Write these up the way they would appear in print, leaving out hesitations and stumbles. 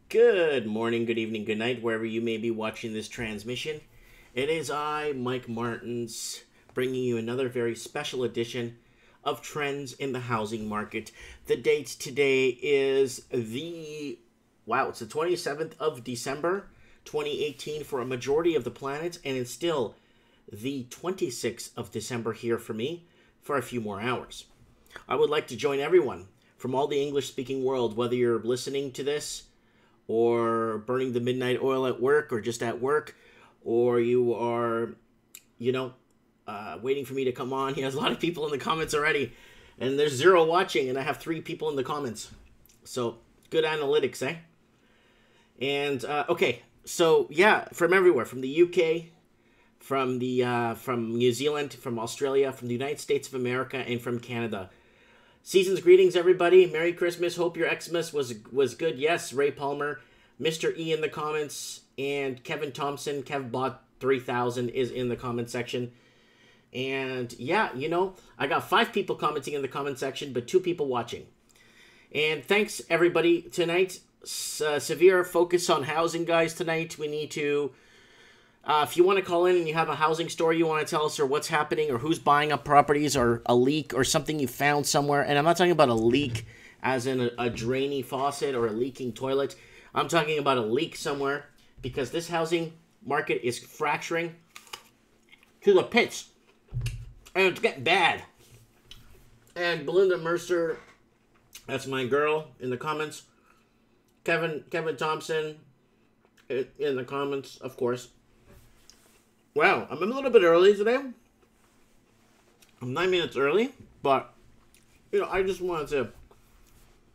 Good morning, good evening, good night, wherever you may be watching this transmission. It is I, Mike Martins, bringing you another very special edition of Trends in the Housing Market. The date today is it's the 27th of December, 2018 for a majority of the planet, and it's still the 26th of December here for me for a few more hours. I would like to join everyone from all the English-speaking world, whether you're listening to this or burning the midnight oil at work or just at work, or you are, waiting for me to come on. There's a lot of people in the comments already, and there's 0 watching, and I have 3 people in the comments. So, good analytics, eh? And, okay, so, yeah, from everywhere, from the UK, from New Zealand, from Australia, from the United States of America, and from Canada. Season's greetings, everybody. Merry Christmas. Hope your Xmas was good. Yes, Ray Palmer, Mr. E in the comments, and Kevin Thompson, KevBot 3000 is in the comment section. And yeah, I got 5 people commenting in the comment section, but 2 people watching. And thanks, everybody. Tonight, severe focus on housing, guys. Tonight, we need to... if you want to call in and you have a housing story you want to tell us, or what's happening, or who's buying up properties, or a leak, or something you found somewhere, and I'm not talking about a leak as in a drainy faucet or a leaking toilet. I'm talking about a leak somewhere, because this housing market is fracturing to the pits, and it's getting bad. And Belinda Mercer, that's my girl, in the comments. Kevin Thompson in the comments, of course. Wow, I'm a little bit early today. I'm 9 minutes early, but, I just wanted to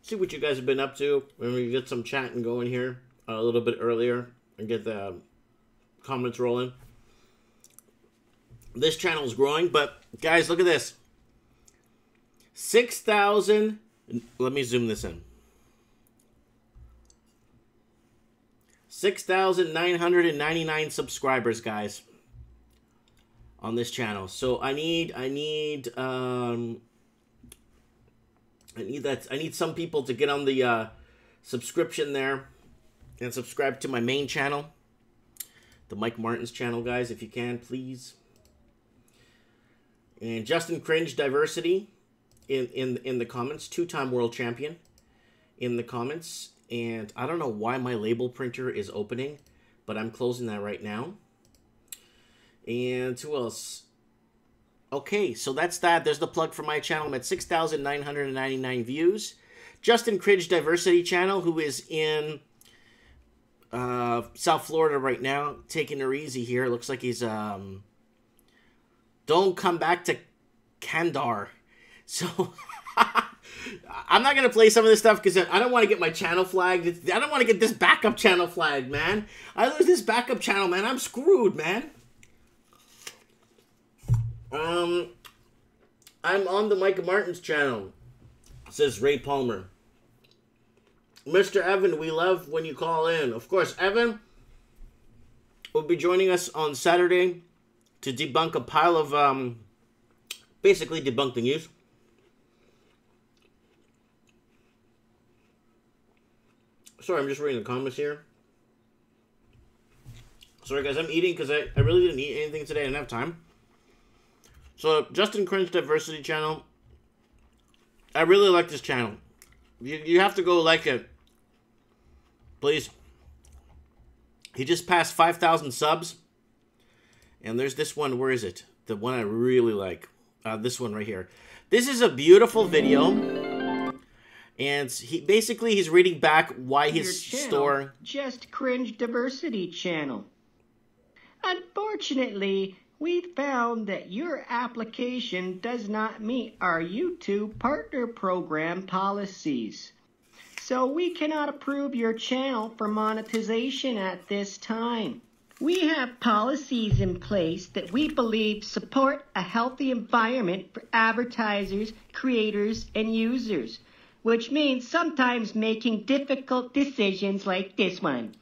see what you guys have been up to. When we get some chatting going here a little bit earlier and get the comments rolling. This channel is growing, but, guys, look at this. 6,000, let me zoom this in. 6,999 subscribers, guys, on this channel. So I need some people to get on the subscription there and subscribe to my main channel, the Mike Martins channel, guys, if you can, please. And Justin Cringe Diversity in the comments, 2-time world champion in the comments. And I don't know why my label printer is opening, but I'm closing that right now. And who else? Okay, so that's that. There's the plug for my channel. I'm at 6,999 views. Justin Cringe Diversity channel, who is in South Florida right now, taking her easy here. It looks like he's don't come back to Kandar. So I'm not going to play some of this stuff because I don't want to get my channel flagged. I don't want to get this backup channel flagged, man. I lose this backup channel, man. I'm screwed, man. I'm on the Mike Martins channel, says Ray Palmer. Mr. Evan, we love when you call in. Of course, Evan will be joining us on Saturday to debunk a pile of, basically debunk the news. Sorry, I'm just reading the comments here. Sorry, guys, I'm eating because I really didn't eat anything today. I didn't have time. So, Justin Cringe Diversity channel. I really like this channel. You have to go like it. Please. He just passed 5,000 subs. And there's this one. Where is it? The one I really like. This one right here. This is a beautiful video. And he's reading back why his store... Just Cringe Diversity channel. Unfortunately, we found that your application does not meet our YouTube Partner Program policies. So we cannot approve your channel for monetization at this time. We have policies in place that we believe support a healthy environment for advertisers, creators, and users, which means sometimes making difficult decisions like this one.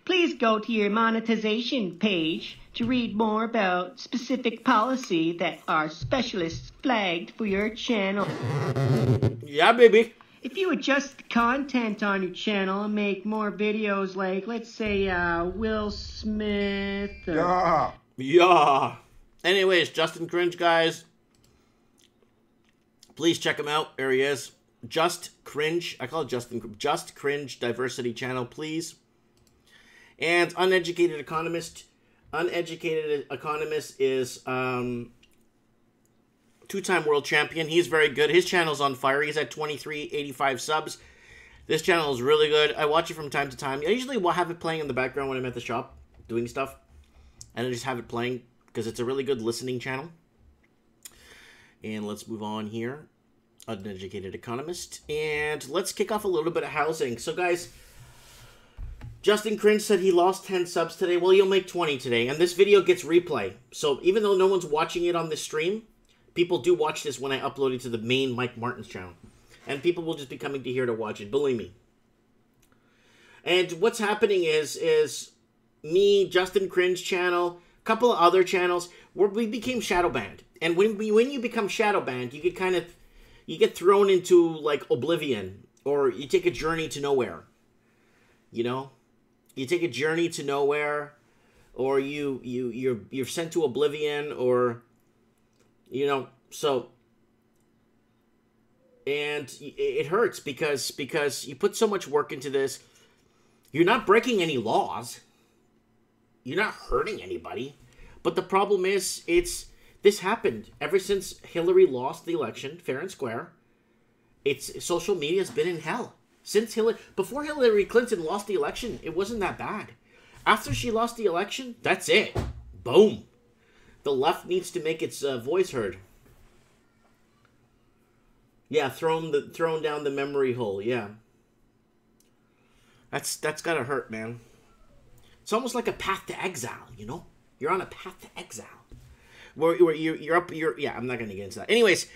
Please go to your monetization page to read more about specific policy that our specialists flagged for your channel. Yeah, baby. If you adjust the content on your channel and make more videos like, let's say, Will Smith or... Yeah. Anyways, Justin Cringe, guys. Please check him out. There he is. Just Cringe. I call it Just Cringe Diversity Channel, please. And Uneducated Economist. Uneducated Economist is two-time world champion. He's very good. His channel's on fire. He's at 2385 subs. This channel is really good. I watch it from time to time. I usually will have it playing in the background when I'm at the shop doing stuff. And I just have it playing because it's a really good listening channel. And let's move on here. Uneducated Economist. And let's kick off a little bit of housing. So, guys, Justin Cringe said he lost 10 subs today. Well, you'll make 20 today. And this video gets replay. So, even though no one's watching it on this stream, people do watch this when I upload it to the main Mike Martin's channel. And people will just be coming to here to watch it. Believe me. And what's happening is me, Justin Cringe channel, a couple of other channels, we became shadow banned. And when you become shadow banned, you get thrown into like oblivion, or you take a journey to nowhere. You know, you take a journey to nowhere, or you're sent to oblivion, or you know. So, and it hurts because you put so much work into this. You're not breaking any laws. You're not hurting anybody. But the problem is, this happened ever since Hillary lost the election, fair and square. Social media has been in hell. Before Hillary Clinton lost the election, it wasn't that bad. After she lost the election, that's it. Boom. The left needs to make its voice heard. Yeah, thrown down the memory hole. Yeah. That's gotta hurt, man. It's almost like a path to exile, you know? You're on a path to exile. Where yeah, I'm not going to get into that. Anyways,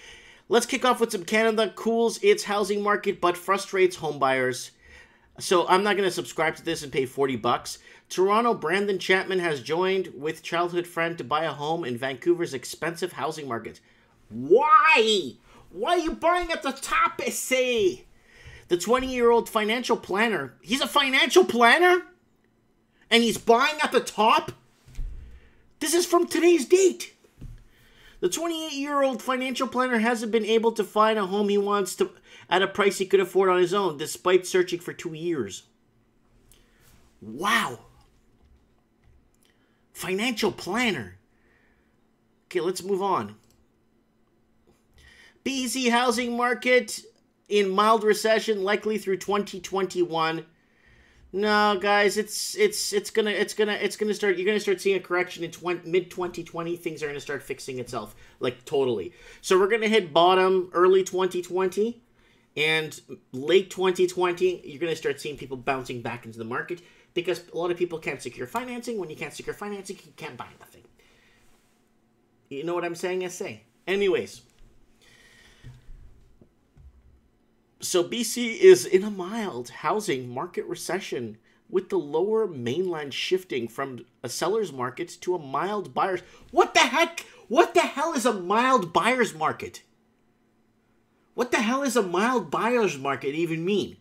let's kick off with some Canada cools its housing market, but frustrates home buyers. So I'm not going to subscribe to this and pay $40. Toronto Brandon Chapman has joined with childhood friend to buy a home in Vancouver's expensive housing market. Why? Why are you buying at the top, essay? The 20-year-old financial planner. He's a financial planner? And he's buying at the top? This is from today's date. The 28-year-old financial planner hasn't been able to find a home he wants to at a price he could afford on his own, despite searching for 2 years. Wow. Financial planner. Okay, let's move on. BC housing market in mild recession, likely through 2021. No, guys, it's gonna start. You're gonna start seeing a correction in mid 2020. Things are gonna start fixing itself, like totally. So we're gonna hit bottom early 2020, and late 2020. You're gonna start seeing people bouncing back into the market because a lot of people can't secure financing. When you can't secure financing, you can't buy nothing. You know what I'm saying? I say. Anyways. So BC is in a mild housing market recession, with the lower mainland shifting from a seller's market to a mild buyer's. What the heck? What the hell is a mild buyer's market? What the hell is a mild buyer's market even mean?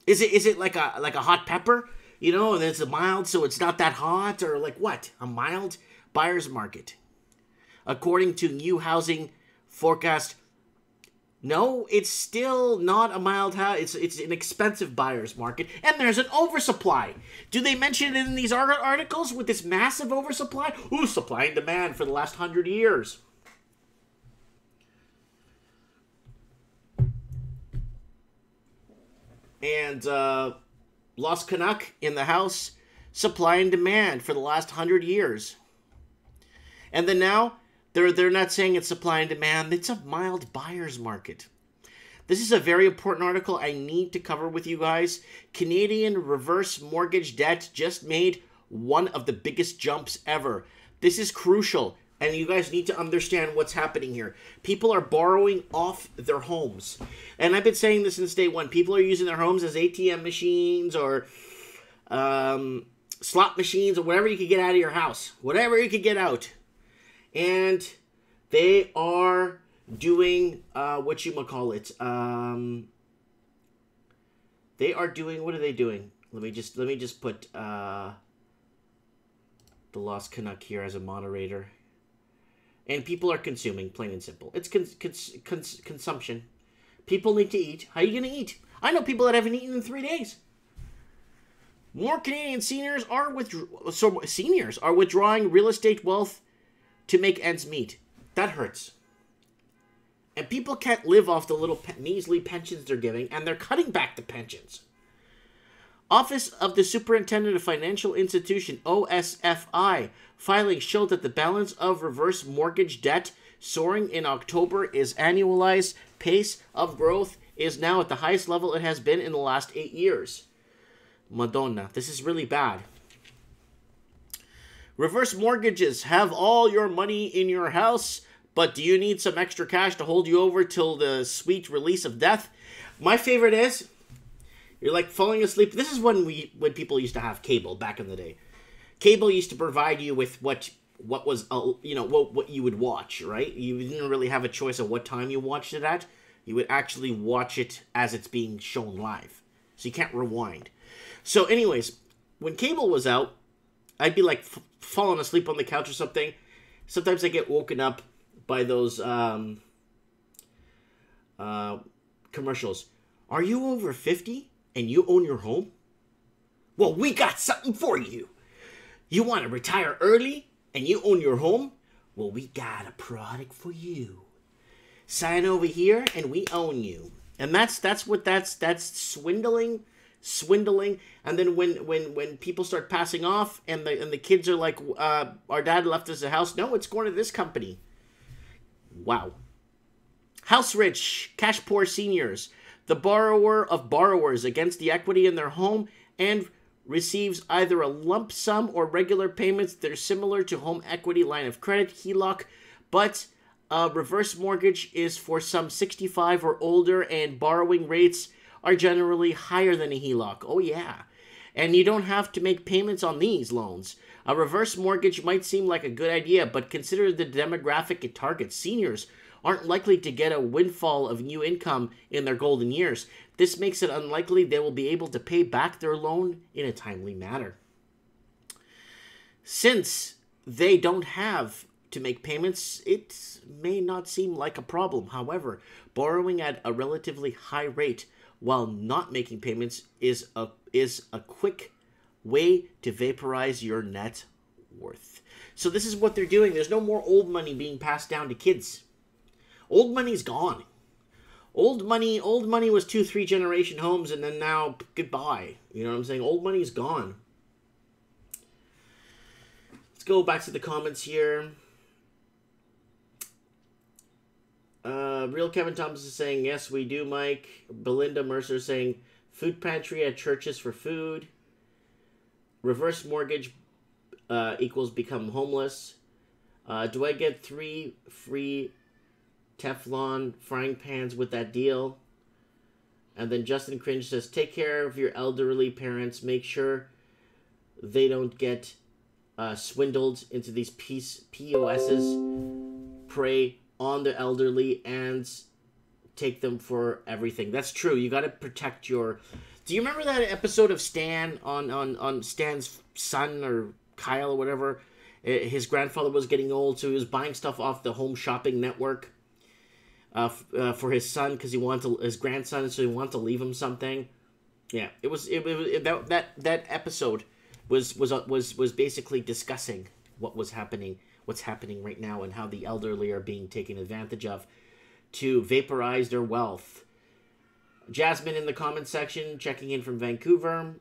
Is it like a hot pepper? You know, and it's a mild, so it's not that hot, or like what? A mild buyer's market, according to new housing forecast. No, it's still not a mild house. It's an expensive buyer's market, and there's an oversupply. Do they mention it in these articles with this massive oversupply? Ooh, supply and demand for the last 100 years. And Lost Canuck in the house, supply and demand for the last 100 years. And then now, They're not saying it's supply and demand. It's a mild buyer's market. This is a very important article I need to cover with you guys. Canadian reverse mortgage debt just made one of the biggest jumps ever. This is crucial, and you guys need to understand what's happening here. People are borrowing off their homes. And I've been saying this since day one. People are using their homes as ATM machines or slot machines or whatever you can get out of your house. Whatever you can get out. And they are doing whatchamacallit. They are doing, what are they doing? Let me just put the Lost Canuck here as a moderator. And people are consuming, plain and simple. It's consumption. People need to eat. How are you going to eat? I know people that haven't eaten in 3 days. More Canadian seniors are withdrawing real estate wealth to make ends meet. That hurts. And people can't live off the little measly pensions they're giving, and they're cutting back the pensions. Office of the Superintendent of Financial Institution, OSFI, filings show that the balance of reverse mortgage debt soaring in October is annualized pace of growth is now at the highest level it has been in the last 8 years. Madonna, this is really bad. Reverse mortgages have all your money in your house, but do you need some extra cash to hold you over till the sweet release of death? My favorite is, you're like falling asleep. This is when people used to have cable back in the day. Cable used to provide you with what was, what you would watch, right? You didn't really have a choice of what time you watched it at. You would actually watch it as it's being shown live. So you can't rewind. So anyways, when cable was out, I'd be like falling asleep on the couch or something. Sometimes I get woken up by those commercials. Are you over 50 and you own your home? Well, we got something for you. You want to retire early and you own your home? Well, we got a product for you. Sign over here and we own you. And that's swindling. And then when people start passing off and the kids are like, our dad left us a house. No, it's going to this company. Wow. House rich, cash poor seniors, the borrower of borrowers against the equity in their home and receives either a lump sum or regular payments that are similar to home equity line of credit, HELOC, but a reverse mortgage is for some 65 or older and borrowing rates are generally higher than a HELOC. Oh yeah. And you don't have to make payments on these loans. A reverse mortgage might seem like a good idea, but consider the demographic it targets. Seniors aren't likely to get a windfall of new income in their golden years. This makes it unlikely they will be able to pay back their loan in a timely manner. Since they don't have to make payments, it may not seem like a problem. However, borrowing at a relatively high rate while not making payments is a quick way to vaporize your net worth. So this is what they're doing. There's no more old money being passed down to kids. Old money's gone. Old money was 2-3 generation homes, and then now goodbye. You know what I'm saying? Old money's gone. Let's go back to the comments here. Real Kevin Thomas is saying, yes, we do, Mike. Belinda Mercer saying, food pantry at churches for food. Reverse mortgage equals become homeless. Do I get 3 free Teflon frying pans with that deal? And then Justin Cringe says, take care of your elderly parents. Make sure they don't get swindled into these POSs. Pray on the elderly and take them for everything. That's true. You got to protect your... Do you remember that episode of Stan on Stan's son or Kyle or whatever? His grandfather was getting old, so he was buying stuff off the Home Shopping Network for his son because he wanted his grandson, so he wanted to leave him something. Yeah, that episode was basically discussing what's happening right now and how the elderly are being taken advantage of to vaporize their wealth. Jasmine in the comment section, checking in from Vancouver.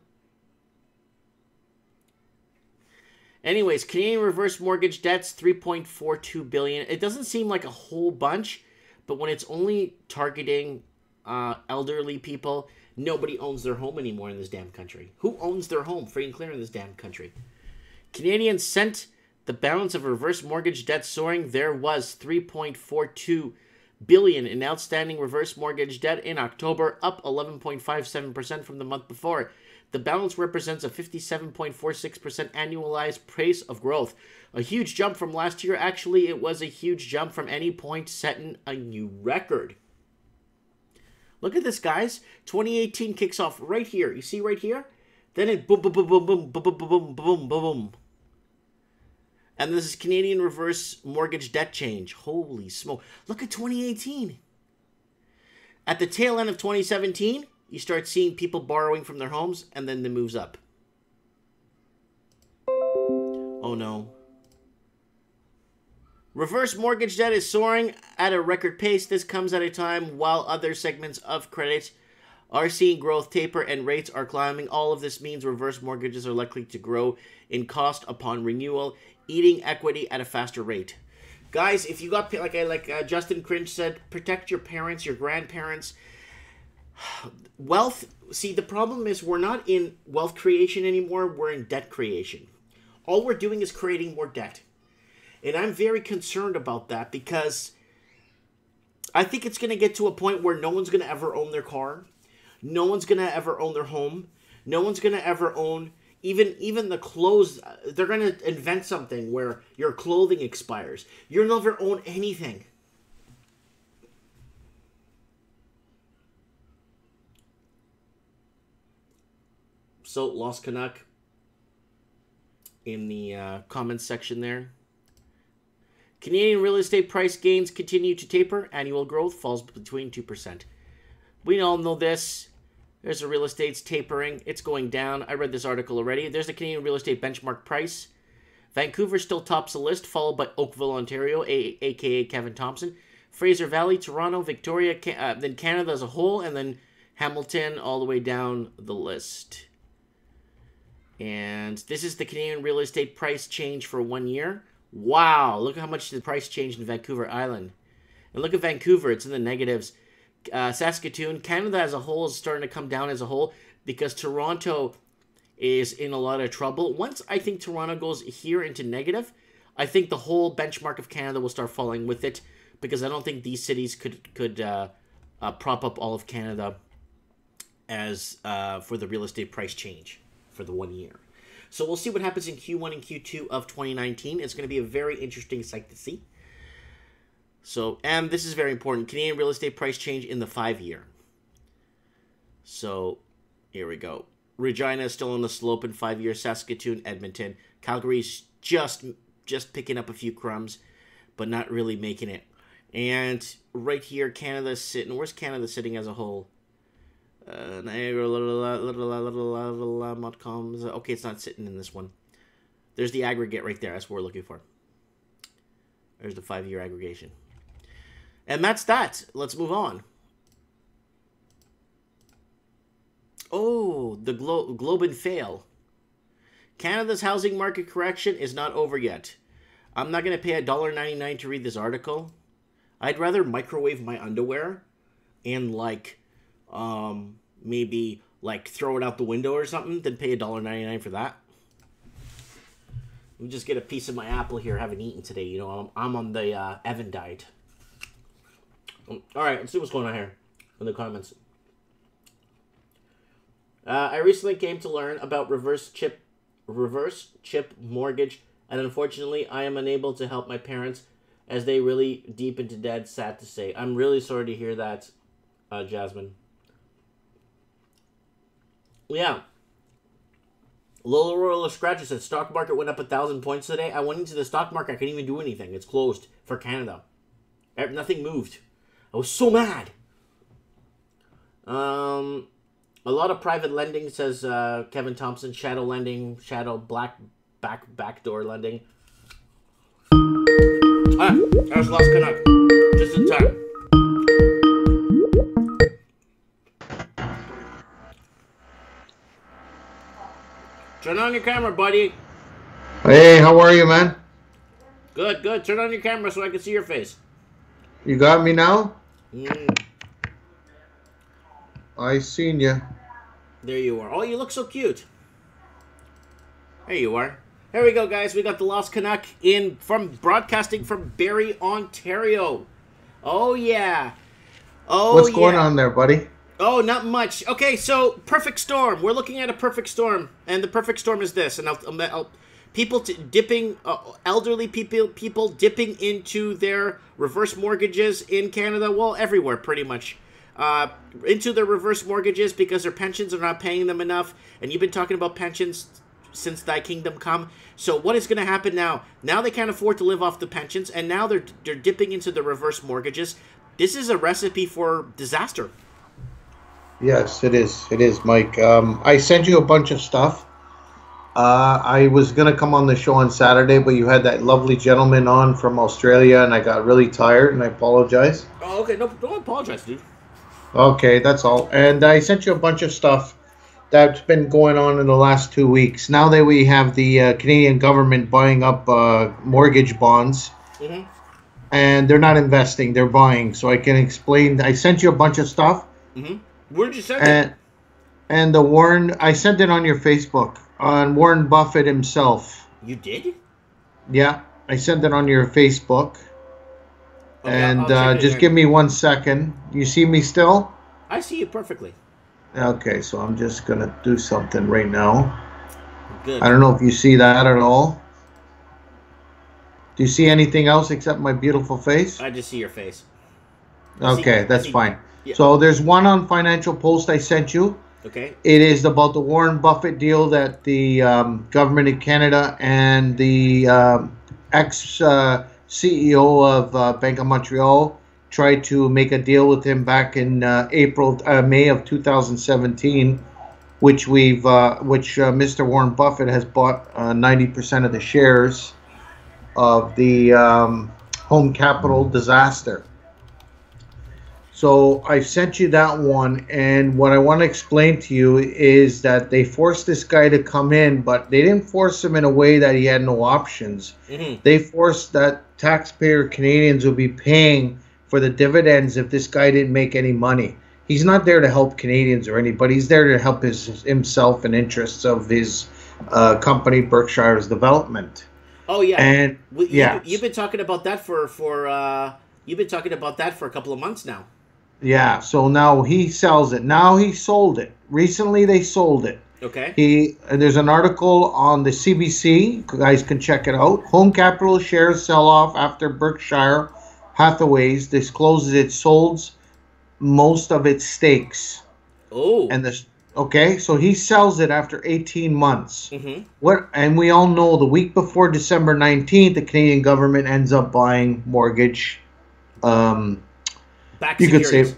Anyways, Canadian reverse mortgage debts, $3.42 billion. It doesn't seem like a whole bunch, but when it's only targeting elderly people, nobody owns their home anymore in this damn country. Who owns their home free and clear in this damn country? Canadians sent the balance of reverse mortgage debt soaring. There was $3.42 billion in outstanding reverse mortgage debt in October, up 11.57% from the month before. The balance represents a 57.46% annualized pace of growth. A huge jump from last year. Actually, it was a huge jump from any point, setting a new record. Look at this, guys. 2018 kicks off right here. You see right here? Then it boom, boom, boom, boom, boom, boom, boom, boom, boom, boom, boom. And this is Canadian reverse mortgage debt change. Holy smoke. Look at 2018. At the tail end of 2017, you start seeing people borrowing from their homes, and then it moves up. Oh no. Reverse mortgage debt is soaring at a record pace. This comes at a time while other segments of credit are seeing growth taper and rates are climbing. All of this means reverse mortgages are likely to grow in cost upon renewal, eating equity at a faster rate. Guys, if you got, like Justin Cringe said, protect your parents, your grandparents. Wealth, see, the problem is we're not in wealth creation anymore, we're in debt creation. All we're doing is creating more debt. And I'm very concerned about that because I think it's going to get to a point where no one's going to ever own their car. No one's going to ever own their home. No one's going to ever own even the clothes. They're going to invent something where your clothing expires. You'll never own anything. So, Lost Canuck in the comments section there. Canadian real estate price gains continue to taper. Annual growth falls between 2%. We all know this. There's a real estate's tapering. It's going down. I read this article already. There's the Canadian real estate benchmark price. Vancouver still tops the list, followed by Oakville, Ontario, a.k.a. Kevin Thompson. Fraser Valley, Toronto, Victoria, then Canada as a whole, and then Hamilton all the way down the list. And this is the Canadian real estate price change for 1 year. Wow, look at how much the price changed in Vancouver Island. And look at Vancouver, it's in the negatives. Saskatoon, Canada as a whole is starting to come down as a whole because Toronto is in a lot of trouble. Once I think Toronto goes here into negative, I think the whole benchmark of Canada will start falling with it because I don't think these cities could prop up all of Canada as for the real estate price change for the 1 year. So we'll see what happens in Q1 and Q2 of 2019. It's going to be a very interesting sight to see. So, and this is very important. Canadian real estate price change in the 5-year. So, here we go. Regina is still on the slope in 5 years. Saskatoon, Edmonton. Calgary's just picking up a few crumbs, but not really making it. And right here, Canada's sitting. Where's Canada sitting as a whole? Niagara, Montcalm. Okay, it's not sitting in this one. There's the aggregate right there. That's what we're looking for. There's the 5-year aggregation. And that's that. Let's move on. Oh, the globe and fail. Canada's housing market correction is not over yet. I'm not going to pay $1.99 to read this article. I'd rather microwave my underwear and maybe throw it out the window or something than pay $1.99 for that. Let me just get a piece of my apple here. I haven't eaten today. You know, I'm on the Evan diet. All right, let's see what's going on here in the comments. I recently came to learn about reverse chip mortgage, and unfortunately, I am unable to help my parents as they really deep into debt. Sad to say. I'm really sorry to hear that, Jasmine. Yeah. Lola Roller Scratcher said, stock market went up 1,000 points today. I went into the stock market. I couldn't even do anything. It's closed for Canada. Nothing moved. I was so mad. A lot of private lending, says Kevin Thompson. Shadow lending, backdoor lending. There's Lost Canuck. Just in time. Turn on your camera, buddy. Hey, how are you, man? Good, good. Turn on your camera so I can see your face. You got me now? I seen you. There you are. Oh, you look so cute. There you are. Here we go, guys. We got the Lost Canuck broadcasting from Barrie, Ontario. Oh, yeah. Oh, What's going yeah. on there, buddy? Oh, not much. Okay, so perfect storm. We're looking at a perfect storm, and the perfect storm is this. And people dipping, elderly people dipping into their reverse mortgages in Canada. Well, everywhere, pretty much. Into their reverse mortgages because their pensions are not paying them enough. And you've been talking about pensions since Thy Kingdom Come. So what is going to happen now? Now they can't afford to live off the pensions, and now they're dipping into the reverse mortgages. This is a recipe for disaster. Yes, it is. It is, Mike. I sent you a bunch of stuff. I was going to come on the show on Saturday, but you had that lovely gentleman on from Australia, and I got really tired, and I apologize. Oh, okay. No, don't apologize, dude. Okay, that's all. And I sent you a bunch of stuff that's been going on in the last 2 weeks. Now that we have the Canadian government buying up mortgage bonds, and they're not investing, they're buying. So I can explain. I sent you a bunch of stuff. Where did you send it? And I sent it on your Facebook, on Warren Buffett himself. You did? Yeah, I sent it on your Facebook. Okay, and I'll just give me 1 second. You see me still? I see you perfectly. Okay, so I'm just going to do something right now. Good. I don't know if you see that at all. Do you see anything else except my beautiful face? I just see your face. Okay, that's fine. Yeah. So there's one on Financial Post I sent you. Okay. It is about the Warren Buffett deal that the government of Canada and the ex-CEO of Bank of Montreal tried to make a deal with him back in May of 2017, which Mr. Warren Buffett has bought 90% of the shares of the home capital disaster. So I sent you that one, and what I want to explain to you is that they forced this guy to come in, but they didn't force him in a way that he had no options. They forced that taxpayer Canadians would be paying for the dividends if this guy didn't make any money. He's not there to help Canadians or anybody. He's there to help himself and interests of his company, Berkshire's Development. Oh yeah, and you've been talking about that for a couple of months now. Yeah, so now he sells it. Now he sold it. Recently they sold it. Okay. There's an article on the CBC. You guys can check it out. Home capital shares sell off after Berkshire Hathaway's discloses it sold most of its stakes. Oh. Okay, so he sells it after 18 months. And we all know the week before December 19th, the Canadian government ends up buying mortgage. You could say,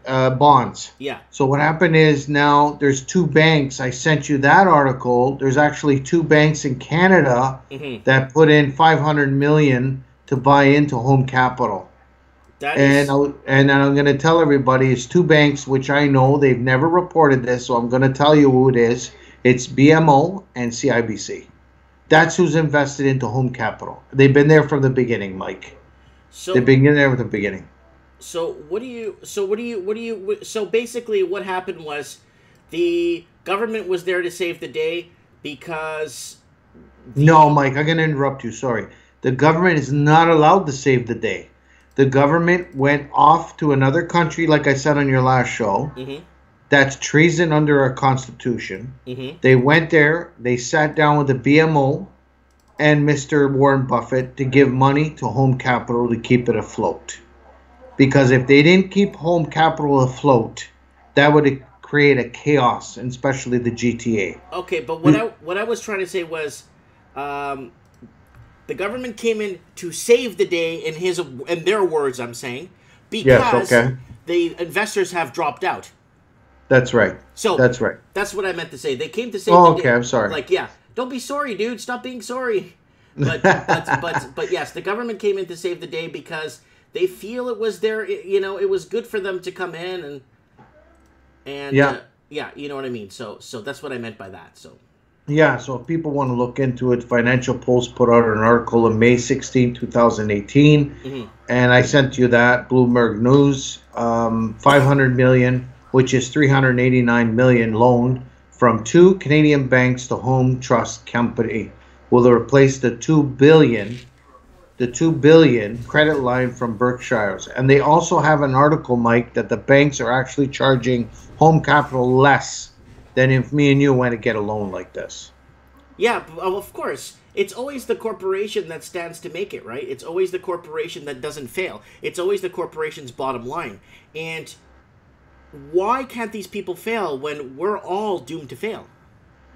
bonds. Yeah. So what happened is now there's two banks. I sent you that article. There's actually two banks in Canada that put in $500 million to buy into home capital. And I'm going to tell everybody it's two banks, which I know they've never reported this, so I'm going to tell you who it is. It's BMO and CIBC. That's who's invested into home capital. They've been there from the beginning, Mike. They've been there from the beginning. So basically what happened was the government was there to save the day because... No, Mike, I'm going to interrupt you. Sorry. The government is not allowed to save the day. The government went off to another country, like I said on your last show. That's treason under our Constitution. They went there. They sat down with the BMO and Mr. Warren Buffett to give money to home capital to keep it afloat. Because if they didn't keep home capital afloat, that would create a chaos, and especially the GTA. Okay, but what I was trying to say was, the government came in to save the day in their words. I'm saying because the investors have dropped out. That's right. So that's right. That's what I meant to say. They came to save the day. Okay, I'm sorry. Like, yeah, don't be sorry, dude. Stop being sorry. But yes, the government came in to save the day because they feel it was it was good for them to come in and you know what I mean. So that's what I meant by that. So if people want to look into it, Financial Post put out an article on May 16, 2018, and I sent you that. Bloomberg News, $500 million, which is $389 million loan from two Canadian banks to Home Trust Company, will replace the $2 billion the 2 billion credit line from Berkshire's, and they also have an article, Mike, that the banks are actually charging home capital less than if me and you went to get a loan like this. Yeah, of course. It's always the corporation that stands to make it, right? It's always the corporation that doesn't fail. It's always the corporation's bottom line. And why can't these people fail when we're all doomed to fail?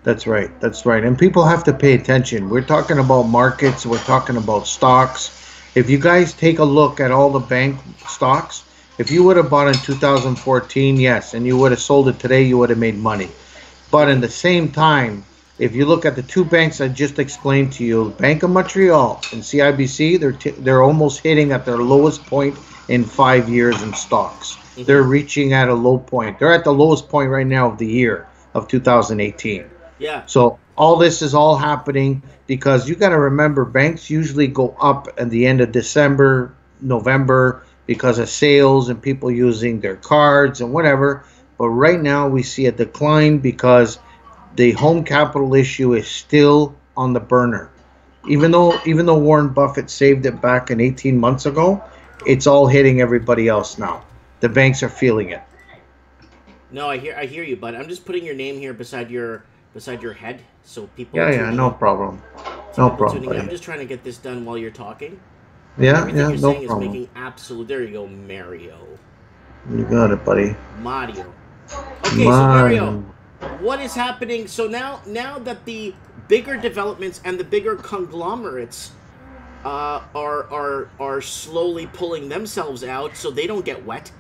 That's right. That's right. And people have to pay attention. We're talking about markets. We're talking about stocks. If you guys take a look at all the bank stocks, if you would have bought in 2014, yes, and you would have sold it today, you would have made money. But in the same time, if you look at the two banks I just explained to you, Bank of Montreal and CIBC, they're almost hitting at their lowest point in 5 years in stocks. Mm-hmm. They're reaching at a low point. They're at the lowest point right now of the year of 2018. Yeah. So all this is all happening because you got to remember banks usually go up at the end of December, November because of sales and people using their cards and whatever. But right now we see a decline because the home capital issue is still on the burner. Even though Warren Buffett saved it back in 18 months ago, it's all hitting everybody else now. The banks are feeling it. No, I hear you, bud. I'm just putting your name here beside your head so people. Yeah, no problem. No problem. I'm just trying to get this done while you're talking. Yeah, Everything yeah, you're no saying problem. is making absolute. There you go, Mario. You got it, buddy. Mario. Okay, so Mario, what is happening? So now that the bigger developments and the bigger conglomerates are slowly pulling themselves out so they don't get wet,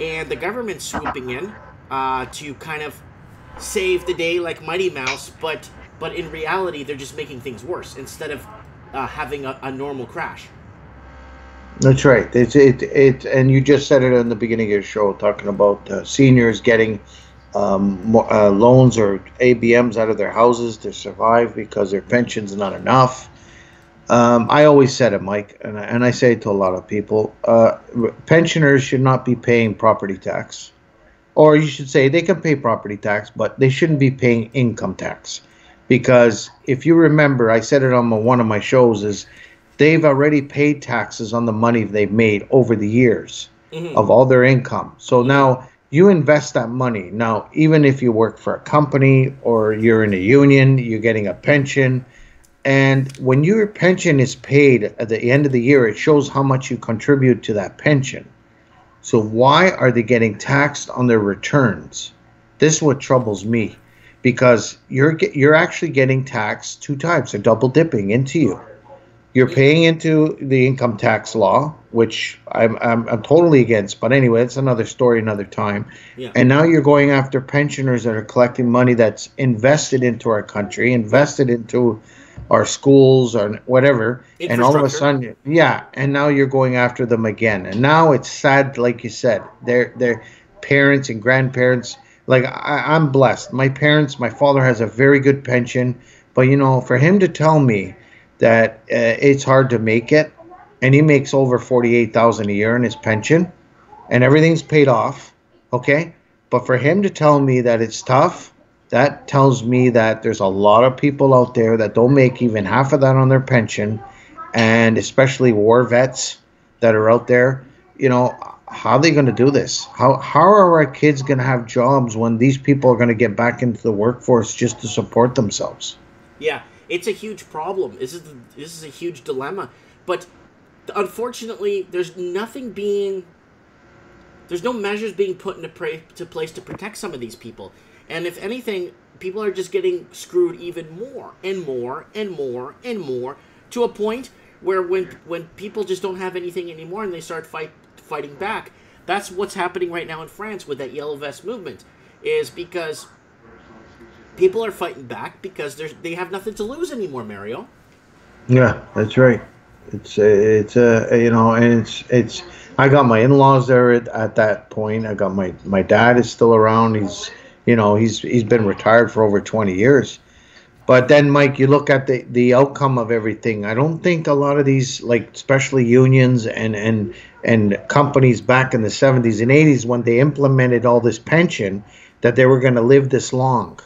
and the government's swooping in to kind of save the day like Mighty Mouse, but in reality they're just making things worse instead of having a normal crash. That's right. And you just said it in the beginning of your show, talking about seniors getting loans or ABMs out of their houses to survive because their pension's not enough. I always said it, Mike, and I say it to a lot of people. Pensioners should not be paying property tax. Or you should say they can pay property tax, but they shouldn't be paying income tax. Because if you remember, I said it on one of my shows, is they've already paid taxes on the money they've made over the years of all their income. So now you invest that money. Now, even if you work for a company or you're in a union, you're getting a pension. And when your pension is paid at the end of the year, it shows how much you contribute to that pension. So why are they getting taxed on their returns? This is what troubles me, because you're actually getting taxed two times. They're double dipping into you. You're paying into the income tax law, which I'm totally against. But anyway, it's another story, another time. Yeah. And now you're going after pensioners that are collecting money that's invested into our country, invested into our schools or whatever, and all of a sudden, and now you're going after them again. And now it's sad, like you said, their parents and grandparents. Like I'm blessed. My father has a very good pension, but for him to tell me that it's hard to make it, and he makes over $48,000 a year in his pension, and everything's paid off, okay? But for him to tell me that it's tough, that tells me that there's a lot of people out there that don't make even half of that on their pension, and especially war vets that are out there. How are they going to do this? How are our kids going to have jobs when these people are going to get back into the workforce just to support themselves? Yeah, it's a huge problem. This is a huge dilemma. But unfortunately, there's no measures being put into place to protect some of these people. And if anything, people are just getting screwed even more and more and more and more, to a point where when people just don't have anything anymore and they start fighting back. That's what's happening right now in France with that Yellow Vest movement, is because people are fighting back because they have nothing to lose anymore, Mario. Yeah, that's right. It's I got my in-laws there at that point. I got my dad is still around. He's been retired for over 20 years. But then, Mike, you look at the outcome of everything. I don't think a lot of these, like especially unions and companies back in the 70s and 80s, when they implemented all this pension, that they were going to live this long.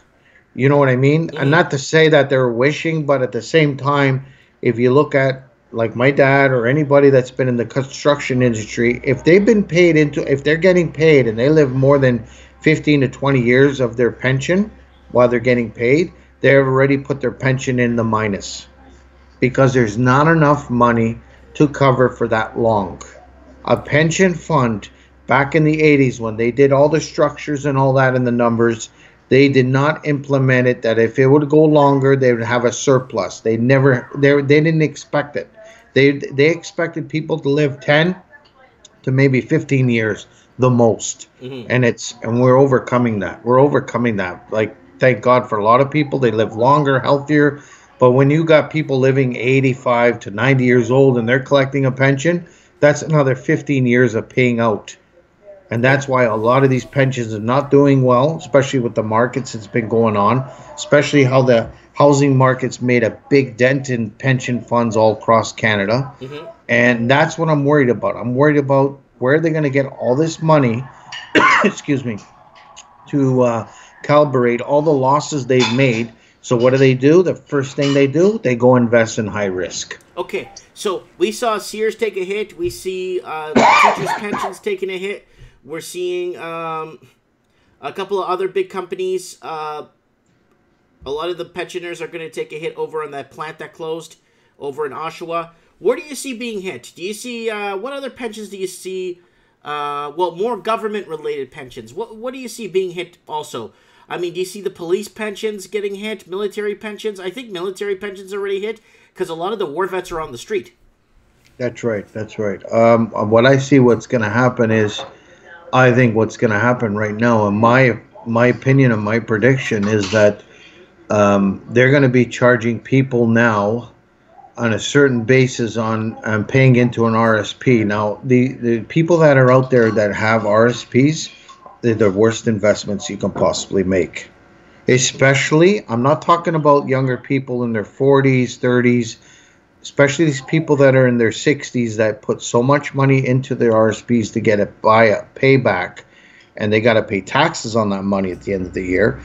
You know what I mean? Mm-hmm. And not to say that they were wishing, but at the same time, if you look at like my dad or anybody that's been in the construction industry, if they've been paid into, if they're getting paid and they live more than 15 to 20 years of their pension while they're getting paid, they've already put their pension in the minus because there's not enough money to cover for that long. A pension fund back in the 80s when they did all the structures and all that in the numbers, they did not implement it that if it would go longer, they would have a surplus. They didn't expect it. They expected people to live 10 to maybe 15 years the most. And we're overcoming that. We're overcoming that. Like, thank God for a lot of people, they live longer, healthier. But when you got people living 85 to 90 years old and they're collecting a pension, that's another 15 years of paying out. And that's why a lot of these pensions are not doing well, especially with the markets that's been going on, especially how the housing market's made a big dent in pension funds all across Canada. And that's what I'm worried about. I'm worried about where they're going to get all this money, excuse me, to calibrate all the losses they've made. So what do? The first thing they do, they go invest in high risk. Okay, so we saw Sears take a hit. We see teachers' pensions taking a hit. We're seeing a couple of other big companies. A lot of the pensioners are going to take a hit over on that plant that closed over in Oshawa. Where do you see being hit? Do you see what other pensions do you see? Well, more government-related pensions. What do you see being hit also? I mean, do you see the police pensions getting hit? Military pensions? I think military pensions already hit because a lot of the war vets are on the street. That's right. That's right. What I see what's going to happen is, I think what's going to happen right now, in my opinion and my prediction, is that they're going to be charging people now on a certain basis on paying into an RSP. Now, the people that are out there that have RSPs, they're the worst investments you can possibly make. Especially, I'm not talking about younger people in their 40s, 30s, especially these people that are in their 60s that put so much money into their RSPs to get a payback, and they got to pay taxes on that money at the end of the year.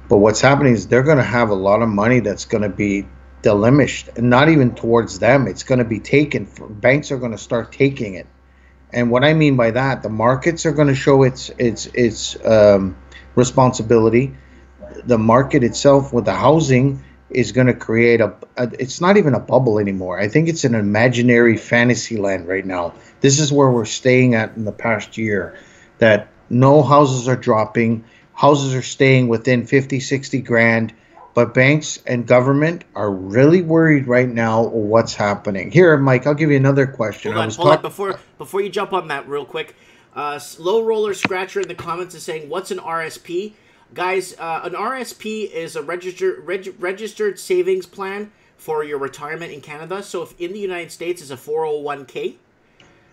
But what's happening is they're going to have a lot of money that's going to be diminished, and not even towards them. It's going to be taken. Banks are going to start taking it. And what I mean by that, the markets are going to show its responsibility. The market itself with the housing is going to create it's not even a bubble anymore. I think it's an imaginary fantasy land right now. This is where we're staying at in the past year, that no houses are dropping. Houses are staying within 50, 60 grand. But banks and government are really worried right now what's happening. Here, Mike, I'll give you another question. Hold on. Before you jump on that real quick, Slow Roller Scratcher in the comments is saying, what's an RSP? Guys, an RSP is a registered savings plan for your retirement in Canada. So if in the United States is a 401k.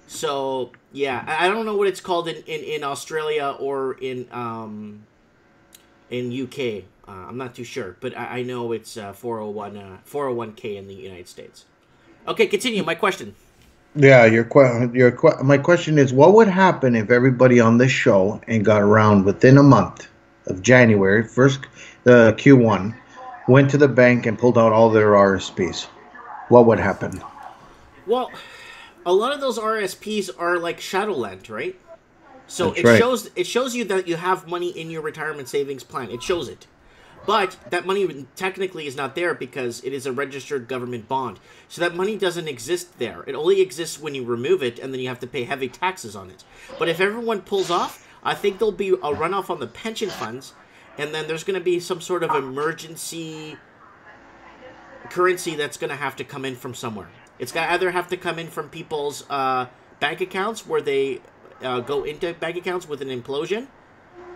So, yeah, I don't know what it's called in Australia or in UK. I'm not too sure, but I know it's 401k in the United States. Okay, continue. My question. Yeah, my question is, what would happen if everybody on this show and got around within a month of January, first Q1, went to the bank and pulled out all their RSPs? What would happen? Well, a lot of those RSPs are like Shadowland, right? So it shows you that you have money in your retirement savings plan. It shows it. But that money technically is not there because it is a registered government bond. So that money doesn't exist there. It only exists when you remove it, and then you have to pay heavy taxes on it. But if everyone pulls off, I think there'll be a runoff on the pension funds, and then there's going to be some sort of emergency currency that's going to have to come in from somewhere. It's going to either have to come in from people's bank accounts, where they go into bank accounts with an implosion.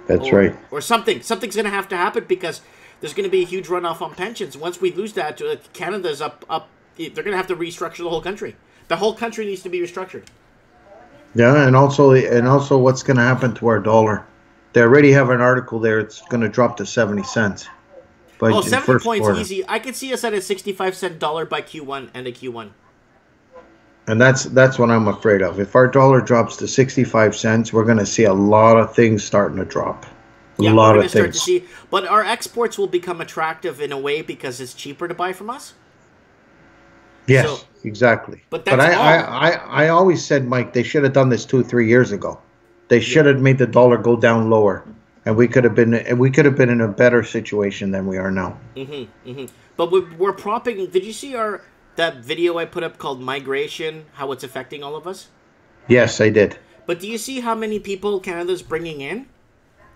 That's right. Or something. Something's going to have to happen because there's going to be a huge runoff on pensions. Once we lose that, Canada's up. They're going to have to restructure the whole country. The whole country needs to be restructured. Yeah, and also what's going to happen to our dollar? They already have an article there. It's going to drop to 70 cents. 70 points quarter. Easy. I could see us at a 65-cent dollar by Q1 and a Q1. And that's what I'm afraid of. If our dollar drops to 65 cents, we're going to see a lot of things starting to drop. A lot of things. But our exports will become attractive in a way because it's cheaper to buy from us. So, Yes, exactly. but But that's all. I always said, Mike, they should have done this 2, 3 years ago. They Yeah. should have made the dollar go down lower, and we could have been in a better situation than we are now. But we're propping. Did you see that video I put up called "Migration: How It's Affecting All of Us"? Yes, I did. But do you see how many people Canada's bringing in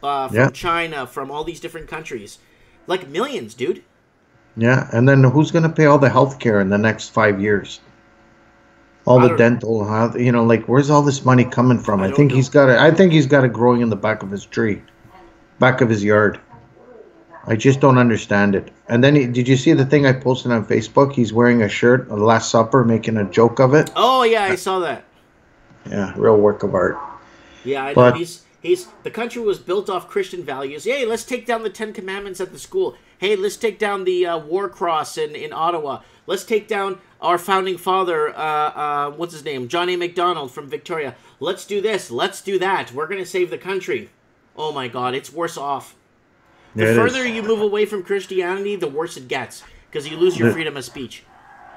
Yeah, from China, from all these different countries? Like millions, dude. yeah. And then who's going to pay all the health care in the next 5 years? All I the don't. dental, like where's all this money coming from? I I don't think know. he's got it. I think he's got it growing in the back of his tree, back of his yard. I just don't understand it. And then did you see the thing I posted on Facebook? He's wearing a shirt, a Last Supper, making a joke of it. Oh yeah, I saw that. Yeah, real work of art. Yeah, I know. But He's the country was built off Christian values. Hey, let's take down the Ten Commandments at the school. Hey, let's take down the War Cross in Ottawa. Let's take down our founding father. What's his name? John A. Macdonald from Victoria. Let's do this. Let's do that. We're gonna save the country. Oh my God, it's worse off. The yeah, it further is. you move away from Christianity, the worse it gets because you lose your freedom of speech.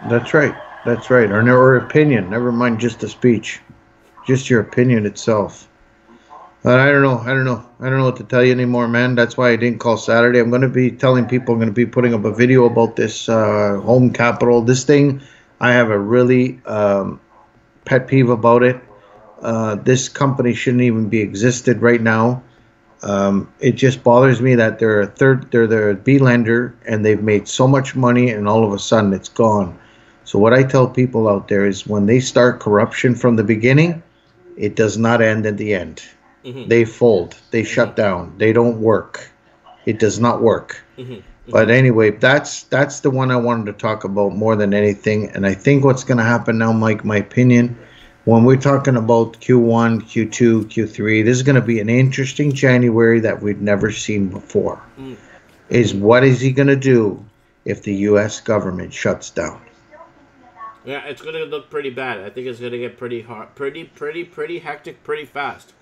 That's right. That's right. Or opinion. Never mind just the speech. Just your opinion itself. But I don't know. I don't know what to tell you anymore, man. That's why I didn't call Saturday. I'm going to be telling people, I'm going to be putting up a video about this home capital. This thing, I have a really pet peeve about it. This company shouldn't even be existed right now. It just bothers me that they're the B lender and they've made so much money and all of a sudden it's gone. So what I tell people out there is when they start corruption from the beginning, it does not end at the end. They fold, they shut down, they don't work. It does not work. But anyway, that's the one I wanted to talk about more than anything. And I think what's going to happen now, Mike, my opinion, when we're talking about Q1, Q2, Q3, this is going to be an interesting January that we've never seen before. Is what is he going to do if the U.S. government shuts down? Yeah, it's going to look pretty bad. I think it's going to get pretty hard, pretty hectic, pretty fast.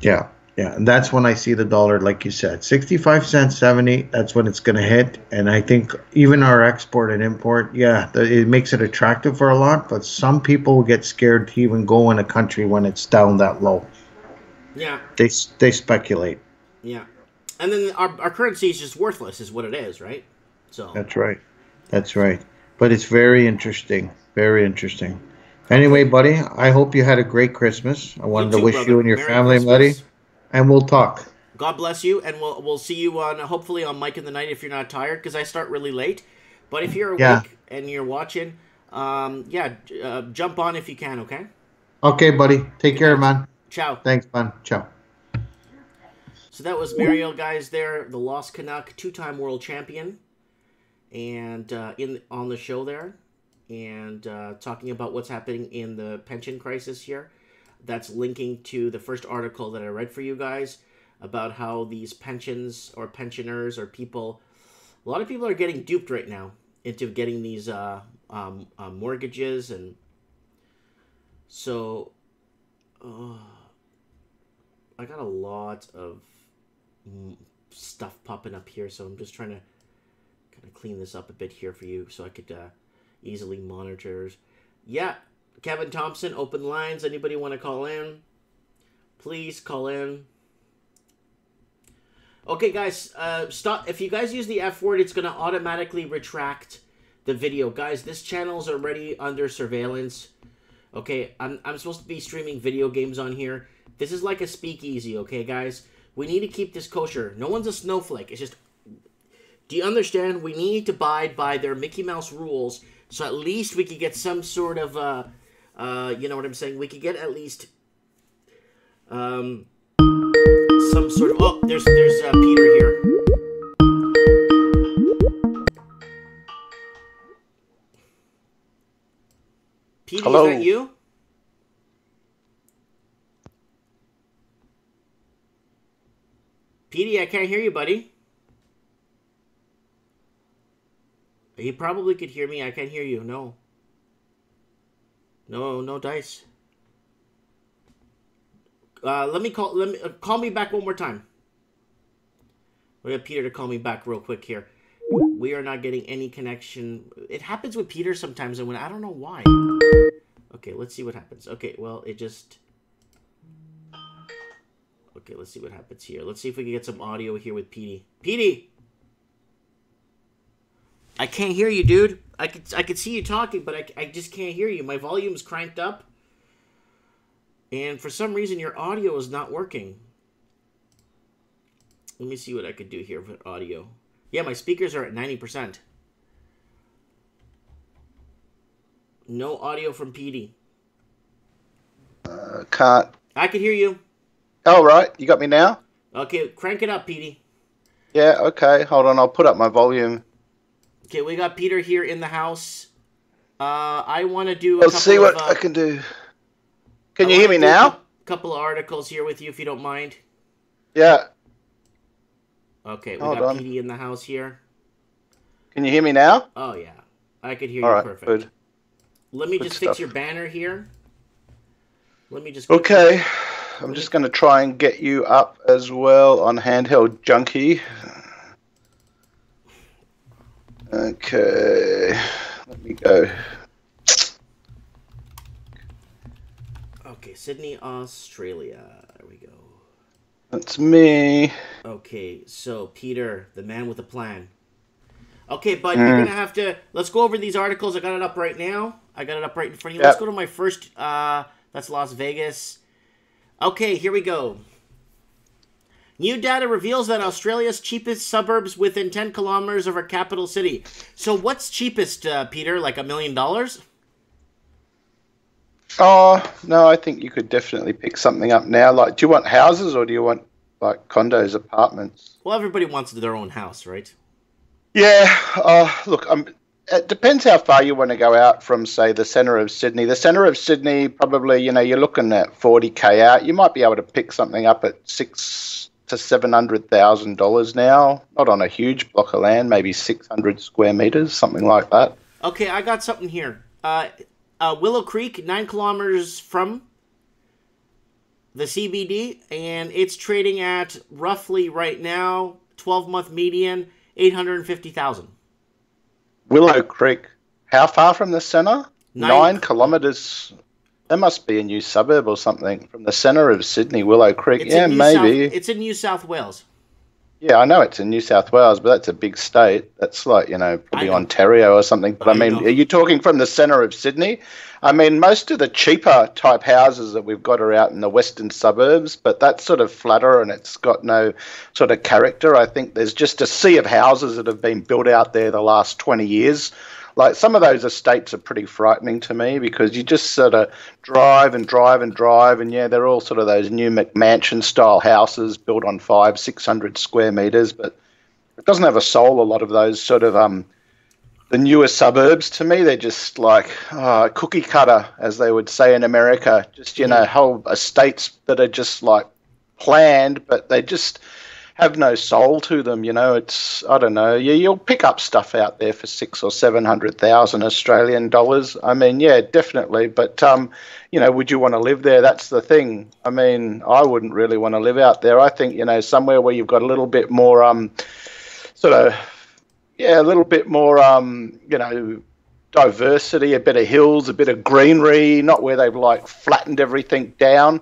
Yeah, yeah, and that's when I see the dollar, like you said, 65 cents, 70. That's when it's going to hit. And I think even our export and import, yeah, it makes it attractive for a lot. But some people get scared to even go in a country when it's down that low. Yeah. They speculate. Yeah. And then our currency is just worthless, is what it is, right? So. That's right. That's right. But it's very interesting. Very interesting. Anyway, buddy, I hope you had a great Christmas. I wanted You too, to wish brother. you and your Merry family, Christmas. buddy, and we'll talk. God bless you, and we'll see you on hopefully on Mike in the Night if you're not tired, because I start really late. But if you're awake and you're watching, jump on if you can, okay? Okay, buddy. Take care, man. Ciao. Thanks, man. Ciao. So that was Mario, guys. There, the Lost Canuck, 2-time world champion, and on the show there, and talking about what's happening in the pension crisis here. That's linking to the first article that I read for you guys about how these pensions or pensioners or people, a lot of people are getting duped right now into getting these mortgages, and so I got a lot of stuff popping up here, so I'm just trying to kind of clean this up a bit here for you so I could easily monitor. Yeah, Kevin Thompson, open lines. Anybody want to call in? Please call in. Okay, guys, stop. If you guys use the F word, it's going to automatically retract the video. Guys, this channel is already under surveillance. Okay, I'm supposed to be streaming video games on here. This is like a speakeasy, okay, guys? We need to keep this kosher. No one's a snowflake. It's just, do you understand? We need to abide by their Mickey Mouse rules, so at least we could get some sort of, you know what I'm saying? We could get at least, some sort of, oh, there's Peter here. Peter, hello. Is that you? Petey, I can't hear you, buddy. He probably could hear me. I can't hear you. No. No dice. Call me back one more time. We have Peter to call me back real quick here. We are not getting any connection. It happens with Peter sometimes, and when I don't know why. Okay, let's see what happens. Okay, well, it just... Okay, let's see what happens here. Let's see if we can get some audio here with Petey. Petey! I can't hear you, dude. I could see you talking, but I just can't hear you. My volume's cranked up. And for some reason, your audio is not working. Let me see what I could do here with audio. Yeah, my speakers are at 90%. No audio from Petey. Can't. I can hear you. Oh, right. You got me now? Okay, crank it up, Petey. Yeah, okay. Hold on. I'll put up my volume. Okay, we got Peter here in the house. I want to do I'll see what I can do. Can you hear me now? A couple of articles here with you, if you don't mind. Yeah. Okay, we got Petey in the house here. Can you hear me now? Oh, yeah. I could hear you perfect. Good. Let me just fix your banner here. Let me just... Okay. I'm just going to try and get you up as well on Handheld Junkie. Okay. Let me go. Okay, Sydney, Australia. There we go. That's me. Okay, so Peter, the man with a plan. Okay, but you're going to have to... Let's go over these articles. I got it up right now. I got it up right in front of you. Let's go to my first... that's Las Vegas. Okay, here we go. New data reveals that Australia's cheapest suburbs within 10 kilometers of our capital city. So what's cheapest, Peter? Like $1 million? Oh, no, I think you could definitely pick something up now. Like, do you want houses or do you want, like, condos, apartments? Well, everybody wants their own house, right? Yeah. Look, it depends how far you want to go out from, say, the centre of Sydney. The centre of Sydney, probably, you're looking at $40K out. You might be able to pick something up at $600,000 to $700,000 now. Not on a huge block of land, maybe 600 square meters, something like that. Okay, I got something here. Willow Creek, 9 kilometers from the CBD, and it's trading at roughly right now, 12-month median, $850,000. Willow Creek, how far from the centre? 9 kilometres. That must be a new suburb or something from the centre of Sydney, Willow Creek. Maybe. It's in New South Wales. Yeah, I know it's in New South Wales, but that's a big state. That's like, probably Ontario or something. But I mean, are you talking from the centre of Sydney? I mean, most of the cheaper type houses that we've got are out in the western suburbs, but that's sort of flatter and it's got no sort of character. I think there's just a sea of houses that have been built out there the last 20 years. Like, some of those estates are pretty frightening to me because you just sort of drive and drive and drive, and they're all sort of those new McMansion-style houses built on 500-600 square meters, but it doesn't have a soul, a lot of those sort of the newer suburbs. To me, they're just like cookie cutter, as they would say in America, just, whole estates that are just like planned, but they just have no soul to them. It's, I don't know. You'll pick up stuff out there for 600,000 or 700,000 Australian dollars. I mean, yeah, definitely. But, would you want to live there? That's the thing. I mean, I wouldn't really want to live out there. I think, somewhere where you've got a little bit more, a little bit more, diversity, a bit of hills, a bit of greenery, not where they've like flattened everything down.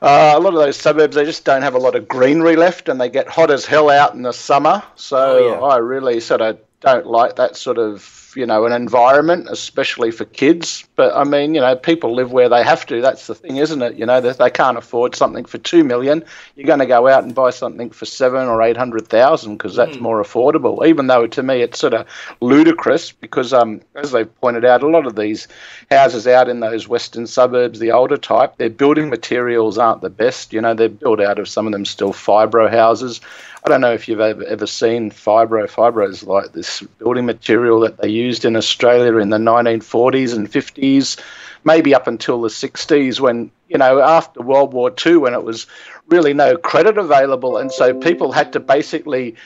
A lot of those suburbs, they just don't have a lot of greenery left, and they get hot as hell out in the summer. So I really sort of don't like that sort of, an environment, especially for kids. But, I mean, people live where they have to. That's the thing, isn't it? That they can't afford something for $2 million. You're going to go out and buy something for $700,000 or $800,000 because that's more affordable, even though, to me, it's sort of ludicrous because, as they've pointed out, a lot of these houses out in those western suburbs, the older type, their building materials aren't the best. They're built out of, some of them still, fibro houses. I don't know if you've ever seen fibro. Fibro is like this building material that they used in Australia in the 1940s and 50s, maybe up until the 60s when, after World War II, when it was really no credit available. And so people had to basically,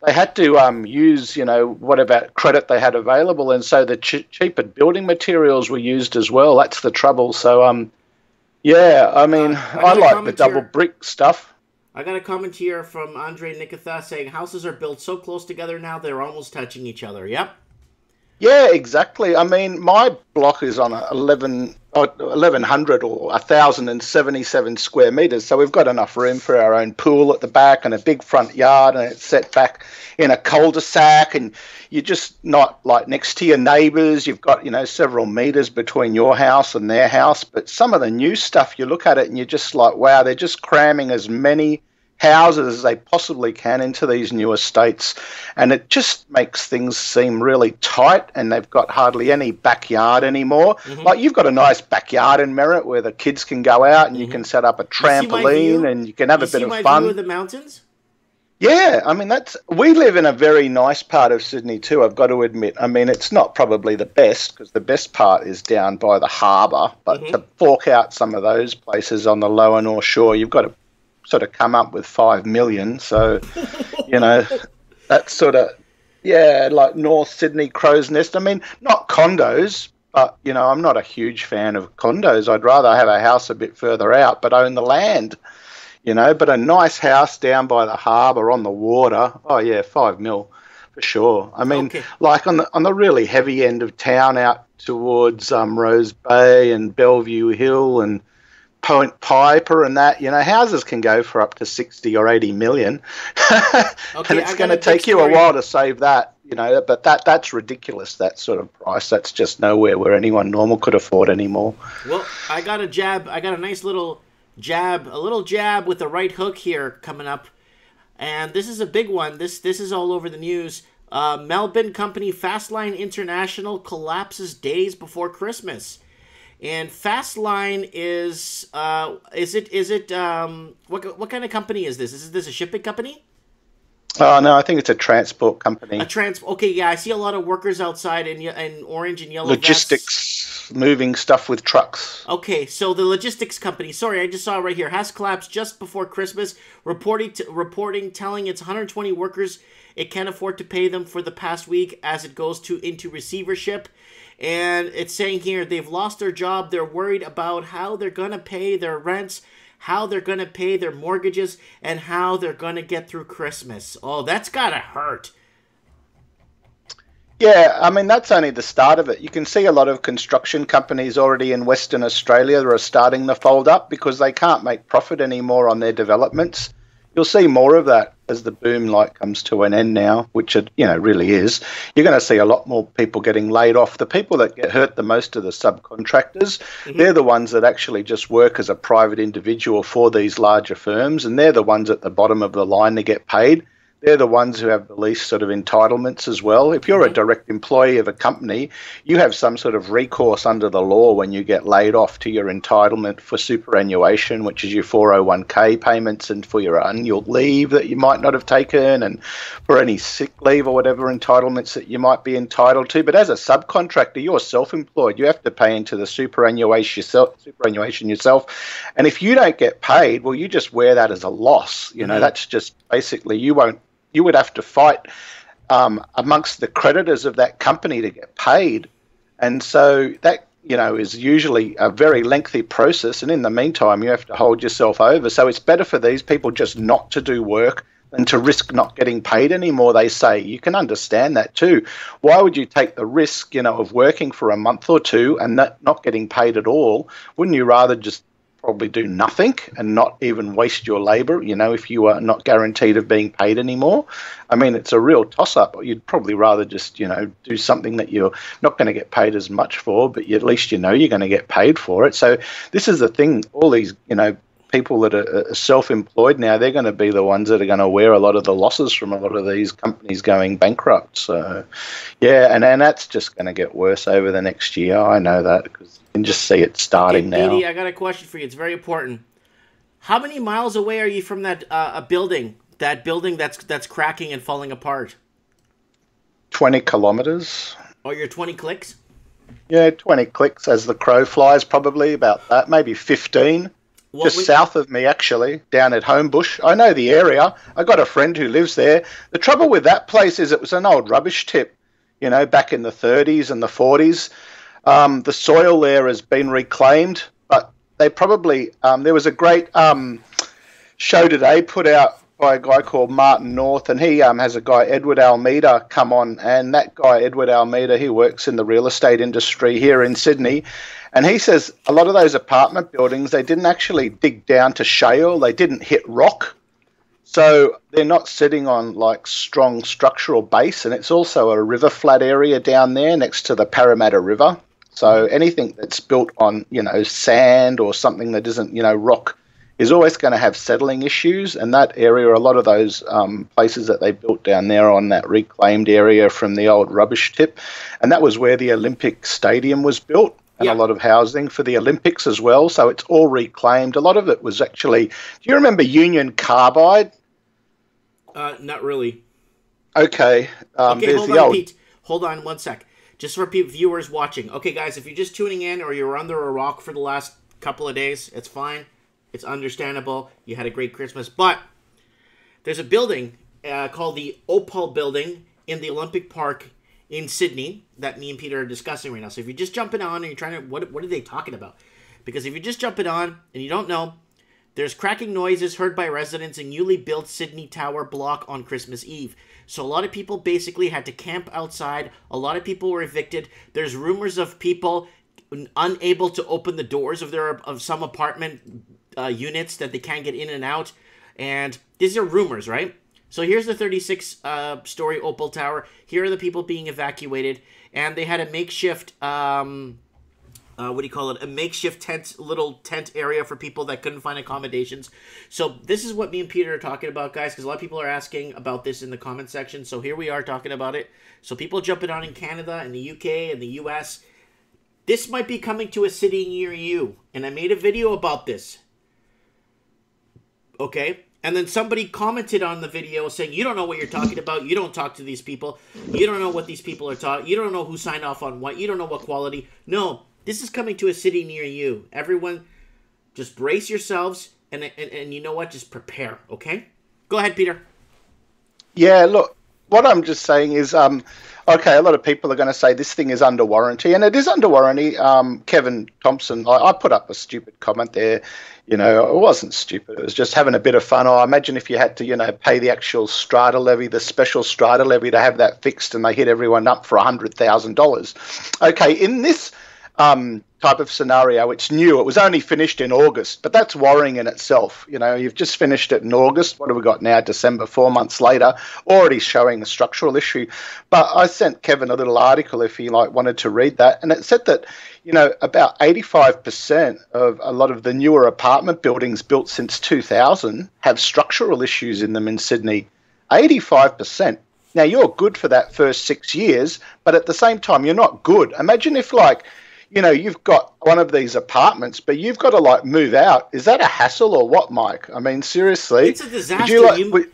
they had to use, whatever credit they had available. And so the cheaper building materials were used as well. That's the trouble. So, I mean, I like the double brick stuff. I got a comment here from Andre Nikitha saying houses are built so close together now they're almost touching each other. Yep. Yeah, exactly. I mean, my block is on 1,100 or 1,077 square meters, so we've got enough room for our own pool at the back and a big front yard, and it's set back in a cul-de-sac, and you're just not like next to your neighbours. You've got, several meters between your house and their house. But some of the new stuff, you look at it and you're just like, wow, they're just cramming as many houses as they possibly can into these new estates, and it just makes things seem really tight, and they've got hardly any backyard anymore. Like, you've got a nice backyard in Merritt where the kids can go out and you can set up a trampoline and you can have a bit of fun. My view of the mountains? Yeah, I mean, we live in a very nice part of Sydney too, I've got to admit. I mean, it's not probably the best, because the best part is down by the harbour, but to fork out some of those places on the lower North Shore, you've got to sort of come up with 5 million. So, that's sort of, like North Sydney, Crow's Nest. I mean, not condos, but, I'm not a huge fan of condos. I'd rather have a house a bit further out, but own the land, but a nice house down by the harbour on the water. Oh yeah, 5 mil for sure. I mean, like on the really heavy end of town out towards Rose Bay and Bellevue Hill and Point Piper and that, houses can go for up to 60 or 80 million. And it's going to take you a while to save that, but that's ridiculous, that sort of price. That's just nowhere where anyone normal could afford anymore. Well, I got a nice little jab with the right hook here coming up. And this is a big one. This is all over the news. Melbourne company Fastline International collapses days before Christmas. And Fastline is what kind of company is this? Is this a shipping company? Oh no, I think it's a transport company. Okay, yeah, I see a lot of workers outside in orange and yellow logistics vests. Moving stuff with trucks. Okay, so the logistics company, sorry, I just saw it right here, has collapsed just before Christmas, reporting telling its 120 workers it can't afford to pay them for the past week as it goes into receivership. And it's saying here they've lost their job. They're worried about how they're going to pay their rents, how they're going to pay their mortgages, and how they're going to get through Christmas. Oh, that's got to hurt. Yeah, I mean, that's only the start of it. You can see a lot of construction companies already in Western Australia that are starting to fold up because they can't make profit anymore on their developments. You'll see more of that as the boom comes to an end now, which it really is. You're going to see a lot more people getting laid off. The people that get hurt the most are the subcontractors. They're the ones that actually just work as a private individual for these larger firms, and they're the ones at the bottom of the line to get paid. They're the ones who have the least sort of entitlements as well. If you're a direct employee of a company, you have some sort of recourse under the law when you get laid off to your entitlement for superannuation, which is your 401k payments, and for your annual leave that you might not have taken, and for any sick leave or whatever entitlements that you might be entitled to. But as a subcontractor, you're self-employed. You have to pay into the superannuation yourself. And if you don't get paid, well, you just wear that as a loss. That's just basically you would have to fight amongst the creditors of that company to get paid. And so that, is usually a very lengthy process. And in the meantime, you have to hold yourself over. So it's better for these people just not to do work than to risk not getting paid anymore, they say. You can understand that too. Why would you take the risk, of working for a month or two and not getting paid at all? Wouldn't you rather just probably do nothing and not even waste your labour, if you are not guaranteed of being paid anymore? I mean, it's a real toss-up. You'd probably rather just, do something that you're not going to get paid as much for, but at least you're going to get paid for it. So this is the thing, all these, people that are self-employed now, they're going to be the ones that are going to wear a lot of the losses from a lot of these companies going bankrupt. So, yeah, and that's just going to get worse over the next year. I know that because you can just see it starting now. Edie, I got a question for you. It's very important. How many miles away are you from that building? That building that's cracking and falling apart? 20 kilometres. Oh, you're 20 clicks? Yeah, 20 clicks as the crow flies, probably about that, maybe 15. South of me, actually, down at Homebush. I know the area. I got a friend who lives there. The trouble with that place is it was an old rubbish tip, back in the 30s and the 40s. The soil there has been reclaimed, but they probably there was a great show today put out by a guy called Martin North, and he has a guy, Edward Almeida, come on. And that guy, Edward Almeida, he works in the real estate industry here in Sydney. And he says a lot of those apartment buildings, they didn't actually dig down to shale. They didn't hit rock. So they're not sitting on like strong structural base. And it's also a river flat area down there next to the Parramatta River. So anything that's built on, sand or something that isn't, rock is always going to have settling issues. And that area, a lot of those places that they built down there on that reclaimed area from the old rubbish tip. And that was where the Olympic Stadium was built. And a lot of housing for the Olympics as well. So it's all reclaimed. A lot of it was actually, do you remember Union Carbide? Not really. Okay. Okay, hold on, Pete. Hold on 1 sec. Just for viewers watching. Okay, guys, if you're just tuning in or you're under a rock for the last couple of days, it's fine. It's understandable. You had a great Christmas. But there's a building called the Opal building in the Olympic Park in Sydney that me and Peter are discussing right now. So if you're just jumping on and you're trying to, what are they talking about? Because if you're just jumping on and you don't know, there's cracking noises heard by residents in newly built Sydney Tower block on Christmas Eve. So a lot of people basically had to camp outside. A lot of people were evicted. There's rumors of people unable to open the doors of some apartment units that they can't get in and out. And these are rumors, right? So here's the 36-story Opal Tower. Here are the people being evacuated. And they had a makeshift, a makeshift little tent area for people that couldn't find accommodations. So this is what me and Peter are talking about, guys, because a lot of people are asking about this in the comment section. So here we are talking about it. So people jumping on in Canada and the UK and the US. This might be coming to a city near you. And I made a video about this. Okay? And then somebody commented on the video saying, you don't know what you're talking about. You don't talk to these people. You don't know what these people are talking. You don't know who signed off on what. You don't know what quality. No, this is coming to a city near you. Everyone, just brace yourselves. And you know what? Just prepare, okay? Go ahead, Peter. Yeah, look, what I'm just saying is, okay, a lot of people are going to say this thing is under warranty. And it is under warranty. Kevin Thompson, I put up a stupid comment there. It wasn't stupid. It was just having a bit of fun. I imagine if you had to, pay the actual strata levy, the special strata levy to have that fixed and they hit everyone up for $100,000. Okay, in this type of scenario, it's new. It was only finished in August, but that's worrying in itself. You've just finished it in August. What have we got now? December, 4 months later, already showing a structural issue. But I sent Kevin a little article if he wanted to read that, and it said that about 85% of a lot of the newer apartment buildings built since 2000 have structural issues in them in Sydney. 85%. Now, you're good for that first 6 years, but at the same time, you're not good. Imagine if you've got one of these apartments, but you've got to move out. Is that a hassle or what, Mike? I mean, seriously. It's a disaster.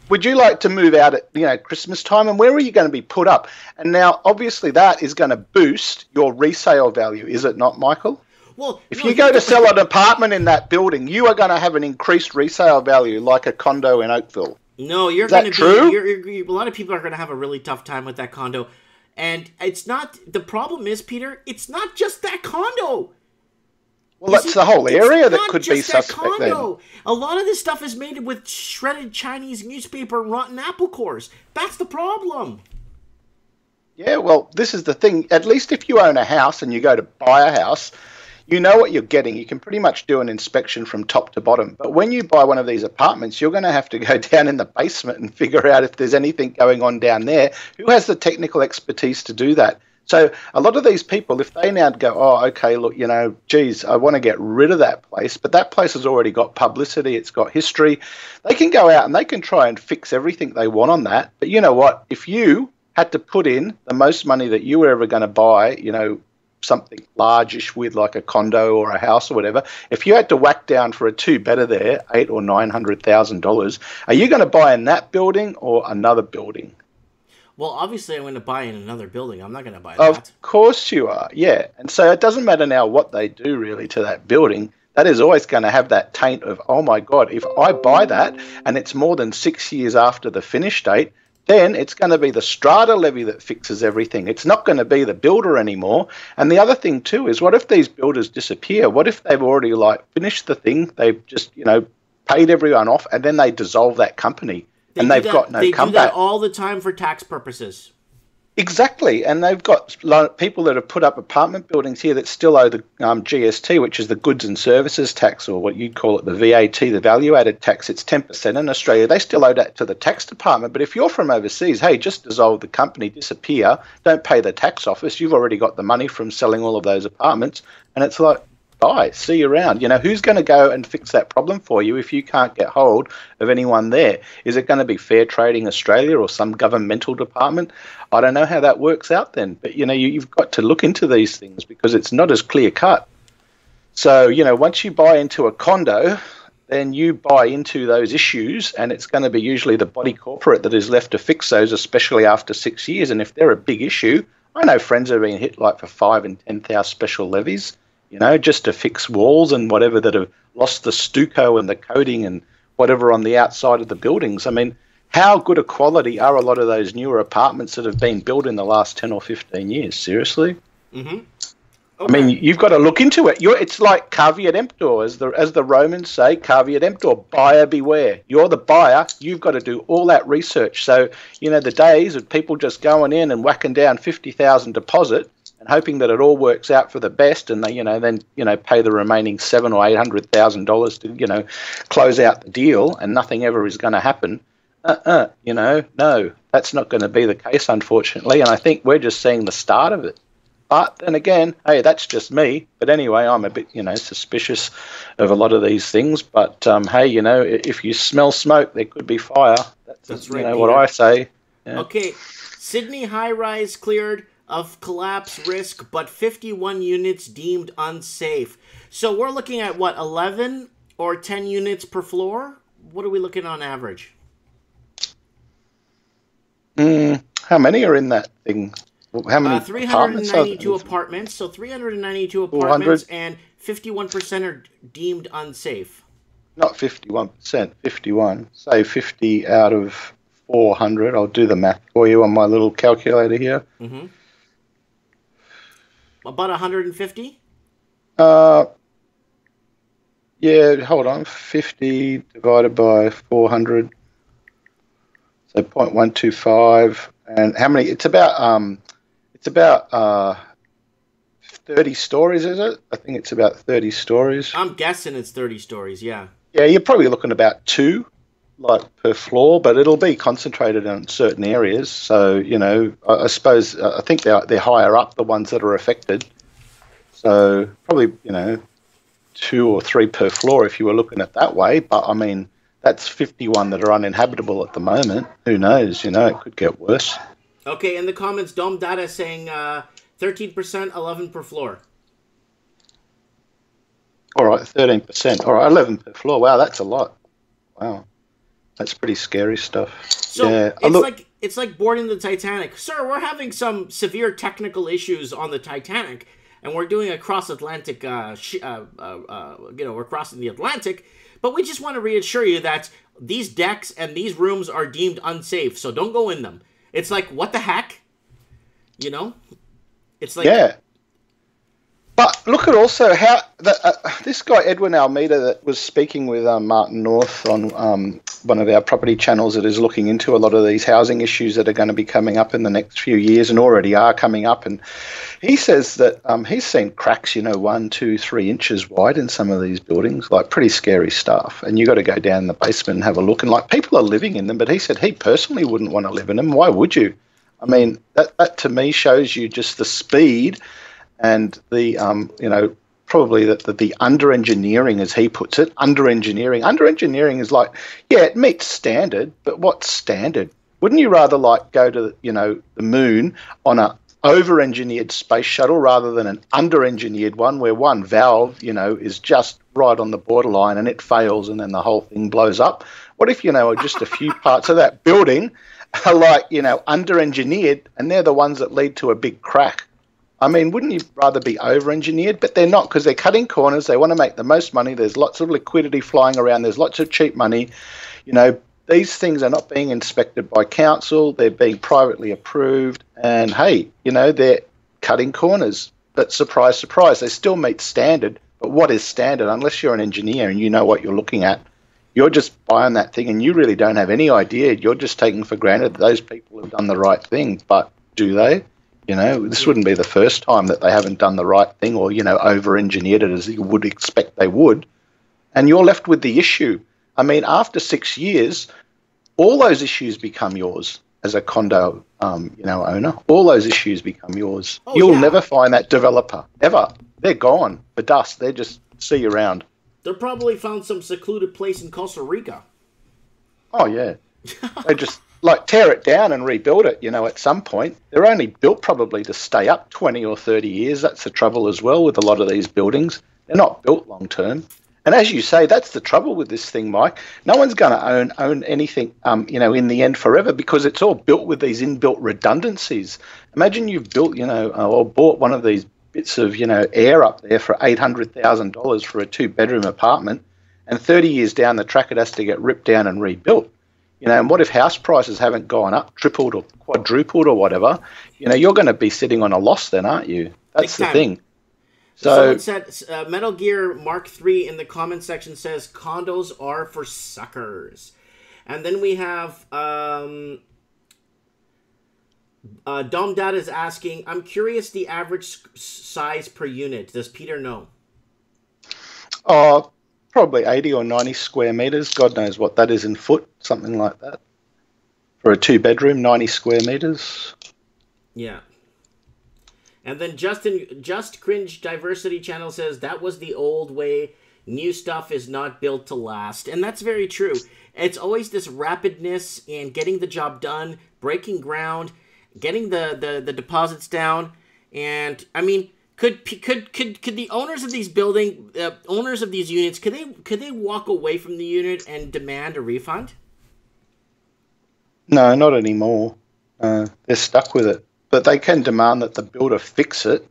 Would you like to move out at Christmas time? And where are you going to be put up? And now, obviously, that is going to boost your resale value, is it not, Michael? Well, if you go to sell an apartment in that building, you are going to have an increased resale value like a condo in Oakville. No, you're going to be true. A lot of people are going to have a really tough time with that condo. And it's not, the problem is, Peter, it's not just that condo. Well, that's the whole area that could be suspect then. A lot of this stuff is made with shredded Chinese newspaper and rotten apple cores. That's the problem. Yeah, well, this is the thing. At least if you own a house and you go to buy a house, you know what you're getting. You can pretty much do an inspection from top to bottom. But when you buy one of these apartments, you're going to have to go down in the basement and figure out if there's anything going on down there. Who has the technical expertise to do that? So a lot of these people, if they now go, oh, okay, look, geez, I want to get rid of that place, but that place has already got publicity, it's got history. They can go out and they can try and fix everything they want on that. But you know what? If you had to put in the most money that you were ever going to buy, something largish with like a condo or a house or whatever, if you had to whack down for a two-bedder there, $800,000 or $900,000, are you going to buy in that building or another building? Well, obviously I'm going to buy in another building. I'm not going to buy that. Of course you are, yeah. And so it doesn't matter now what they do really to that building. That is always going to have that taint of, oh my God, if I buy that and it's more than 6 years after the finish date, then it's going to be the strata levy that fixes everything. It's not going to be the builder anymore. And the other thing too is, what if these builders disappear? What if they've already finished the thing? They've just, paid everyone off, and then they dissolve that company, and they've got no comeback. They do that all the time for tax purposes. Exactly, and they've got people that have put up apartment buildings here that still owe the GST, which is the goods and services tax, or what you'd call it, the VAT, the value-added tax. It's 10% in Australia. They still owe that to the tax department. But if you're from overseas, hey, just dissolve the company, disappear, don't pay the tax office. You've already got the money from selling all of those apartments, and it's like, bye, see you around. You know, who's going to go and fix that problem for you if you can't get hold of anyone there? Is it going to be Fair Trading Australia or some governmental department? I don't know how that works out then. But, you know, you've got to look into these things because it's not as clear cut. So, you know, once you buy into a condo, then you buy into those issues, and it's going to be usually the body corporate that is left to fix those, especially after 6 years. And if they're a big issue, I know friends have been hit like for 5 and 10,000 special levies, you know, just to fix walls and whatever that have lost the stucco and the coating and whatever on the outside of the buildings. I mean, how good a quality are a lot of those newer apartments that have been built in the last 10 or 15 years? Seriously? Mm-hmm. Okay. I mean, you've got to look into it. It's like caveat emptor, as the Romans say, caveat emptor, buyer beware. You're the buyer. You've got to do all that research. So, you know, the days of people just going in and whacking down 50,000 deposit and hoping that it all works out for the best, and they, you know, then, you know, pay the remaining $700,000 or $800,000 to, you know, close out the deal, and nothing ever is going to happen. You know, no, that's not going to be the case, unfortunately. And I think we're just seeing the start of it. But then again, hey, that's just me. But anyway, I'm a bit, you know, suspicious of a lot of these things. But hey, you know, if you smell smoke, there could be fire. That's right, you know, Peter. What I say. Yeah. Okay, Sydney high-rise cleared of collapse risk, but 51 units deemed unsafe. So we're looking at, what, 11 or 10 units per floor? What are we looking on average? How many are in that thing? How many? 392 apartments. So 392 apartments, and 51% are deemed unsafe. Not 51%, 51. Say 50 out of 400. I'll do the math for you on my little calculator here. Mm-hmm. About 150? Yeah, hold on. 50 divided by 400. So 0.125. And how many? It's about 30 stories, is it? I think it's about 30 stories. I'm guessing it's 30 stories, yeah. Yeah, you're probably looking about 2, like, per floor, but it'll be concentrated in certain areas. So, you know, I suppose, I think they're higher up, the ones that are affected. So probably, you know, 2 or 3 per floor if you were looking at that way. But, I mean, that's 51 that are uninhabitable at the moment. Who knows? You know, it could get worse. Okay, in the comments, Dome Data saying 13%, 11 per floor. All right, 13%. All right, 11 per floor. Wow, that's a lot. Wow, that's pretty scary stuff. So yeah. It's like boarding the Titanic. Sir, we're having some severe technical issues on the Titanic, and we're doing a cross-Atlantic, you know, we're crossing the Atlantic, but we just want to reassure you that these decks and these rooms are deemed unsafe, so don't go in them. It's like, what the heck? You know? It's like... Yeah. But look at also how... this guy, Edwin Almeida, that was speaking with Martin North on one of our property channels that is looking into a lot of these housing issues that are going to be coming up in the next few years and already are coming up. And he says that he's seen cracks, you know, 1, 2, 3 inches wide in some of these buildings, like pretty scary stuff. And you got to go down in the basement and have a look. And like people are living in them, but he said he personally wouldn't want to live in them. Why would you? I mean, that to me shows you just the speed and the, you know, probably the under-engineering, as he puts it, under-engineering. Under-engineering is like, yeah, it meets standard, but what's standard? Wouldn't you rather like go to, you know, the moon on a over-engineered space shuttle rather than an under-engineered one where one valve, you know, is just right on the borderline and it fails and then the whole thing blows up? What if, you know, just a few parts of that building are like, you know, under-engineered and they're the ones that lead to a big crack? I mean, wouldn't you rather be over-engineered? But they're not, because they're cutting corners. They want to make the most money. There's lots of liquidity flying around. There's lots of cheap money. You know, these things are not being inspected by council. They're being privately approved. And, hey, you know, they're cutting corners. But surprise, surprise, they still meet standard. But what is standard? Unless you're an engineer and you know what you're looking at, You're just buying that thing and you really don't have any idea. You're just taking for granted that those people have done the right thing. But do they? You know, this wouldn't be the first time that they haven't done the right thing or, you know, over-engineered it as you would expect they would. And you're left with the issue. I mean, after 6 years, all those issues become yours as a condo, you know, owner. All those issues become yours. Oh, You'll yeah. never find that developer, ever. They're gone for dust. They just see you around. They probably found some secluded place in Costa Rica. Oh, yeah. They just, like, tear it down and rebuild it, you know, at some point. They're only built probably to stay up 20 or 30 years. That's the trouble as well with a lot of these buildings. They're not built long term. And as you say, that's the trouble with this thing, Mike. No one's going to own anything, you know, in the end forever because it's all built with these inbuilt redundancies. Imagine you've built, you know, or bought one of these bits of, you know, air up there for $800,000 for a 2-bedroom apartment, and 30 years down the track it has to get ripped down and rebuilt. You know, and what if house prices haven't gone up, tripled or quadrupled or whatever? You know, you're going to be sitting on a loss then, aren't you? That's the thing. So someone said Metal Gear Mark III in the comment section says condos are for suckers. And then we have Dom Dad is asking, I'm curious the average size per unit. Does Peter know? Oh, probably 80 or 90 square meters. God knows what that is in foot, something like that. For a 2-bedroom, 90 square meters. Yeah. And then Just Cringe Diversity Channel says that was the old way. New stuff is not built to last. And that's very true. It's always this rapidness and getting the job done, breaking ground, getting the deposits down. And I mean, could the owners of these owners of these units, could they walk away from the unit and demand a refund? No, not anymore. They're stuck with it. But they can demand that the builder fix it,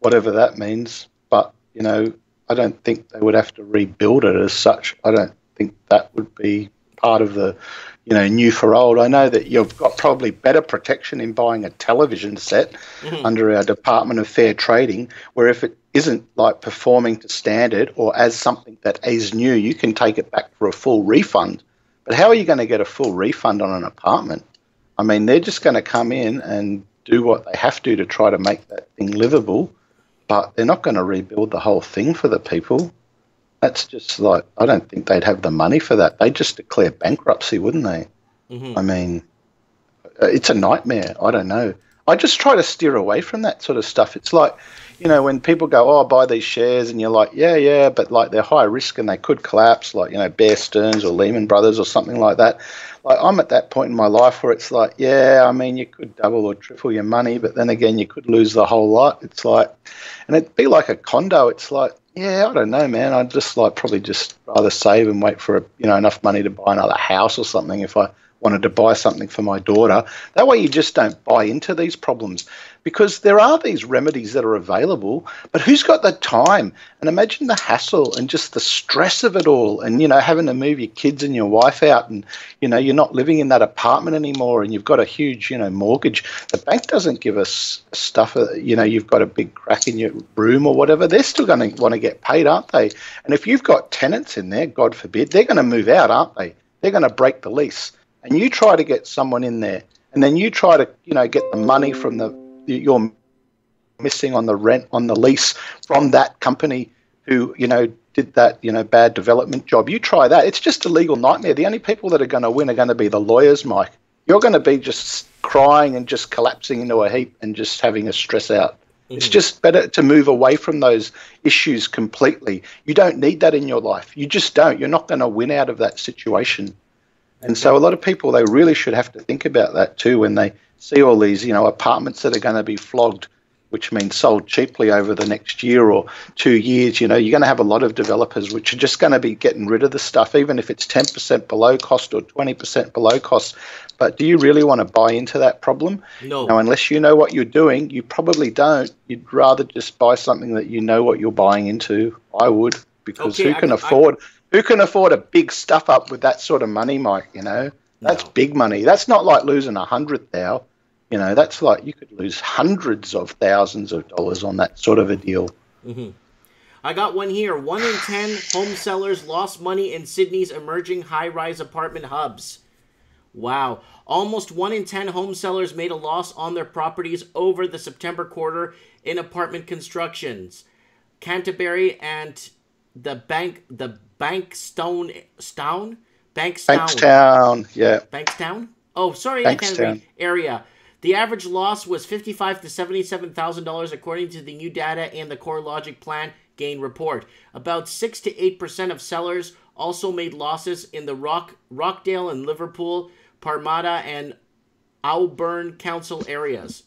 whatever that means. But, you know, I don't think they would have to rebuild it as such. I don't think that would be part of the, you know, new for old. I know that you've got probably better protection in buying a television set under our Department of Fair Trading, where if it isn't like performing to standard or as something that is new, you can take it back for a full refund. But how are you going to get a full refund on an apartment? I mean, they're just going to come in and do what they have to try to make that thing livable, but they're not going to rebuild the whole thing for the people. That's just like, I don't think they'd have the money for that. They'd just declare bankruptcy, wouldn't they? I mean, it's a nightmare. I don't know. I just try to steer away from that sort of stuff. It's like, you know, when people go, oh, buy these shares, and you're like, yeah, but like they're high risk and they could collapse, like, you know, Bear Stearns or Lehman Brothers or something like that. Like, I'm at that point in my life where it's like, yeah, I mean, you could double or triple your money, but then again, you could lose the whole lot. It's like, and it'd be like a condo. It's like, yeah, I don't know, man. I'd just like probably just rather save and wait for, you know, enough money to buy another house or something if I wanted to buy something for my daughter. That way you just don't buy into these problems, because there are these remedies that are available, but who's got the time? And imagine the hassle and just the stress of it all, and, you know, having to move your kids and your wife out, and, you know, you're not living in that apartment anymore and you've got a huge, you know, mortgage. The bank doesn't give us stuff, you know, you've got a big crack in your room or whatever. They're still going to want to get paid, aren't they? And if you've got tenants in there, God forbid, they're going to move out, aren't they? They're going to break the lease. And you try to get someone in there, and then you try to, you know, get the money from you're missing on the rent, on the lease from that company who, you know, did that, you know, bad development job. You try that. It's just a legal nightmare. The only people that are going to win are going to be the lawyers, Mike. You're going to be just crying and just collapsing into a heap and just having a stress out. It's just better to move away from those issues completely. You don't need that in your life. You just don't. You're not going to win out of that situation. And so a lot of people, they really should have to think about that too when they see all these, you know, apartments that are going to be flogged, which means sold cheaply over the next year or 2 years. You know, you're going to have a lot of developers which are just going to be getting rid of the stuff, even if it's 10% below cost or 20% below cost. But do you really want to buy into that problem? No. Now, unless you know what you're doing, you probably don't. You'd rather just buy something that you know what you're buying into. I would, because who can afford a big stuff up with that sort of money, Mike? You know, that's big money. That's not like losing 100,000. You know, that's like you could lose hundreds of thousands of dollars on that sort of a deal. I got one here. 1 in 10 home sellers lost money in Sydney's emerging high-rise apartment hubs. Wow. Almost 1 in 10 home sellers made a loss on their properties over the September quarter in apartment constructions. Canterbury and Bankstown, yeah. Bankstown? Oh, sorry, Bankstown. Canterbury area. The average loss was $55,000 to $77,000 according to the new data in the CoreLogic Plan Gain report. About 6 to 8% of sellers also made losses in the Rockdale and Liverpool, Parramatta and Auburn council areas.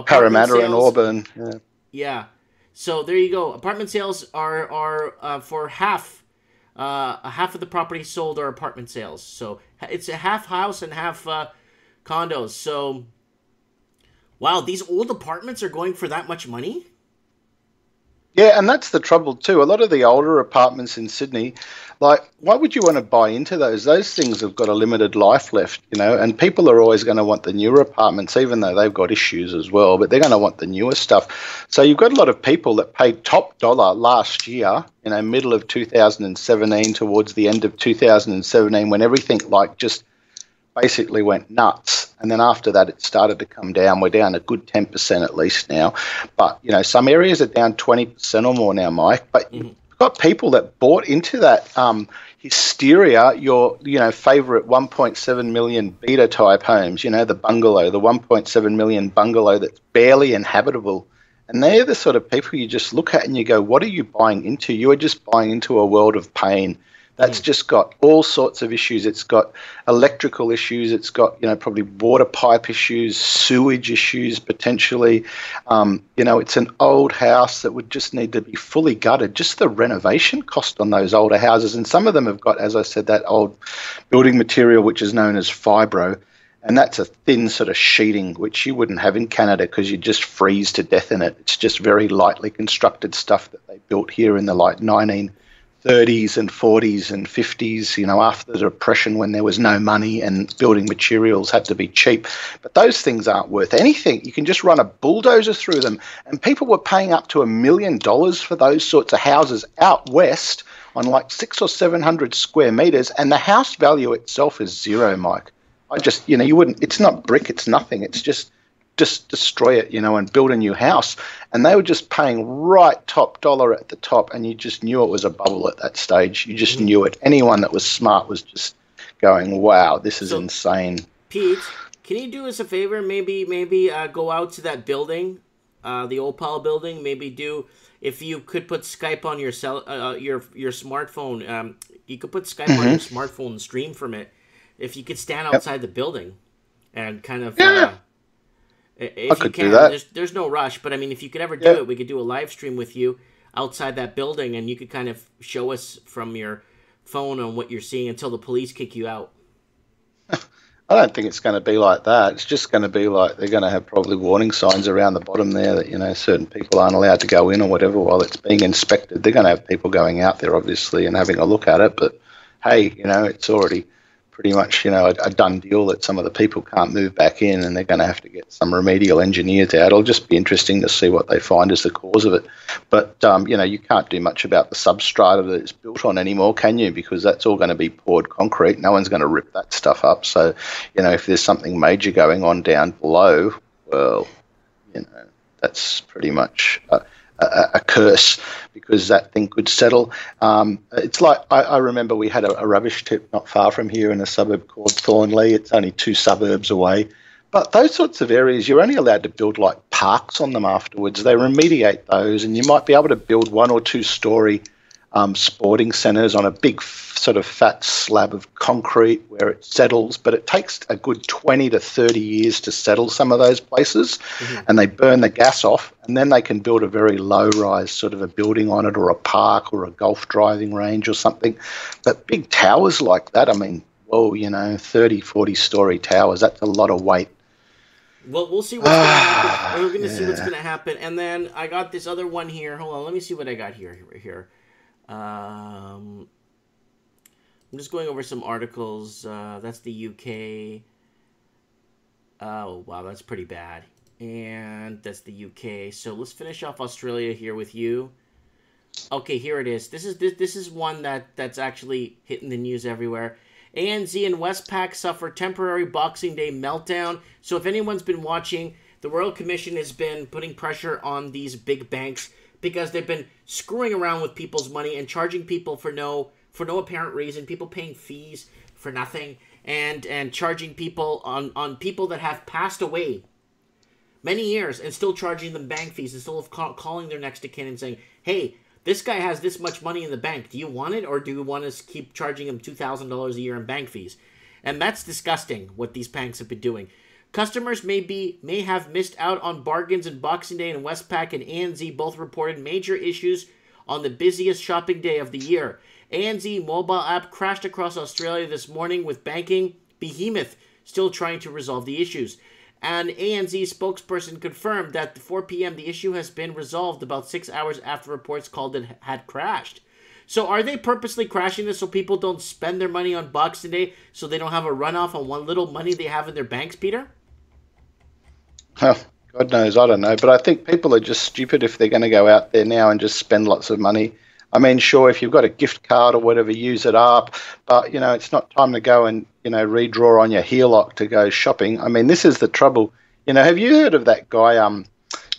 Parramatta and Auburn. Yeah. So there you go. Apartment sales are for half of the properties sold are apartment sales. So it's a half house and half condos. So wow, these old apartments are going for that much money? Yeah, and that's the trouble too. A lot of the older apartments in Sydney, like, why would you want to buy into those? Those things have got a limited life left, and people are always going to want the newer apartments, even though they've got issues as well, but they're going to want the newer stuff. So you've got a lot of people that paid top dollar last year, middle of 2017 towards the end of 2017, when everything just basically went nuts. And then after that, it started to come down. We're down a good 10% at least now. But, some areas are down 20% or more now, Mike. But you've got people that bought into that hysteria, your, favourite 1.7 million beta type homes, the bungalow, the 1.7 million bungalow that's barely inhabitable. And they're the sort of people you just look at and you go, what are you buying into? You are just buying into a world of pain. That's just got all sorts of issues. It's got electrical issues. It's got, probably water pipe issues, sewage issues potentially. It's an old house that would just need to be fully gutted. Just the renovation cost on those older houses. And some of them have got, as I said, that old building material, which is known as fibro. And that's a thin sort of sheeting, which you wouldn't have in Canada because you'd just freeze to death in it. It's just very lightly constructed stuff that they built here in the 1930s and 40s and 50s, after the Depression when there was no money and building materials had to be cheap. But those things aren't worth anything. You can just run a bulldozer through them. And people were paying up to $1 million for those sorts of houses out west on 600 or 700 square meters. And the house value itself is zero, Mike. You wouldn't, it's not brick, it's nothing. It's just destroy it, and build a new house. And they were just paying right top dollar at the top, and you just knew it was a bubble at that stage. You just knew it. Anyone that was smart was just going, wow, this is insane. Pete, can you do us a favor? Maybe go out to that building, the Opal building. If you could put Skype on your smartphone, you could put Skype on your smartphone and stream from it. If you could stand outside the building and kind of... If you can, there's no rush, but if you could ever do it, we could do a live stream with you outside that building, and you could kind of show us from your phone on what you're seeing until the police kick you out. I don't think it's going to be like that. It's just going to be like they're going to have probably warning signs around the bottom there that, certain people aren't allowed to go in or whatever while it's being inspected. They're going to have people going out there, obviously, and having a look at it, but hey, it's already pretty much, a done deal that some of the people can't move back in and they're going to have to get some remedial engineers out. It'll just be interesting to see what they find as the cause of it. But, you can't do much about the substrata that it's built on anymore, can you? Because that's all going to be poured concrete. No one's going to rip that stuff up. So, if there's something major going on down below, well, that's pretty much a curse because that thing could settle. It's like I remember we had a rubbish tip not far from here in a suburb called Thornley. It's only 2 suburbs away. But those sorts of areas, you're only allowed to build parks on them afterwards. They remediate those and you might be able to build 1 or 2 story sporting centres on a big sort of fat slab of concrete where it settles, but it takes a good 20 to 30 years to settle some of those places, and they burn the gas off, and then they can build a very low-rise sort of a building on it or a park or a golf driving range or something. But big towers like that, 30, 40-story towers, that's a lot of weight. Well, we'll see what's going to happen. We're going to see what's going to happen. And then I got this other one here. Hold on, let me see what I got here. I'm just going over some articles. That's the UK. Oh, wow, that's pretty bad. And that's the UK. So let's finish off Australia here with you. Okay, here it is. This is one that's actually hitting the news everywhere. ANZ and Westpac suffer temporary Boxing Day meltdown. So if anyone's been watching, the Royal Commission has been putting pressure on these big banks because they've been screwing around with people's money and charging people for no apparent reason. People paying fees for nothing and charging people on people that have passed away many years and still charging them bank fees instead of calling their next of kin and saying, hey, this guy has this much money in the bank. Do you want it, or do you want to keep charging him $2,000 a year in bank fees? And that's disgusting, what these banks have been doing. Customers may have missed out on bargains in Boxing Day, and Westpac and ANZ both reported major issues on the busiest shopping day of the year. ANZ mobile app crashed across Australia this morning, with banking behemoth still trying to resolve the issues. An ANZ spokesperson confirmed that at 4 p.m. the issue has been resolved about 6 hours after reports called it had crashed. So are they purposely crashing this so people don't spend their money on Boxing Day, so they don't have a runoff on what little money they have in their banks, Peter? Huh, God knows, I don't know. But I think people are just stupid if they're going to go out there now and just spend lots of money. I mean, sure, if you've got a gift card or whatever, use it up. But, it's not time to go and, redraw on your HELOC to go shopping. I mean, this is the trouble. Have you heard of that guy,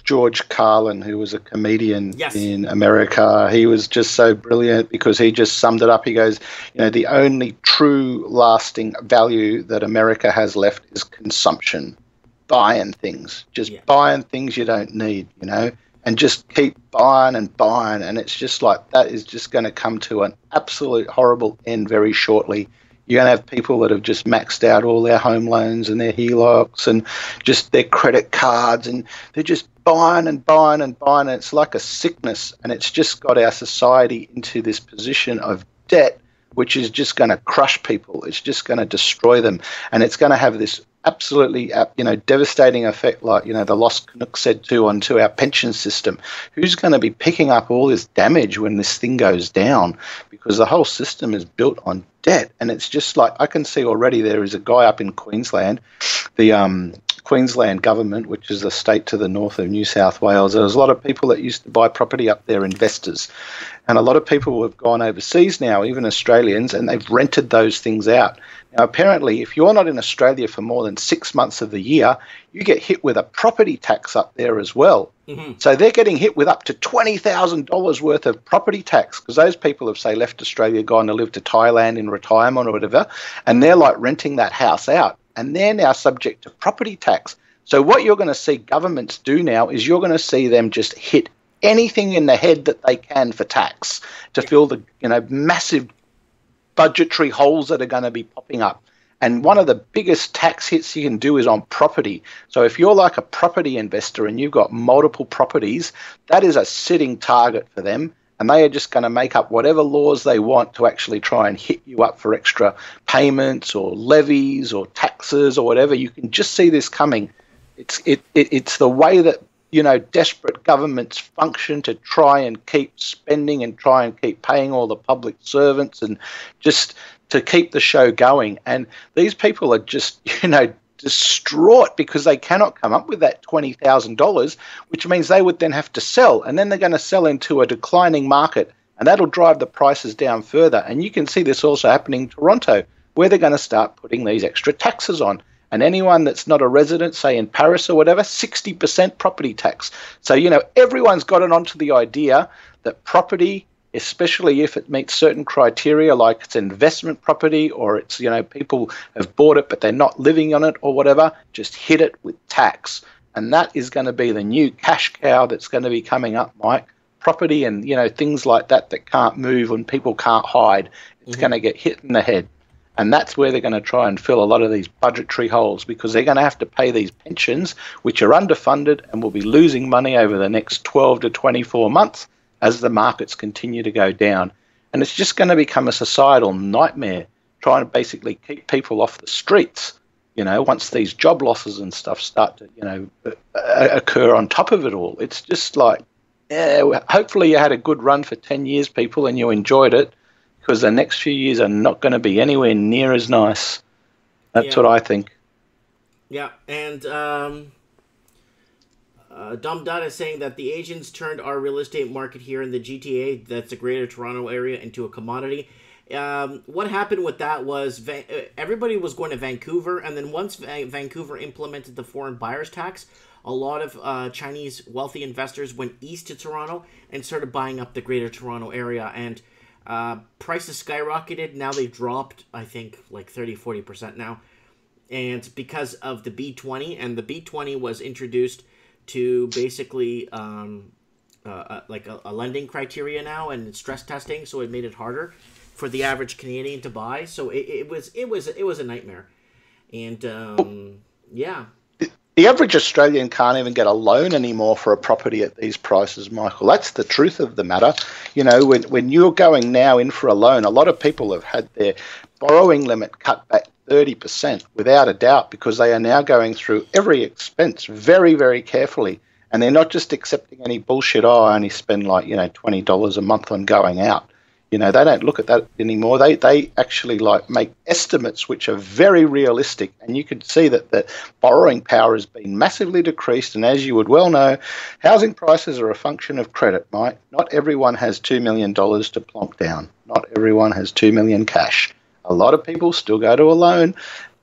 George Carlin, who was a comedian in America? He was just so brilliant because he just summed it up. He goes, the only true lasting value that America has left is consumption, buying things, buying things you don't need, and just keep buying and buying. And it's just like that is just going to come to an absolute horrible end very shortly. You're going to have people that have just maxed out all their home loans and their HELOCs and just their credit cards, and they're just buying and buying and buying. And it's like a sickness, and it's just got our society into this position of debt, which is just going to crush people. It's just going to destroy them. And it's going to have this absolutely, devastating effect, like, the Lost Canuck said too, onto our pension system. Who's going to be picking up all this damage when this thing goes down? Because the whole system is built on debt. And it's just like, I can see already there is a guy up in Queensland, the Queensland government, which is the state to the north of New South Wales. There's a lot of people that used to buy property up there, investors. And a lot of people have gone overseas now, even Australians, and they've rented those things out. Now, apparently, if you're not in Australia for more than 6 months of the year, you get hit with a property tax up there as well. Mm-hmm. So they're getting hit with up to $20,000 worth of property tax, because those people have, say, left Australia, gone to live to Thailand in retirement or whatever, and they're like renting that house out, and they're now subject to property tax. So what you're going to see governments do now is you're going to see them just hit anything in the head that they can for tax to fill the massive budgetary holes that are going to be popping up. And one of the biggest tax hits you can do is on property. So if you're like a property investor and you've got multiple properties, that is a sitting target for them. And they are just going to make up whatever laws they want to actually try and hit you up for extra payments or levies or taxes or whatever. You can just see this coming. It's the way that desperate governments function to try and keep spending and try and keep paying all the public servants and just to keep the show going. And these people are just, distraught because they cannot come up with that $20,000, which means they would then have to sell. And then they're going to sell into a declining market, and that'll drive the prices down further. And you can see this also happening in Toronto, where they're going to start putting these extra taxes on. And anyone that's not a resident, say in Paris or whatever, 60% property tax. So, everyone's gotten onto the idea that property, especially if it meets certain criteria, like it's investment property or it's, people have bought it but they're not living on it or whatever, just hit it with tax. And that is going to be the new cash cow that's going to be coming up, Mike. Property and, things like that can't move and people can't hide. It's going to get hit in the head. And that's where they're going to try and fill a lot of these budgetary holes, because they're going to have to pay these pensions, which are underfunded and will be losing money over the next 12 to 24 months as the markets continue to go down. And it's just going to become a societal nightmare, trying to basically keep people off the streets, once these job losses and stuff start to, occur on top of it all. It's just like, hopefully you had a good run for 10 years, people, and you enjoyed it, because the next few years are not going to be anywhere near as nice. That's what I think. Yeah, and Dom Dada is saying that the Asians turned our real estate market here in the GTA, that's the Greater Toronto Area, into a commodity. What happened with that was everybody was going to Vancouver, and then once Vancouver implemented the foreign buyers tax, a lot of Chinese wealthy investors went east to Toronto and started buying up the Greater Toronto Area, and prices skyrocketed. Now they've dropped, I think, like 30-40% now. And because of the B20, and the B20 was introduced to basically like a lending criteria now and stress testing, so it made it harder for the average Canadian to buy. So it was a nightmare. And yeah. The average Australian can't even get a loan anymore for a property at these prices, Michael. That's the truth of the matter. You know, when you're going now in for a loan, a lot of people have had their borrowing limit cut back 30% without a doubt, because they are now going through every expense very, very carefully. And they're not just accepting any bullshit, I only spend like, $20 a month on going out. They don't look at that anymore. They actually make estimates which are very realistic, and you can see that the borrowing power has been massively decreased. And as you would well know, housing prices are a function of credit, Mike. Not everyone has $2 million to plonk down. Not everyone has $2 million cash. A lot of people still go to a loan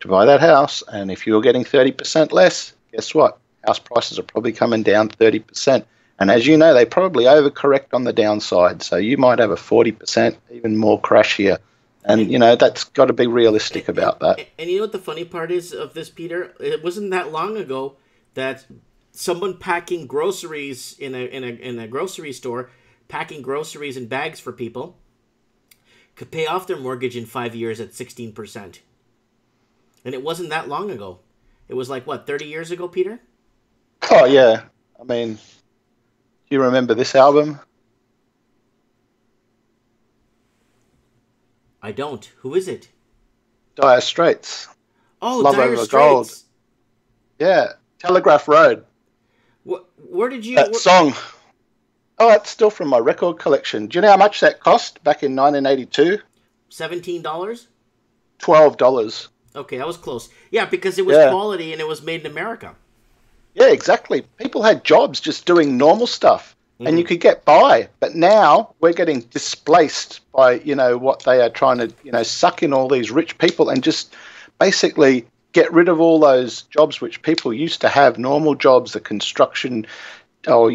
to buy that house, and if you're getting 30% less, guess what? House prices are probably coming down 30%. And as you know, they probably overcorrect on the downside. So you might have a 40%, even more crash here. And, that's got to be realistic about that. And you know what the funny part is of this, Peter? It wasn't that long ago that someone packing groceries in a grocery store, packing groceries in bags for people, could pay off their mortgage in 5 years at 16%. And it wasn't that long ago. It was like, 30 years ago, Peter? Oh, yeah. I mean, do you remember this album? I don't. Who is it? Dire Straits. Oh, Love Dire Over Straits. Gold. Yeah, Telegraph Road. Where did you... That song. Oh, it's still from my record collection. Do you know how much that cost back in 1982? $17? $12. Okay, that was close. Yeah, because it was quality and it was made in America. Yeah, exactly. People had jobs just doing normal stuff, and you could get by. But now we're getting displaced by, what they are trying to, suck in all these rich people and just basically get rid of all those jobs which people used to have, normal jobs, the construction or,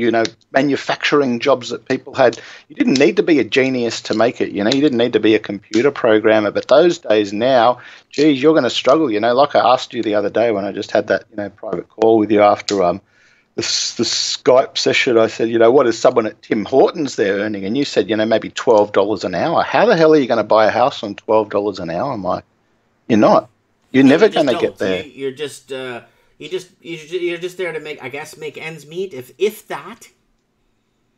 manufacturing jobs that people had. You didn't need to be a genius to make it, you didn't need to be a computer programmer. But those days now, geez, you're going to struggle, like I asked you the other day when I just had that, private call with you after the Skype session. I said, what is someone at Tim Hortons there earning? And you said, maybe $12 an hour. How the hell are you going to buy a house on $12 an hour, Mike? You're not. You're never going to get there. You're just... You're just there to make ends meet, if that.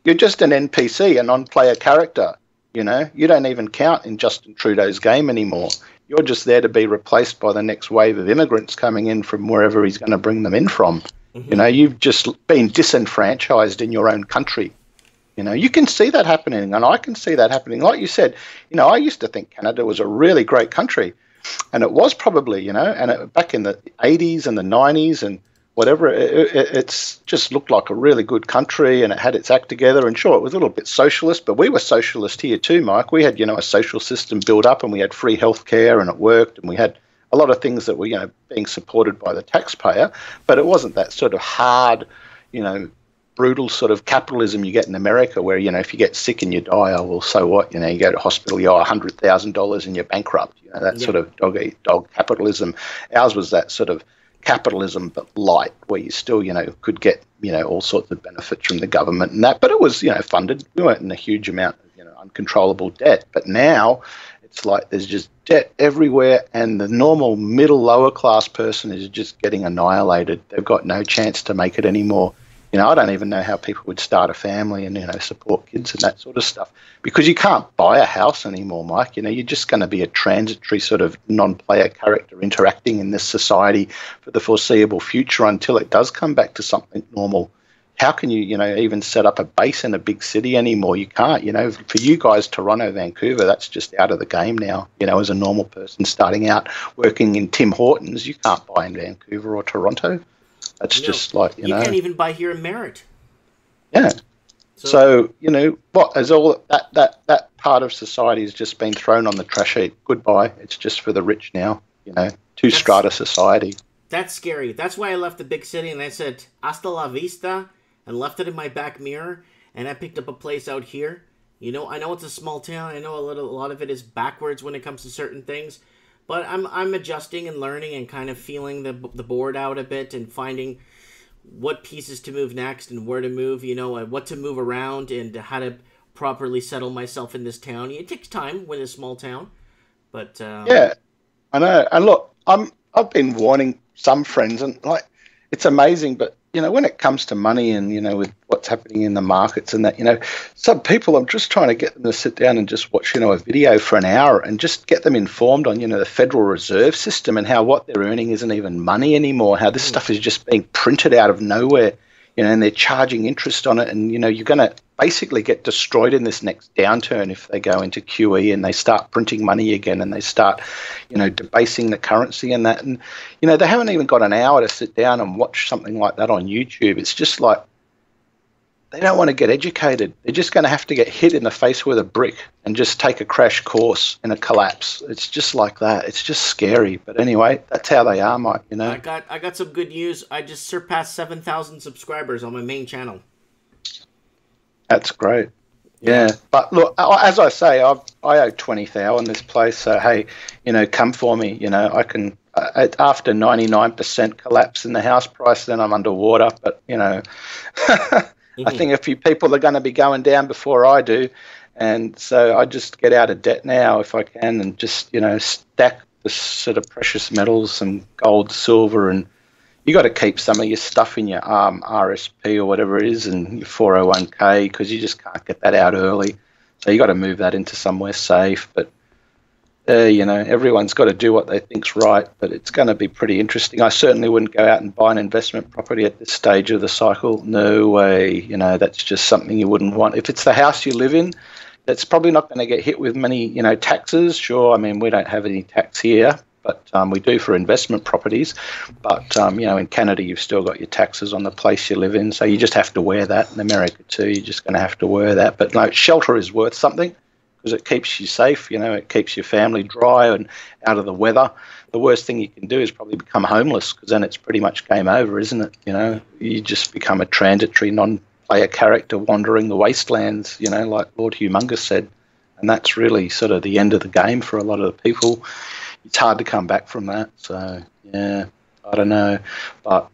You're just an NPC, a non-player character. You don't even count in Justin Trudeau's game anymore. You're just there to be replaced by the next wave of immigrants coming in from wherever he's going to bring them in from. Mm-hmm. You've just been disenfranchised in your own country. You can see that happening, and I can see that happening. Like you said, I used to think Canada was a really great country. And it was probably, back in the 80s and the 90s and whatever, it's just looked like a really good country, and it had its act together. And sure, it was a little bit socialist, but we were socialist here too, Mike. We had, a social system built up, and we had free healthcare, and it worked, and we had a lot of things that were, being supported by the taxpayer. But it wasn't that sort of hard, brutal sort of capitalism you get in America where, if you get sick and you die, oh, well, so what? You go to hospital, you owe $100,000 and you're bankrupt. That sort of dog capitalism. Ours was that sort of capitalism, but light, where you still, could get, all sorts of benefits from the government and that. But it was, funded. We weren't in a huge amount of, uncontrollable debt. But now it's like there's just debt everywhere, and the normal middle, lower class person is just getting annihilated. They've got no chance to make it anymore. I don't even know how people would start a family and, support kids and that sort of stuff, because you can't buy a house anymore, Mike. You're just going to be a transitory sort of non-player character interacting in this society for the foreseeable future until it does come back to something normal. How can you, even set up a base in a big city anymore? You can't, for you guys, Toronto, Vancouver, that's just out of the game now. As a normal person starting out working in Tim Hortons, you can't buy in Vancouver or Toronto. That's just like, you can't even buy here in Merritt. Yeah. So what is all that part of society has just been thrown on the trash heap. Goodbye. It's just for the rich now. Two-strata society. That's scary. That's why I left the big city and I said hasta la vista and left it in my back mirror, and I picked up a place out here. I know it's a small town. I know a lot of it is backwards when it comes to certain things, but I'm adjusting and learning and kind of feeling the board out a bit and finding what pieces to move next and where to move, and what to move around and how to properly settle myself in this town. It takes time when it's a small town, but yeah, I know. And look, I've been warning some friends, and like, it's amazing, but when it comes to money and with what's happening in the markets and that, some people, I'm just trying to get them to sit down and just watch a video for an hour and just get them informed on the Federal Reserve System and how what they're earning isn't even money anymore, how this stuff is just being printed out of nowhere, and they're charging interest on it, and you're going to basically get destroyed in this next downturn if they go into QE and they start printing money again and they start debasing the currency and that, and they haven't even got an hour to sit down and watch something like that on YouTube. It's just like they don't want to get educated. They're just going to have to get hit in the face with a brick and just take a crash course in a collapse. It's just like that. It's just scary. But anyway, that's how they are, Mike. I got some good news. I just surpassed 7,000 subscribers on my main channel. That's great. Yeah. But look, as I say, I owe 20,000 this place. So, hey, come for me. I can, after 99% collapse in the house price, then I'm underwater. But, I think a few people are going to be going down before I do. And so I just get out of debt now if I can and just, stack the sort of precious metals and gold, silver, and you got to keep some of your stuff in your RSP or whatever it is and your 401k because you just can't get that out early. So you got to move that into somewhere safe. But, everyone's got to do what they think's right, but it's going to be pretty interesting. I certainly wouldn't go out and buy an investment property at this stage of the cycle. No way. That's just something you wouldn't want. If it's the house you live in, that's probably not going to get hit with many, taxes. Sure, I mean, we don't have any tax here, but we do for investment properties. But, in Canada, you've still got your taxes on the place you live in, so you just have to wear that. In America, too, you're just going to have to wear that. But, no, shelter is worth something because it keeps you safe, it keeps your family dry and out of the weather. The worst thing you can do is probably become homeless because then it's pretty much game over, isn't it? You just become a transitory non-player character wandering the wastelands, like Lord Humongous said. And that's really sort of the end of the game for a lot of the people. It's hard to come back from that. So, yeah, I don't know. But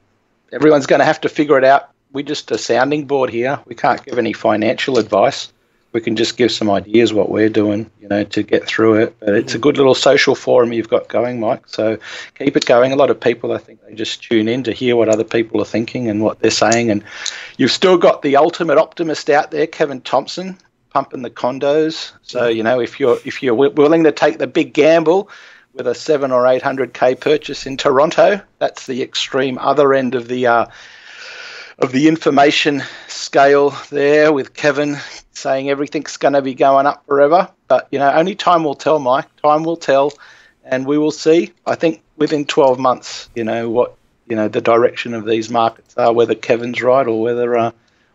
everyone's going to have to figure it out. We're just a sounding board here. We can't give any financial advice. We can just give some ideas what we're doing, to get through it. But it's a good little social forum you've got going, Mike. So keep it going. A lot of people, I think, they just tune in to hear what other people are thinking and what they're saying. And you've still got the ultimate optimist out there, Kevin Thompson, pumping the condos. So, if you're willing to take the big gamble with a 700 or 800K purchase in Toronto, that's the extreme other end of the information scale there, with Kevin saying everything's going to be going up forever. But, only time will tell, Mike. Time will tell, and we will see. I think within 12 months, what, the direction of these markets are, whether Kevin's right or whether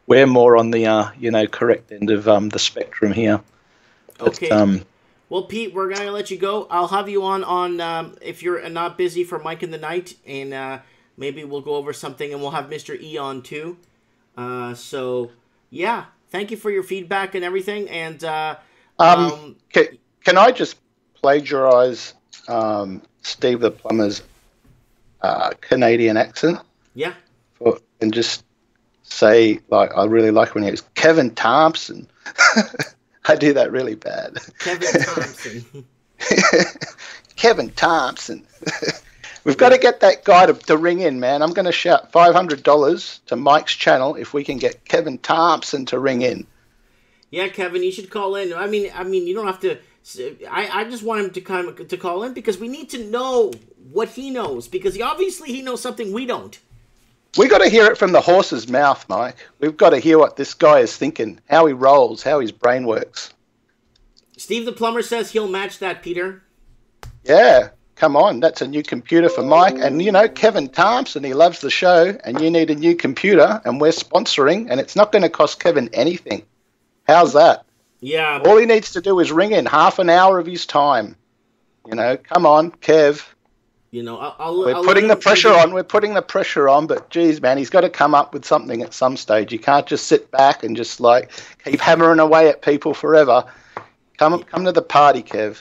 we're more on the, correct end of the spectrum here. But, okay. Well, Pete, we're going to let you go. I'll have you on if you're not busy for Mike in the Night, and maybe we'll go over something, and we'll have Mr. E on too. So, yeah, thank you for your feedback and everything. And can I just plagiarize Steve the Plumber's Canadian accent? Yeah. And just say, like, I really like when he goes, Kevin Thompson. I do that really bad. Kevin Thompson. Kevin Thompson. We've got to get that guy to ring in, man. I'm going to shout $500 to Mike's channel if we can get Kevin Thompson to ring in. Yeah, Kevin, you should call in. I mean, you don't have to. I just want him to call in because we need to know what he knows, because he knows something we don't. We got to hear it from the horse's mouth, Mike. We've got to hear what this guy is thinking, how he rolls, how his brain works. Steve the Plumber says he'll match that, Peter. Yeah. Come on, that's a new computer for Mike. And, you know, Kevin Thompson, he loves the show, and you need a new computer, and we're sponsoring, and it's not going to cost Kevin anything. How's that? Yeah. All he needs to do is ring in half an hour of his time. You know, come on, Kev. You know, We're putting the pressure on. We're putting the pressure on, but geez, man, he's got to come up with something at some stage. You can't just sit back and just like keep hammering away at people forever. Come to the party, Kev.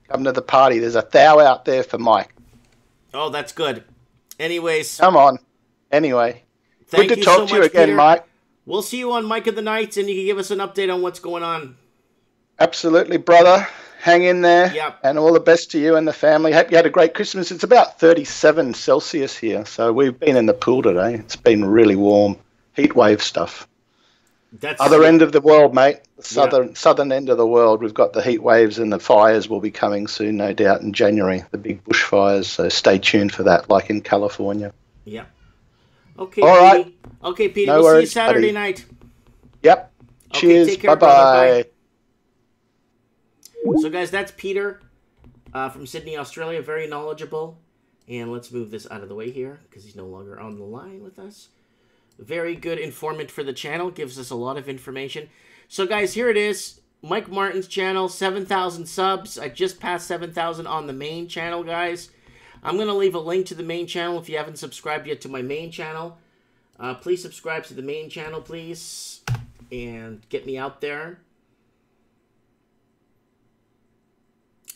Come to the party. There's a thou out there for Mike. Oh, that's good. Anyways. Come on. Anyway. Good to talk to you again, Peter. Mike. We'll see you on Mike of the Nights, and you can give us an update on what's going on. Absolutely, brother. Hang in there. Yep. And all the best to you and the family. Hope you had a great Christmas. It's about 37 Celsius here, so we've been in the pool today. It's been really warm. Heat wave stuff. That's other end of the world, mate. Southern end of the world. We've got the heat waves, and the fires will be coming soon, no doubt, in January. The big bushfires. So stay tuned for that, like in California. Yeah. Okay. All right. Petey. Okay, Petey. No we'll worries, see you Saturday buddy. night. Yep. Okay, cheers. take care, Bye-bye. Bye. So, guys, that's Peter from Sydney, Australia. Very knowledgeable. And let's move this out of the way here because he's no longer on the line with us. Very good informant for the channel. Gives us a lot of information. So, guys, here it is. Mike Martin's channel, 7,000 subs. I just passed 7,000 on the main channel, guys. I'm going to leave a link to the main channel if you haven't subscribed yet to my main channel. Please subscribe to the main channel, please. And get me out there.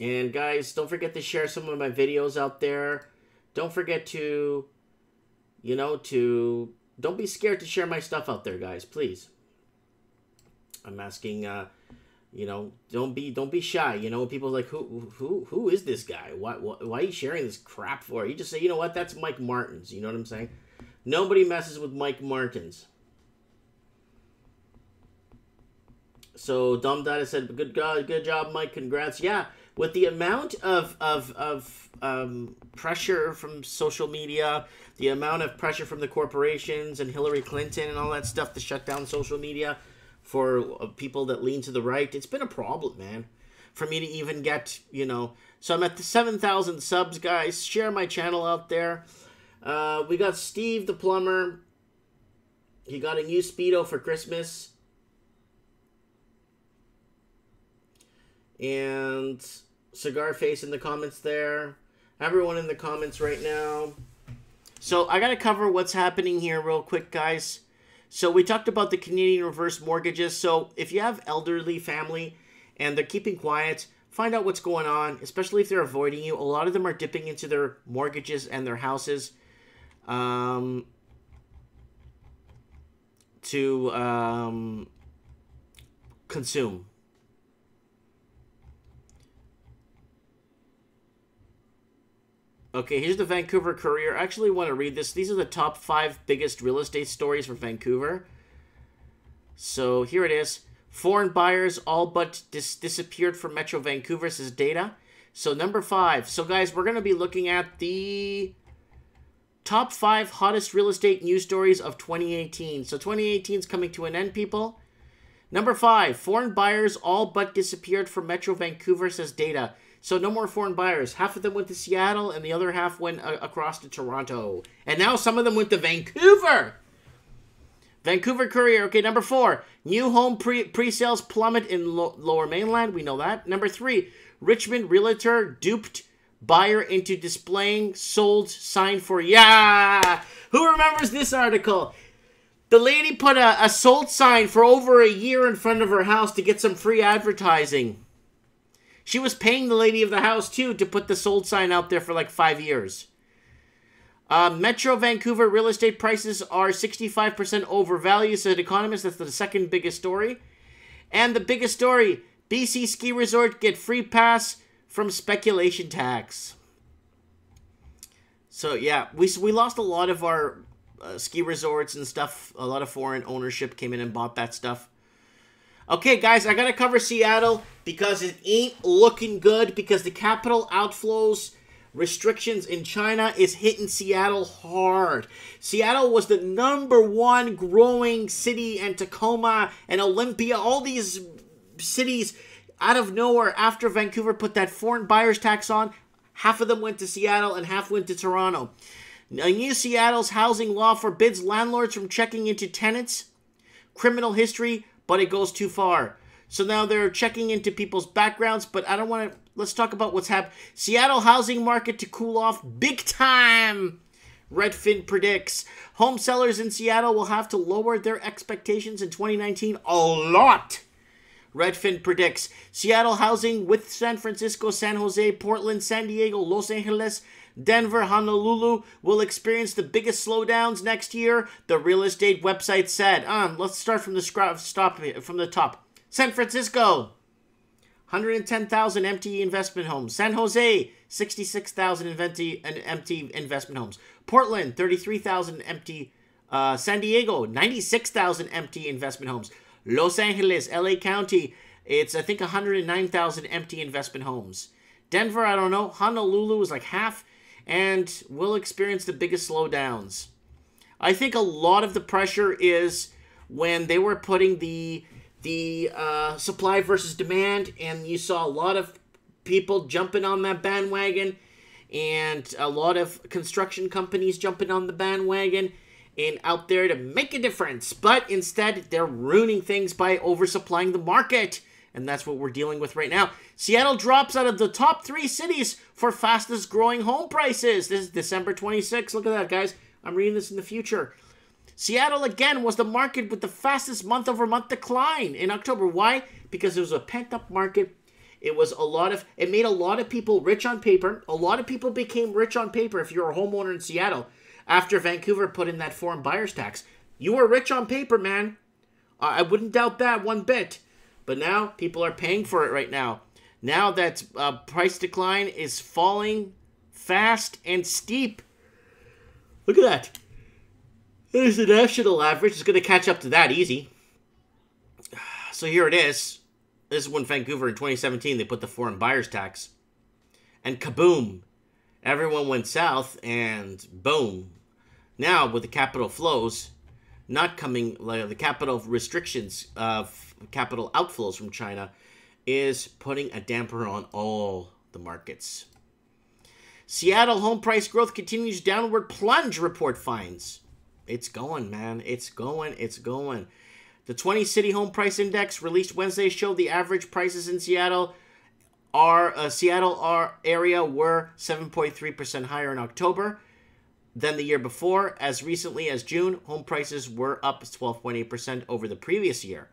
And, guys, don't forget to share some of my videos out there. Don't forget to, you know, don't be scared to share my stuff out there, guys, please. I'm asking, you know, don't be shy. You know, people are like, who is this guy? Why are you sharing this crap for? You just say, you know what, that's Mike Martins. You know what I'm saying? Nobody messes with Mike Martins. So Dumb Dada said, good job, Mike. Congrats. Yeah, with the amount of pressure from social media, the amount of pressure from the corporations and Hillary Clinton and all that stuff to shut down social media for people that lean to the right, it's been a problem, man. For me to even get, you know. So I'm at the 7,000 subs, guys. Share my channel out there. We got Steve the plumber. He got a new Speedo for Christmas. And Cigar Face in the comments there. Everyone in the comments right now. So I got to cover what's happening here real quick, guys. So we talked about the Canadian reverse mortgages. So if you have elderly family and they're keeping quiet, find out what's going on, especially if they're avoiding you. A lot of them are dipping into their mortgages and their houses to consume. Okay, here's the Vancouver Courier. I actually want to read this. These are the top 5 biggest real estate stories for Vancouver. So here it is. Foreign buyers all but disappeared from Metro Vancouver, says data. So number 5. So guys, we're going to be looking at the top 5 hottest real estate news stories of 2018. So 2018 is coming to an end, people. Number 5. Foreign buyers all but disappeared from Metro Vancouver, says data. So no more foreign buyers. Half of them went to Seattle, and the other half went across to Toronto. And now some of them went to Vancouver. Vancouver Courier. Okay, number 4. New home pre-sales plummet in Lower Mainland. We know that. Number 3. Richmond realtor duped buyer into displaying sold sign for... Yeah! Who remembers this article? The lady put a sold sign for over a year in front of her house to get some free advertising. She was paying the lady of the house, too, to put the sold sign out there for like 5 years. Metro Vancouver real estate prices are 65% overvalued, said Economist. That's the second biggest story. And the biggest story, BC ski resort get free pass from speculation tax. So, yeah, we lost a lot of our ski resorts and stuff. A lot of foreign ownership came in and bought that stuff. Okay, guys, I got to cover Seattle because it ain't looking good because the capital outflows restrictions in China is hitting Seattle hard. Seattle was the #1 growing city, and Tacoma and Olympia, all these cities out of nowhere after Vancouver put that foreign buyers tax on, Half of them went to Seattle and half went to Toronto. A new Seattle's housing law forbids landlords from checking into tenants' criminal history, but it goes too far. So now they're checking into people's backgrounds, but I don't want to... Let's talk about what's happened. Seattle housing market to cool off big time. Redfin predicts home sellers in Seattle will have to lower their expectations in 2019 a lot. Redfin predicts Seattle housing with San Francisco, San Jose, Portland, San Diego, Los Angeles, Denver, Honolulu will experience the biggest slowdowns next year, the real estate website said. Let's start from the top. San Francisco, 110,000 empty investment homes. San Jose, 66,000 empty investment homes. Portland, 33,000 empty. San Diego, 96,000 empty investment homes. Los Angeles, LA County, it's I think 109,000 empty investment homes. Denver, I don't know. Honolulu is like half, and will experience the biggest slowdowns. I think a lot of the pressure is when they were putting the supply versus demand, and you saw a lot of people jumping on that bandwagon, and a lot of construction companies jumping on the bandwagon and out there to make a difference. But instead, they're ruining things by oversupplying the market. And that's what we're dealing with right now. Seattle drops out of the top 3 cities for fastest growing home prices. This is December 26th. Look at that, guys. I'm reading this in the future. Seattle, again, was the market with the fastest month-over-month decline in October. Why? Because it was a pent-up market. It made a lot of people rich on paper. A lot of people became rich on paper if you're a homeowner in Seattle after Vancouver put in that foreign buyer's tax. You were rich on paper, man. I wouldn't doubt that one bit. But now people are paying for it right now. Now that price decline is falling fast and steep. Look at that. There's the national average. It's going to catch up to that easy. So here it is. This is when Vancouver in 2017, they put the foreign buyer's tax. And kaboom. Everyone went south and boom. Now with the capital flows not coming, like the capital restrictions of capital outflows from China is putting a damper on all the markets. Seattle home price growth continues downward plunge, report finds. It's going, man. It's going. The 20 City Home Price Index released Wednesday showed the average prices in Seattle area were 7.3% higher in October than the year before. As recently as June, home prices were up 12.8% over the previous year.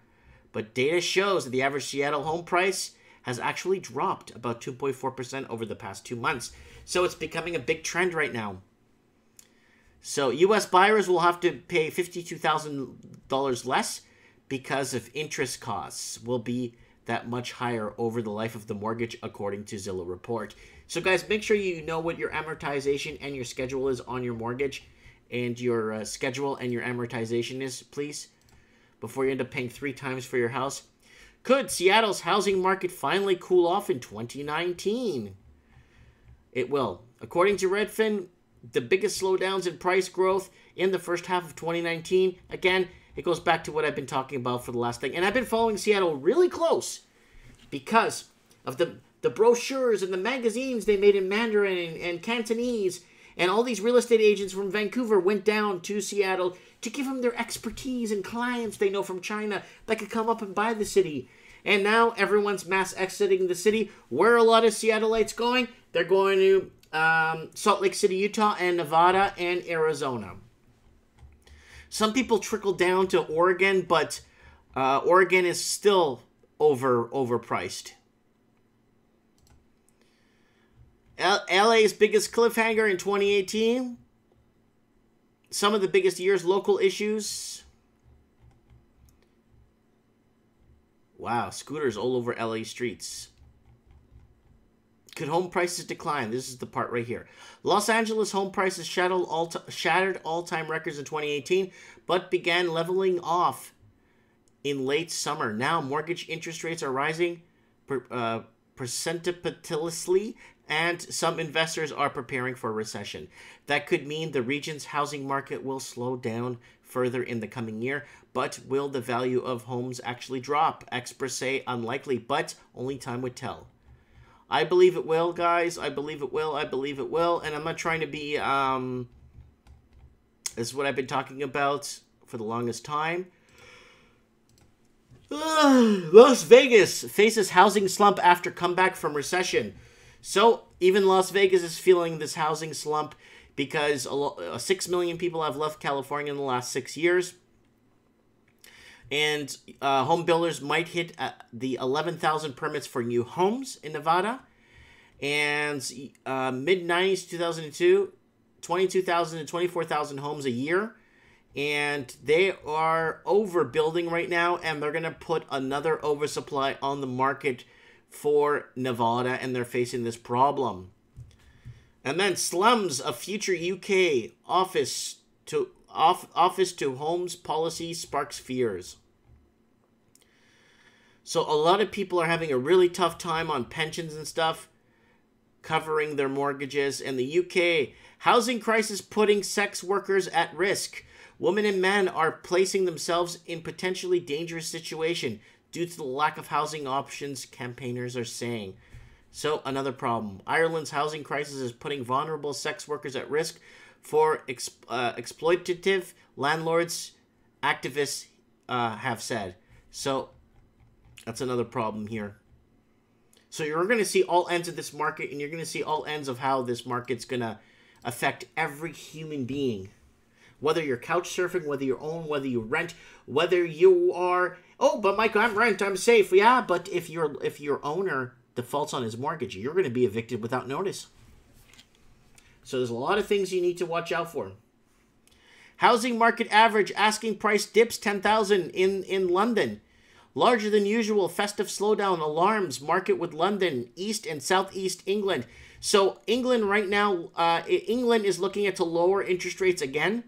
But data shows that the average Seattle home price has actually dropped about 2.4% over the past 2 months. So it's becoming a big trend right now. So U.S. buyers will have to pay $52,000 less because of interest costs will be that much higher over the life of the mortgage, according to Zillow report. So guys, make sure you know what your amortization and your schedule is on your mortgage, and your schedule and your amortization is, please, before you end up paying 3 times for your house. Could Seattle's housing market finally cool off in 2019? It will. According to Redfin, the biggest slowdowns in price growth in the first half of 2019. Again, it goes back to what I've been talking about for the last thing. And I've been following Seattle really close because of the brochures and the magazines they made in Mandarin and Cantonese. And all these real estate agents from Vancouver went down to Seattle to give them their expertise and clients they know from China that could come up and buy the city. And now everyone's mass exiting the city. Where are a lot of Seattleites going? They're going to Salt Lake City, Utah, and Nevada, and Arizona. Some people trickle down to Oregon, but Oregon is still overpriced. LA's biggest cliffhanger in 2018. Some of the biggest year's local issues. Wow, scooters all over LA streets. Could home prices decline? This is the part right here. Los Angeles home prices shattered all-time records in 2018, but began leveling off in late summer. Now, mortgage interest rates are rising precipitously, and some investors are preparing for a recession. That could mean the region's housing market will slow down further in the coming year, but will the value of homes actually drop? Experts say unlikely, but only time would tell. I believe it will, guys. I believe it will. I believe it will. And I'm not trying to be, this is what I've been talking about for the longest time. Las Vegas faces housing slump after comeback from recession. So even Las Vegas is feeling this housing slump because 6 million people have left California in the last 6 years. And home builders might hit the 11,000 permits for new homes in Nevada. And mid-90s, 2002, 22,000 to 24,000 homes a year. And they are overbuilding right now, and they're going to put another oversupply on the market for Nevada, and they're facing this problem. And then slums, a future UK office to homes policy sparks fears. So a lot of people are having a really tough time on pensions and stuff, covering their mortgages. In the UK, housing crisis putting sex workers at risk. Women and men are placing themselves in potentially dangerous situation due to the lack of housing options, campaigners are saying. So, another problem. Ireland's housing crisis is putting vulnerable sex workers at risk for exploitative landlords, activists have said. So, that's another problem here. So, you're going to see all ends of this market, and you're going to see all ends of how this market's going to affect every human being. Whether you're couch surfing, whether you own, whether you rent, whether you are, oh, but Mike, I'm rent, I'm safe. Yeah, but if your owner defaults on his mortgage, you're going to be evicted without notice. So there's a lot of things you need to watch out for. Housing market average asking price dips 10,000 in London. Larger than usual festive slowdown alarms market with London, East and Southeast England. So England right now, England is looking at to lower interest rates again,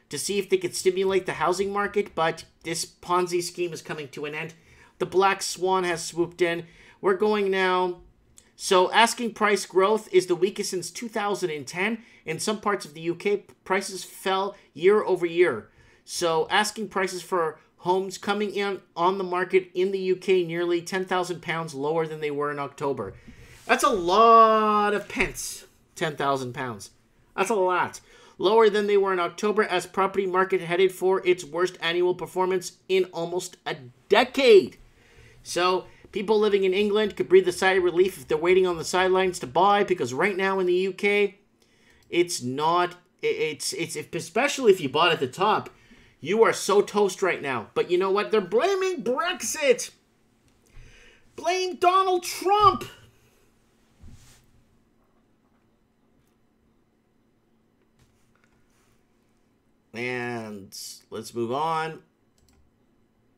to see if they could stimulate the housing market, but this Ponzi scheme is coming to an end. The black swan has swooped in. We're going now. So asking price growth is the weakest since 2010. In some parts of the UK, prices fell year over year. So asking prices for homes coming in on the market in the UK nearly £10,000 lower than they were in October. That's a lot of pence, £10,000. That's a lot. Lower than they were in October as property market headed for its worst annual performance in almost a decade. So people living in England could breathe a sigh of relief if they're waiting on the sidelines to buy, because right now in the UK, it's especially if you bought at the top, you are so toast right now. But you know what? They're blaming Brexit. Blame Donald Trump. And let's move on.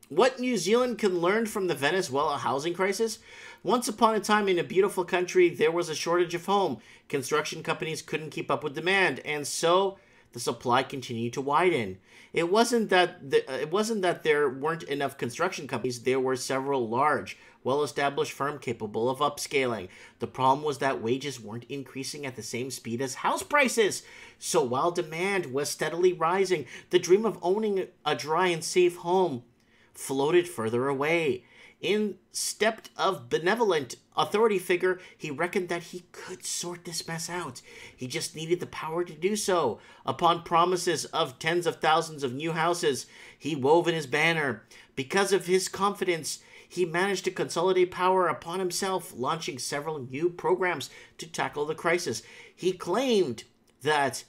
What New Zealand can learn from the Venezuela housing crisis? Once upon a time in a beautiful country, there was a shortage of home. Construction companies couldn't keep up with demand, and so the supply continued to widen. It wasn't that there weren't enough construction companies. There were several large, well-established firms capable of upscaling. The problem was that wages weren't increasing at the same speed as house prices. So while demand was steadily rising, the dream of owning a dry and safe home floated further away. In stepped a benevolent authority figure, he reckoned that he could sort this mess out. He just needed the power to do so. Upon promises of tens of thousands of new houses, he wove in his banner. Because of his confidence, he managed to consolidate power upon himself, launching several new programs to tackle the crisis. He claimed that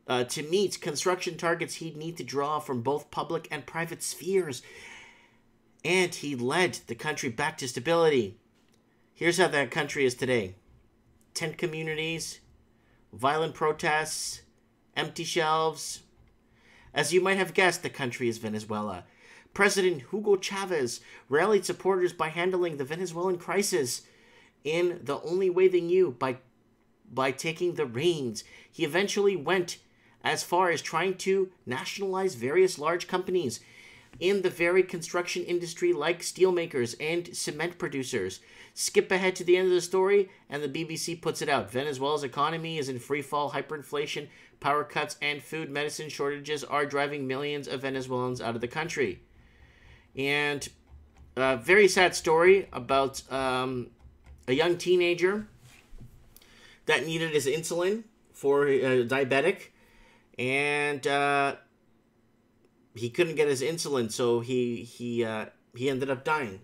to meet construction targets, he'd need to draw from both public and private spheres. And he led the country back to stability. Here's how that country is today. Tent communities, violent protests, empty shelves. As you might have guessed, the country is Venezuela. President Hugo Chavez rallied supporters by handling the Venezuelan crisis in the only way they knew, by taking the reins. He eventually went as far as trying to nationalize various large companies in the very construction industry, like steelmakers and cement producers. Skip ahead to the end of the story, and the BBC puts it out. Venezuela's economy is in free fall. Hyperinflation, power cuts, and food medicine shortages are driving millions of Venezuelans out of the country. And a very sad story about a young teenager that needed his insulin for diabetic, and he couldn't get his insulin, so he ended up dying.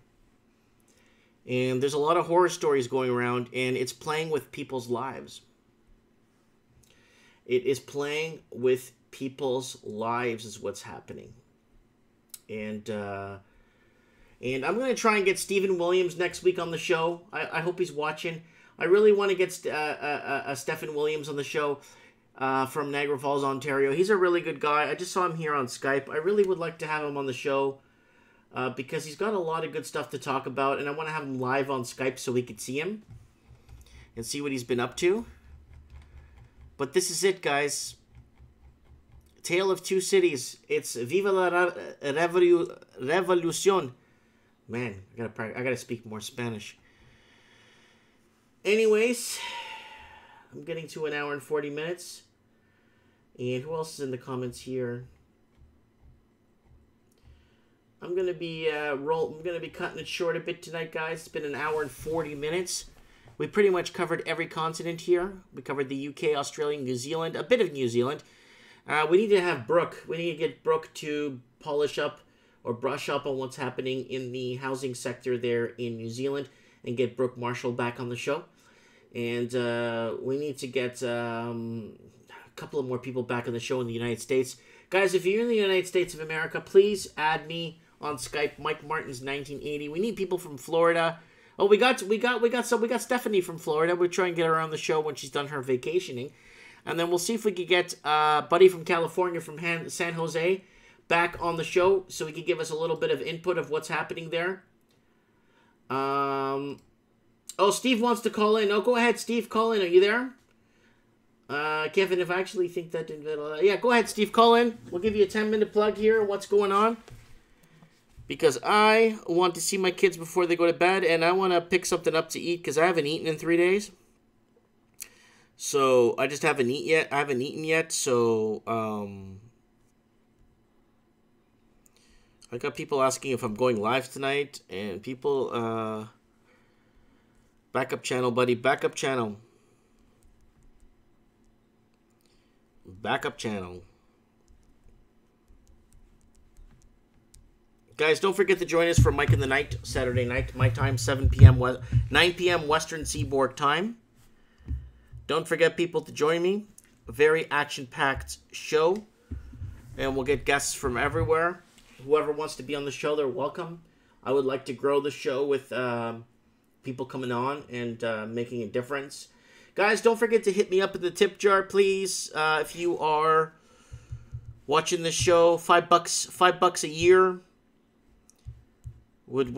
And there's a lot of horror stories going around, and it's playing with people's lives. It is playing with people's lives is what's happening. And I'm going to try and get Stephen Williams next week on the show. I hope he's watching. I really want to get Stephen Williams on the show from Niagara Falls, Ontario. He's a really good guy. I just saw him here on Skype. I really would like to have him on the show because he's got a lot of good stuff to talk about, and I want to have him live on Skype so we could see him and see what he's been up to. But this is it, guys. Tale of Two Cities. It's Viva la Revolucion. Man, I gotta speak more Spanish. Anyways, I'm getting to an hour and 40 minutes. And who else is in the comments here? I'm gonna be cutting it short a bit tonight, guys. It's been an hour and 40 minutes. We pretty much covered every continent here. We covered the UK, Australia, New Zealand, a bit of New Zealand. We need to have Brooke. We need to get Brooke to polish up or brush up on what's happening in the housing sector there in New Zealand and get Brooke Marshall back on the show. And we need to get a couple of more people back on the show in the United States. Guys, if you're in the United States of America, please add me on Skype, Mike Martins 1980. We need people from Florida. Oh, we got Stephanie from Florida. We'll try and get her on the show when she's done her vacationing. And then we'll see if we could get Buddy from California, from San Jose, back on the show so he could give us a little bit of input of what's happening there. Oh, Steve wants to call in. Oh, go ahead, Steve. Call in. Are you there? Kevin, if I actually think that... yeah, go ahead, Steve. Call in. We'll give you a 10-minute plug here. What's going on? Because I want to see my kids before they go to bed, and I want to pick something up to eat because I haven't eaten in 3 days. So, I just haven't eaten yet. I haven't eaten yet, so... I got people asking if I'm going live tonight, and people... backup channel, buddy. Backup channel. Backup channel. Guys, don't forget to join us for Mike in the Night, Saturday night. My time, 7 p.m. 9 p.m. Western Seaboard time. Don't forget, people, to join me. A very action-packed show. And we'll get guests from everywhere. Whoever wants to be on the show, they're welcome. I would like to grow the show with people coming on and making a difference. Guys, don't forget to hit me up in the tip jar, please. If you are watching this show, $5 a year would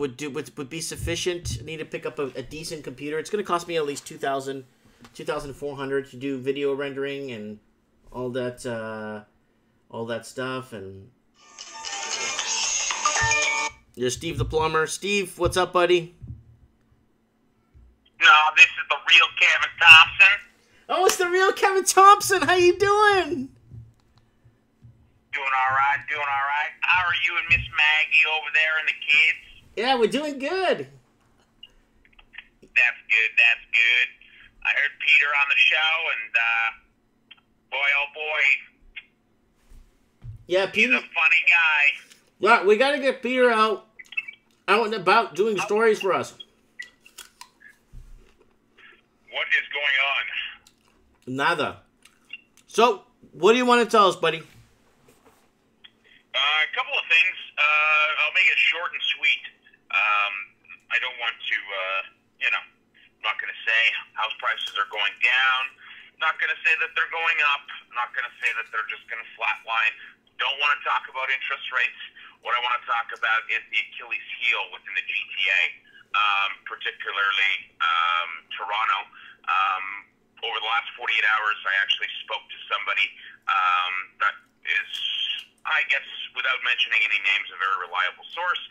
be sufficient. I need to pick up a decent computer. It's going to cost me at least $2,400 to do video rendering and all that stuff. And there's Steve the plumber. Steve, what's up, buddy? No, this is the real Kevin Thompson. Oh, it's the real Kevin Thompson. How you doing? Doing all right. How are you and Miss Maggie over there and the kids? Yeah, we're doing good. That's good. I heard Peter on the show, and boy, oh boy. Yeah, Peter. He's a funny guy. Well, we got to get Peter out and about doing stories for us. What is going on? Nada. So, what do you want to tell us, buddy? A couple of things. I'll make it short and sweet. I don't want to, I'm not going to say house prices are going down. Not going to say that they're going up. Not going to say that they're just going to flatline. Don't want to talk about interest rates. What I want to talk about is the Achilles heel within the GTA, particularly Toronto. Over the last 48 hours, I actually spoke to somebody that is, I guess, without mentioning any names, a very reliable source.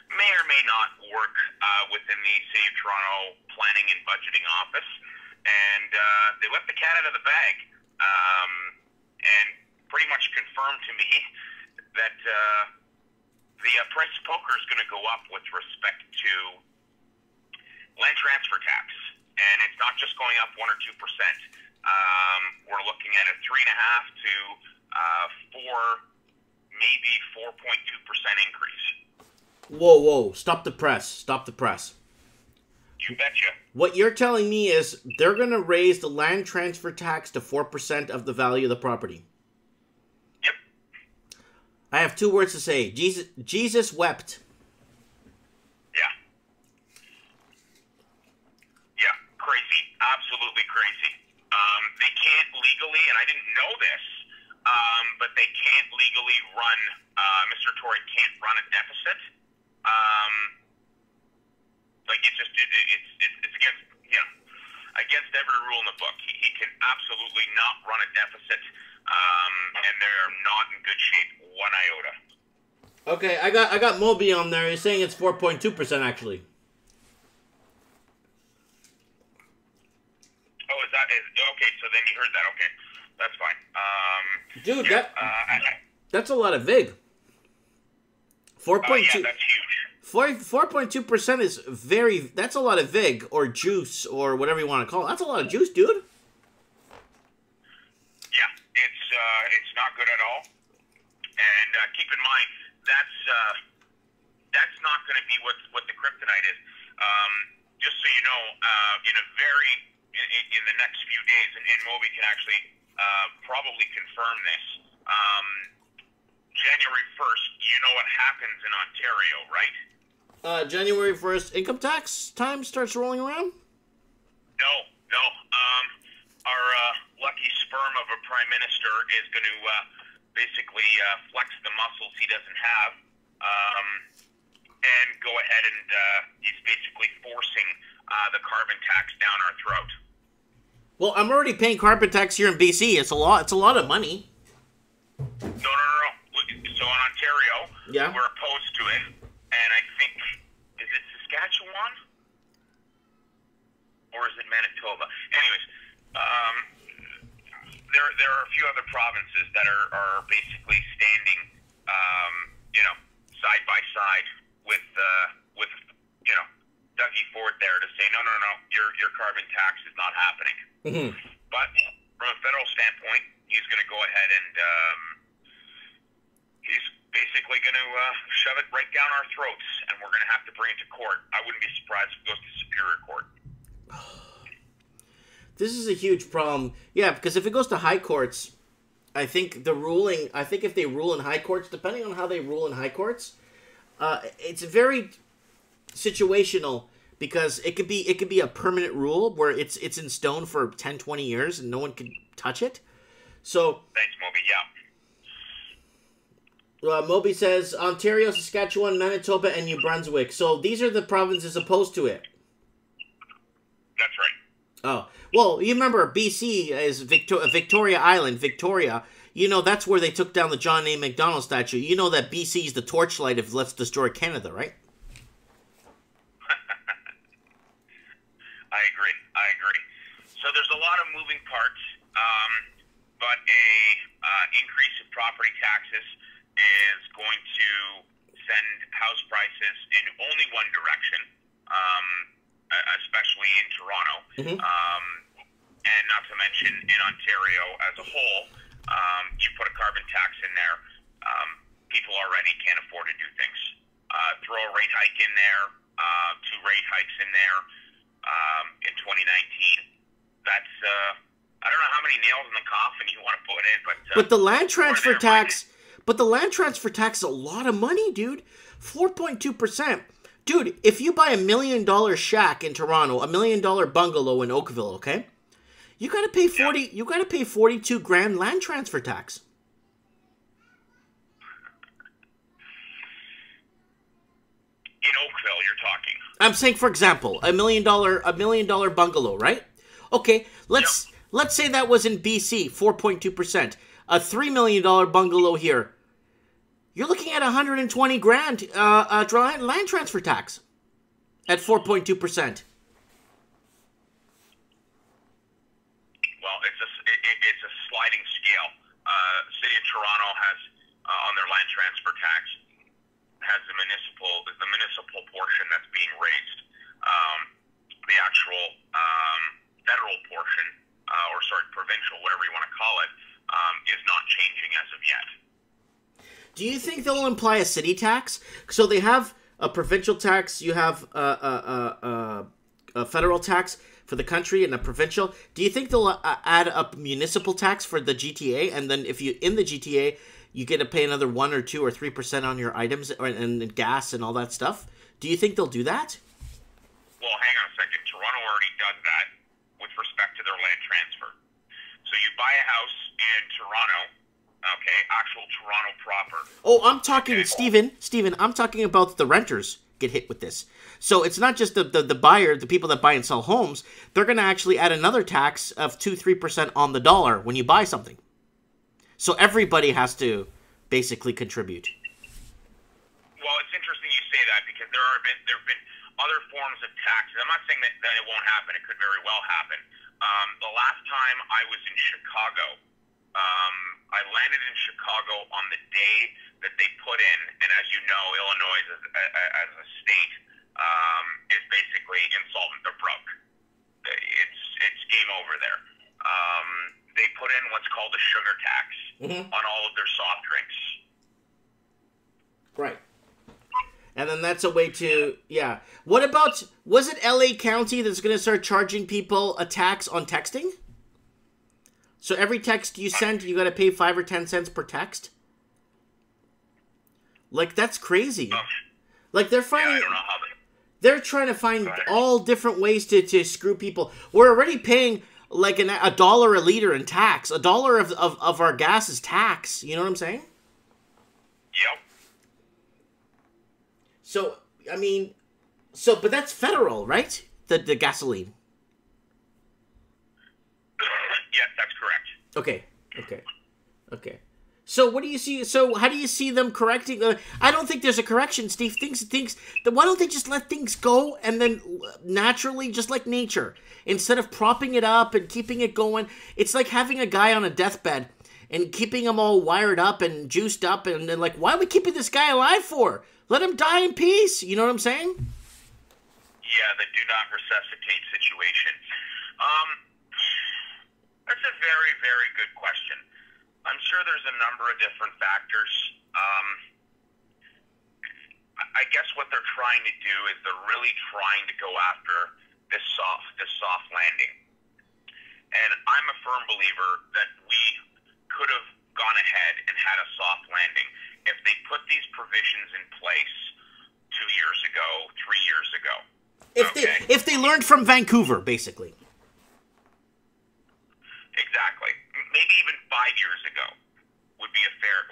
May or may not work within the City of Toronto Planning and Budgeting Office. And they let the cat out of the bag and pretty much confirmed to me that the price of poker is going to go up with respect to land transfer tax. and it's not just going up 1 or 2%. We're looking at a 3.5 to 4, maybe 4.2% increase. Whoa! Stop the press! Stop the press! You betcha. What you're telling me is they're going to raise the land transfer tax to 4% of the value of the property. Yep. I have 2 words to say. Jesus wept. Yeah. Yeah, crazy. Absolutely crazy. They can't legally, and I didn't know this, but they can't legally run, Mr. Tory can't run a deficit. Like, it's against, against every rule in the book. He can absolutely not run a deficit, and they're not in good shape, one iota. Okay, I got Moby on there. He's saying it's 4.2% actually. Oh, okay? So then you heard that. Okay, that's fine. Dude, yeah, that's a lot of vig. 4.2. Yeah, that's huge. 4.2% is that's a lot of vig or juice or whatever you want to call it. That's a lot of juice, dude. Yeah, it's not good at all. And keep in mind that's not going to be what the kryptonite is. Just so you know, in the next few days, and Moby can actually probably confirm this. January 1st, you know what happens in Ontario, right? January 1st, income tax time starts rolling around? No. Our lucky sperm of a prime minister is going to basically flex the muscles he doesn't have and go ahead and he's basically forcing the carbon tax down our throat. Well, I'm already paying carbon tax here in BC. It's a lot of money. No. So in Ontario, yeah, we're opposed to it, and I think, is it Saskatchewan? Or is it Manitoba? Anyways, there are a few other provinces that are basically standing, side by side with Dougie Ford there to say, no, your carbon tax is not happening. Mm-hmm. But from a federal standpoint, he's going to go ahead and he's basically going to shove it right down our throats, and we're going to have to bring it to court. I wouldn't be surprised if it goes to Superior Court. This is a huge problem. Yeah, because if it goes to high courts, I think if they rule in high courts, depending on how they rule in high courts, it's very situational because it could be a permanent rule where it's in stone for 10, 20 years and no one can touch it. So thanks, Moby. Yeah. Moby says Ontario, Saskatchewan, Manitoba, and New Brunswick. So these are the provinces opposed to it. That's right. Oh, well, you remember BC is Victoria Island, Victoria. You know, that's where they took down the John A. Macdonald statue. You know that BC is the torchlight of Let's Destroy Canada, right? I agree. So there's a lot of moving parts, but a increase in property taxes is going to send house prices in only one direction, especially in Toronto, and not to mention in Ontario as a whole. You put a carbon tax in there, people already can't afford to do things. Throw a rate hike in there, 2 rate hikes in there in 2019. That's I don't know how many nails in the coffin you want to put in, but the land transfer tax. But the land transfer tax is a lot of money, dude. 4.2%. Dude, if you buy $1 million shack in Toronto, $1 million bungalow in Oakville, okay? You gotta pay 42 grand land transfer tax. In Oakville, you're talking. I'm saying, for example, $1 million bungalow, right? Okay, let's say that was in BC, 4.2%. A $3 million bungalow here. You're looking at 120 grand land transfer tax at 4.2%. Well, it's a sliding scale. City of Toronto has on their land transfer tax has the municipal portion that's being raised. The actual Do you think they'll imply a city tax? So they have a provincial tax, you have a federal tax for the country and a provincial. Do you think they'll add a municipal tax for the GTA? And then if you in the GTA, you get to pay another 1 or 2 or 3% on your items and gas and all that stuff? Do you think they'll do that? Well, hang on a second. Toronto already does that with respect to their land transfer. So you buy a house in Toronto, okay, actual Toronto proper. Oh, I'm talking, okay. Steven, I'm talking about the renters get hit with this. So it's not just the buyer, the people that buy and sell homes. They're going to actually add another tax of 2-3% on the dollar when you buy something. So everybody has to basically contribute. Well, it's interesting you say that because there have been other forms of taxes. I'm not saying that it won't happen. It could very well happen. The last time I was in Chicago, I landed in Chicago on the day that they put in, and as you know, Illinois as a state is basically insolvent or broke. It's game over there. They put in what's called a sugar tax on all of their soft drinks. Right. And then that's a way to, yeah. What about, was it LA County that's going to start charging people a tax on texting? So every text you send, you got to pay 5 or 10 cents per text? Like, that's crazy. Like, they're finding, I don't know how they're trying to find all different ways to screw people. We're already paying like $1 a liter in tax. $1 of our gas is tax. You know what I'm saying? Yep. So, I mean, but that's federal, right? The gasoline. Yes, that's correct. Okay. So what do you see? So how do you see them correcting? I don't think there's a correction, Steve. Things. Why don't they just let things go and then naturally, just like nature, instead of propping it up and keeping it going? It's like having a guy on a deathbed and keeping him all wired up and juiced up, and then like, why are we keeping this guy alive for? Let him die in peace. You know what I'm saying? Yeah, the do not resuscitate situation. That's a very, very good question. I'm sure there's a number of different factors. I guess what they're trying to do is they're really trying to go after this soft landing. And I'm a firm believer that we could have gone ahead and had a soft landing if they put these provisions in place 2 years ago, 3 years ago. If they learned from Vancouver, basically. Exactly. Maybe even 5 years ago would be a fair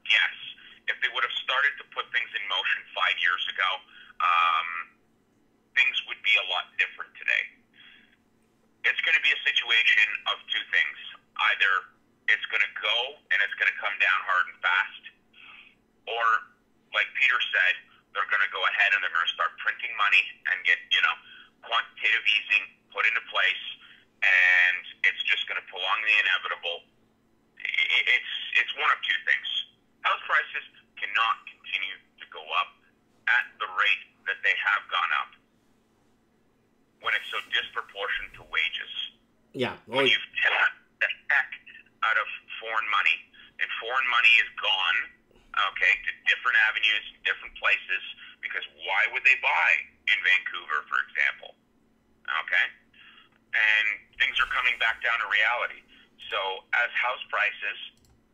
guess. If they would have started to put things in motion 5 years ago, things would be a lot different today. It's going to be a situation of two things. Either it's going to go and it's going to come down hard and fast, or, like Peter said, they're going to go ahead and they're going to start printing money and get, quantitative easing put into place, and it's just going to prolong the inevitable. It's one of two things. House prices cannot continue to go up at the rate that they have gone up when it's so disproportionate to wages. Yeah. When you've tapped the heck out of foreign money, and foreign money is gone, okay, to different avenues, different places, because why would they buy in Vancouver, for example? Okay? And things are coming back down to reality. So as house prices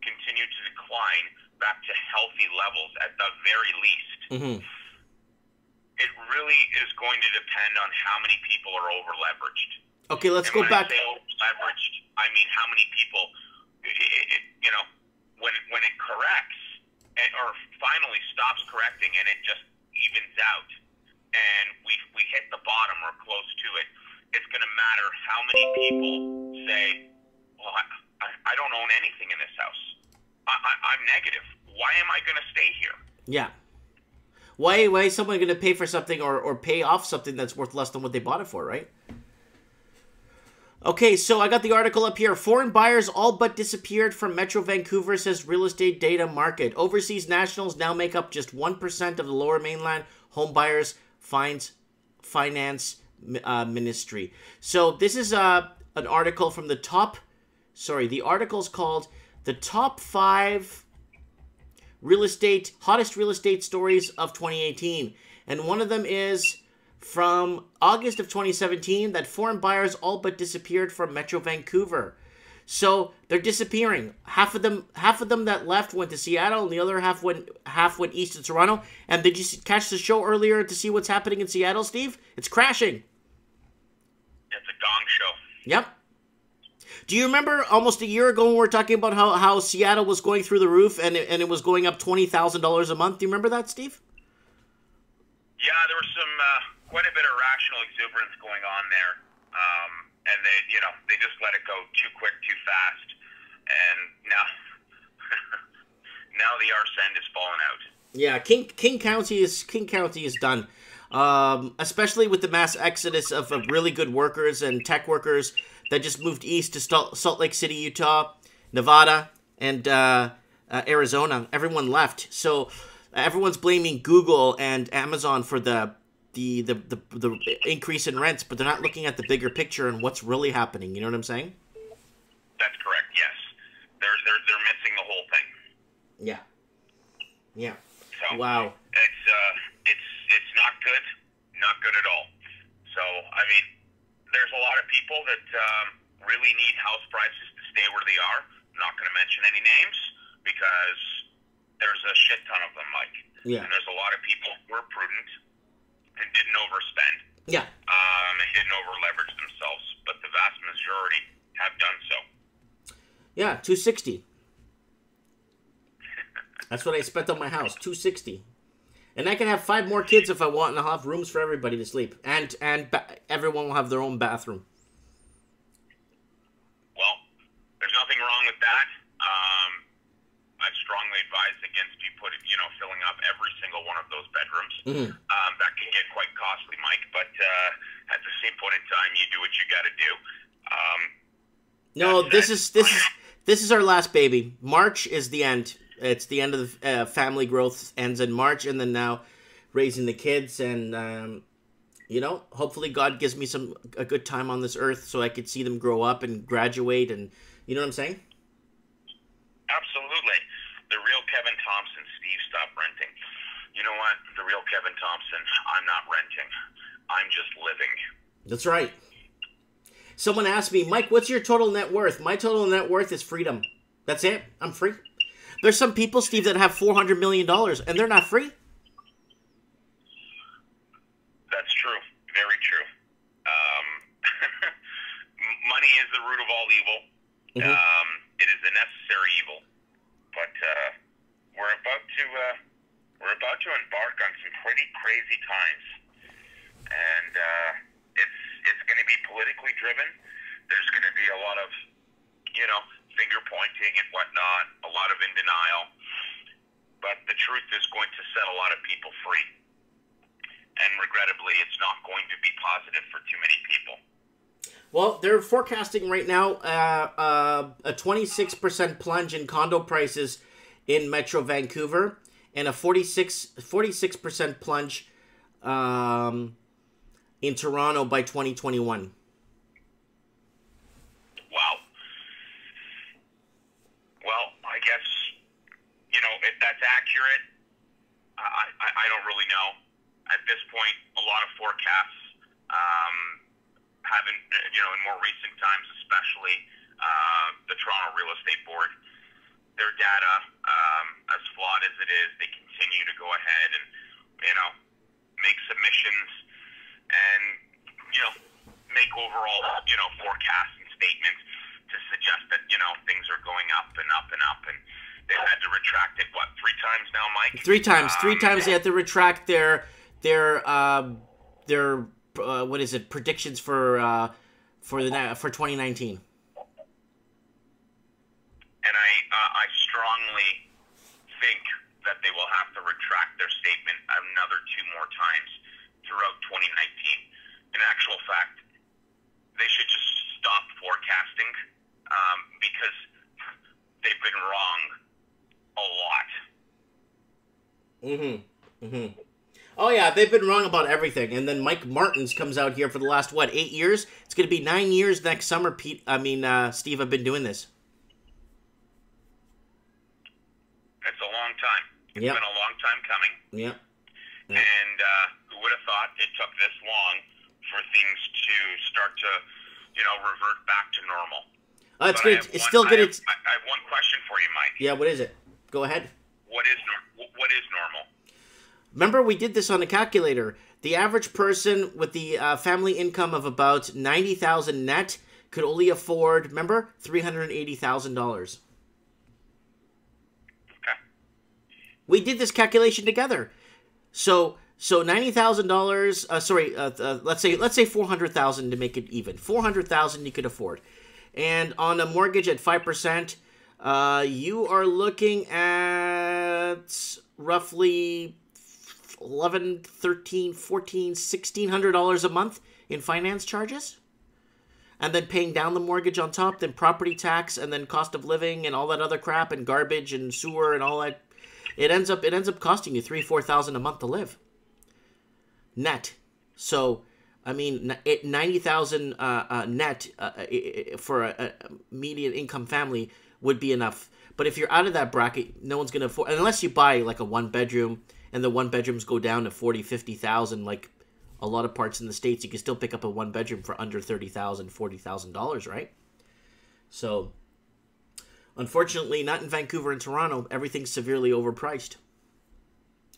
continue to decline back to healthy levels at the very least, it really is going to depend on how many people are over-leveraged. Okay, let's go back. When I say over-leveraged, I mean how many people, when it corrects, or finally stops correcting and it just evens out, and we hit the bottom or close to it, it's going to matter how many people say, well, I don't own anything in this house. I'm negative. Why am I going to stay here? Yeah. Why is someone going to pay for something or pay off something that's worth less than what they bought it for, right? Okay, so I got the article up here. Foreign buyers all but disappeared from Metro Vancouver, says real estate data market. Overseas nationals now make up just 1% of the Lower Mainland home buyers finance ministry. So this is an article from the article's called the top 5 hottest real estate stories of 2018. And one of them is from August of 2017 that foreign buyers all but disappeared from Metro Vancouver. So they're disappearing. Half of them that left went to Seattle, and the other half went east to Toronto. And did you catch the show earlier to see what's happening in Seattle, Steve? It's crashing. It's a gong show. Yep. Do you remember almost a year ago when we were talking about how Seattle was going through the roof and it was going up $20,000 a month? Do you remember that, Steve? Yeah, there was some quite a bit of rational exuberance going on there, and they just let it go too quick, too fast, and now now the arse end is falling out. Yeah, King County is done. Especially with the mass exodus of really good workers and tech workers that just moved east to Salt Lake City, Utah, Nevada, and Arizona. Everyone left. So everyone's blaming Google and Amazon for the increase in rents, but they're not looking at the bigger picture and what's really happening. You know what I'm saying? That's correct. Yes, they're missing the whole thing. Yeah. Yeah. So, wow. It's not good. Not good at all. So, I mean, there's a lot of people that really need house prices to stay where they are. I'm not going to mention any names because there's a shit ton of them, Mike. Yeah. And there's a lot of people who were prudent and didn't overspend. Yeah. And didn't over-leverage themselves, but the vast majority have done so. Yeah, $260. That's what I spent on my house, $260. And I can have 5 more kids if I want, and I'll have rooms for everybody to sleep. And everyone will have their own bathroom. Well, there's nothing wrong with that. I strongly advise against filling up every single one of those bedrooms. Mm-hmm. That can get quite costly, Mike. But at the same point in time, you do what you got to do. No, this is our last baby. March is the end. It's the end of the family growth ends in March, and then now raising the kids, and hopefully God gives me a good time on this earth so I could see them grow up and graduate, and you know what I'm saying? Absolutely. The real Kevin Thompson, Steve, stop renting. You know what? The real Kevin Thompson, I'm not renting. I'm just living. That's right. Someone asked me, Mike, what's your total net worth? My total net worth is freedom. That's it. I'm free. There's some people, Steve, that have $400 million, and they're not free. That's true. Very true. Money is the root of all evil. Mm-hmm. It is a necessary evil. But we're about to embark on some pretty crazy times, and it's going to be politically driven. There's going to be a lot of finger pointing and whatnot, a lot of in denial. But the truth is going to set a lot of people free. And regrettably, it's not going to be positive for too many people. Well, they're forecasting right now a 26% plunge in condo prices in Metro Vancouver and a 46% plunge in Toronto by 2021. Wow. Well, I guess, if that's accurate, I don't really know. At this point, a lot of forecasts haven't, in more recent times, especially the Toronto Real Estate Board, their data, as flawed as it is, they continue to go ahead and, make submissions and, make overall, forecasts and statements to suggest that, things are going up and up and up, and they've had to retract it, 3 times now, Mike? 3 times. 3 times they had to retract their what is it, predictions for 2019. And I strongly think that they will have to retract their statement another 2 more times throughout 2019. In actual fact, they should just stop forecasting because they've been wrong a lot. Mm-hmm. Mm-hmm. Oh, yeah, they've been wrong about everything. And then Mike Martins comes out here for the last, 8 years? It's going to be 9 years next summer, Steve, I've been doing this. It's a long time. It's been a long time coming. Yeah. And who would have thought it took this long for things to start to, revert back to normal? It's good. It's still good. I have one question for you, Mike. Yeah, what is it? Go ahead. What is normal? Remember, we did this on a calculator. The average person with the family income of about $90,000 net could only afford, remember, $380,000. Okay. We did this calculation together. So $90,000. Let's say $400,000 to make it even. $400,000 you could afford, and on a mortgage at 5%, you are looking at roughly $1,100, $1,300, $1,400, $1,600 a month in finance charges, and then paying down the mortgage on top, then property tax, and then cost of living and all that other crap, and garbage and sewer and all that. It ends up costing you $3,000-$4,000 a month to live net. So I mean, 90,000 net for a median income family would be enough. But if you're out of that bracket, no one's gonna afford, unless you buy like a 1-bedroom, and the 1-bedrooms go down to 40,000, 50,000. Like a lot of parts in the States, you can still pick up a 1-bedroom for under $30,000, $40,000, right? So, unfortunately, not in Vancouver and Toronto. Everything's severely overpriced.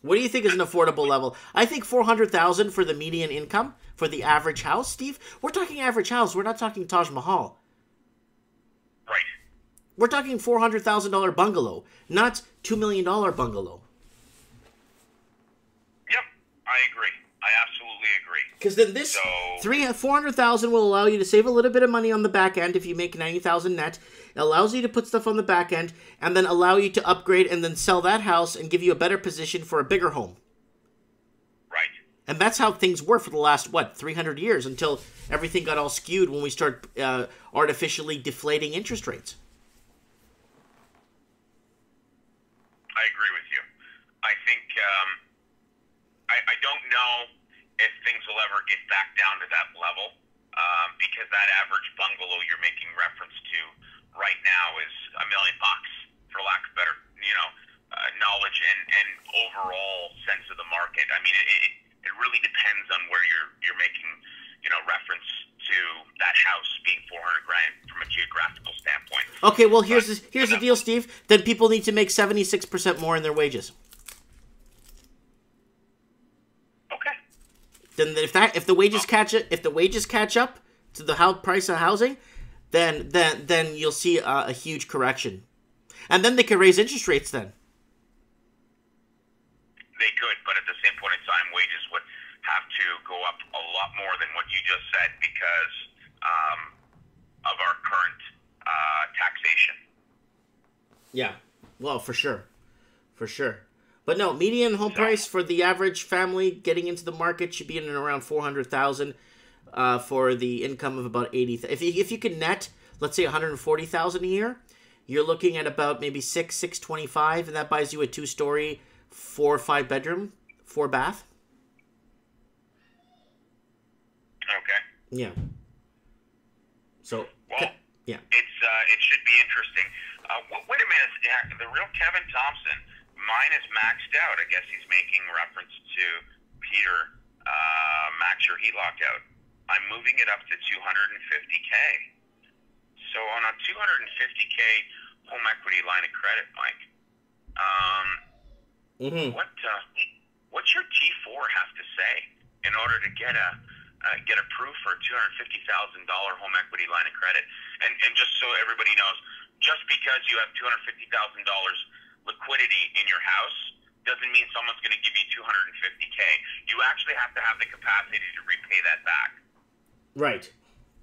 What do you think is an affordable level? I think $400,000 for the median income for the average house, Steve. We're talking average house. We're not talking Taj Mahal. Right. We're talking $400,000 bungalow, not $2 million bungalow. Yep, I agree. I absolutely agree. Because then this $400,000 will allow you to save a little bit of money on the back end if you make $90,000 net. It allows you to put stuff on the back end and then allow you to upgrade and then sell that house and give you a better position for a bigger home. Right. And that's how things were for the last, 300 years until everything got all skewed when we start artificially deflating interest rates. I agree with you. I think I don't know if things will ever get back down to that level because that average bungalow you're making reference to right now is $1 million, for lack of better, knowledge and overall sense of the market. I mean, it really depends on where you're making, reference to that house being $400,000 from a geographical standpoint. Okay, well here's the deal, Steve. Then people need to make 76% more in their wages. Okay. Then if the wages catch up to the price of housing, then you'll see a huge correction, and then they can raise interest rates. Then they could, but at the same point in time, wages would have to go up a lot more than what you just said because of our current taxation. Yeah, well, for sure. But no, median home price for the average family getting into the market should be in and around $400,000 for the income of about $80,000. If you can net, let's say $140,000 a year, you're looking at about maybe $625,000, and that buys you a 2-story, 4 or 5 bedroom, 4 bath. Okay. Yeah. So. Well, yeah. It should be interesting. Wait a minute. The real Kevin Thompson. Mine is maxed out. I guess he's making reference to Peter. Max your heat lockout. I'm moving it up to $250K. So on a $250K home equity line of credit, Mike, what's your T4 have to say in order to get approved for a $250,000 home equity line of credit? And just so everybody knows, just because you have $250,000 liquidity in your house doesn't mean someone's going to give you $250K. You actually have to have the capacity to repay that back. Right.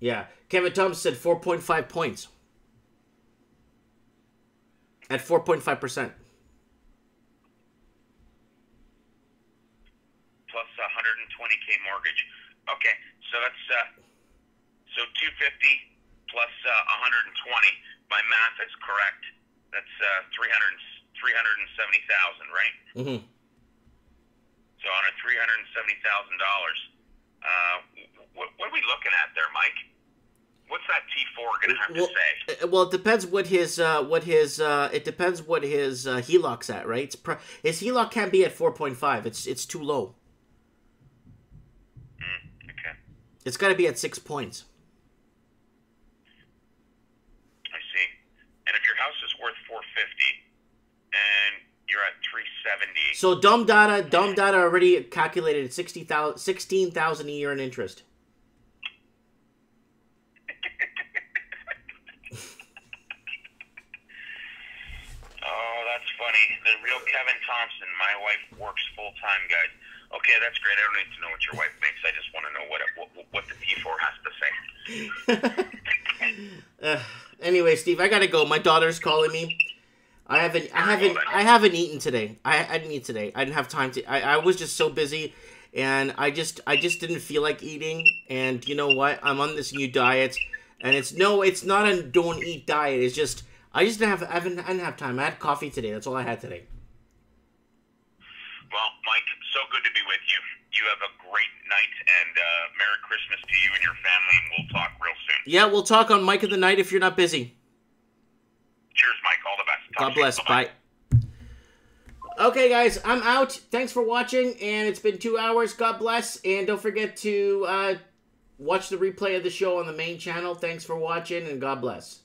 Yeah. Kevin Thompson said 4.5 points. At 4.5%. Plus 120K mortgage. Okay, so that's 250 plus 120. My math is correct. That's 370,000, right? Mm-hmm. So on a $370,000, what are we looking at there, Mike? What's that T4 gonna have to say? Well, it depends what his HELOC's at, right? His HELOC can't be at 4.5. It's too low. Okay. It's got to be at 6 points. I see. And if your house is worth 450 and you're at 370. So Dumb Data already calculated 16,000 a year in interest. Oh, that's funny. The real Kevin Thompson. My wife works full time, guys. Okay, that's great. I don't need to know what your wife makes. I just want to know what the T4 has to say. Anyway, Steve, I gotta go. My daughter's calling me. I haven't eaten today. I didn't eat today. I didn't have time to. I was just so busy, and I just didn't feel like eating. And you know what? I'm on this new diet, and it's not a don't eat diet. It's just I didn't have time. I had coffee today. That's all I had today. Well, Mike, so good to be with you. You have a great night, and Merry Christmas to you and your family, and we'll talk real soon. Yeah, we'll talk on Mike of the Night if you're not busy. Cheers, Mike. All the best. God bless. Bye. Okay, guys, I'm out. Thanks for watching, and it's been 2 hours. God bless, and don't forget to watch the replay of the show on the main channel. Thanks for watching, and God bless.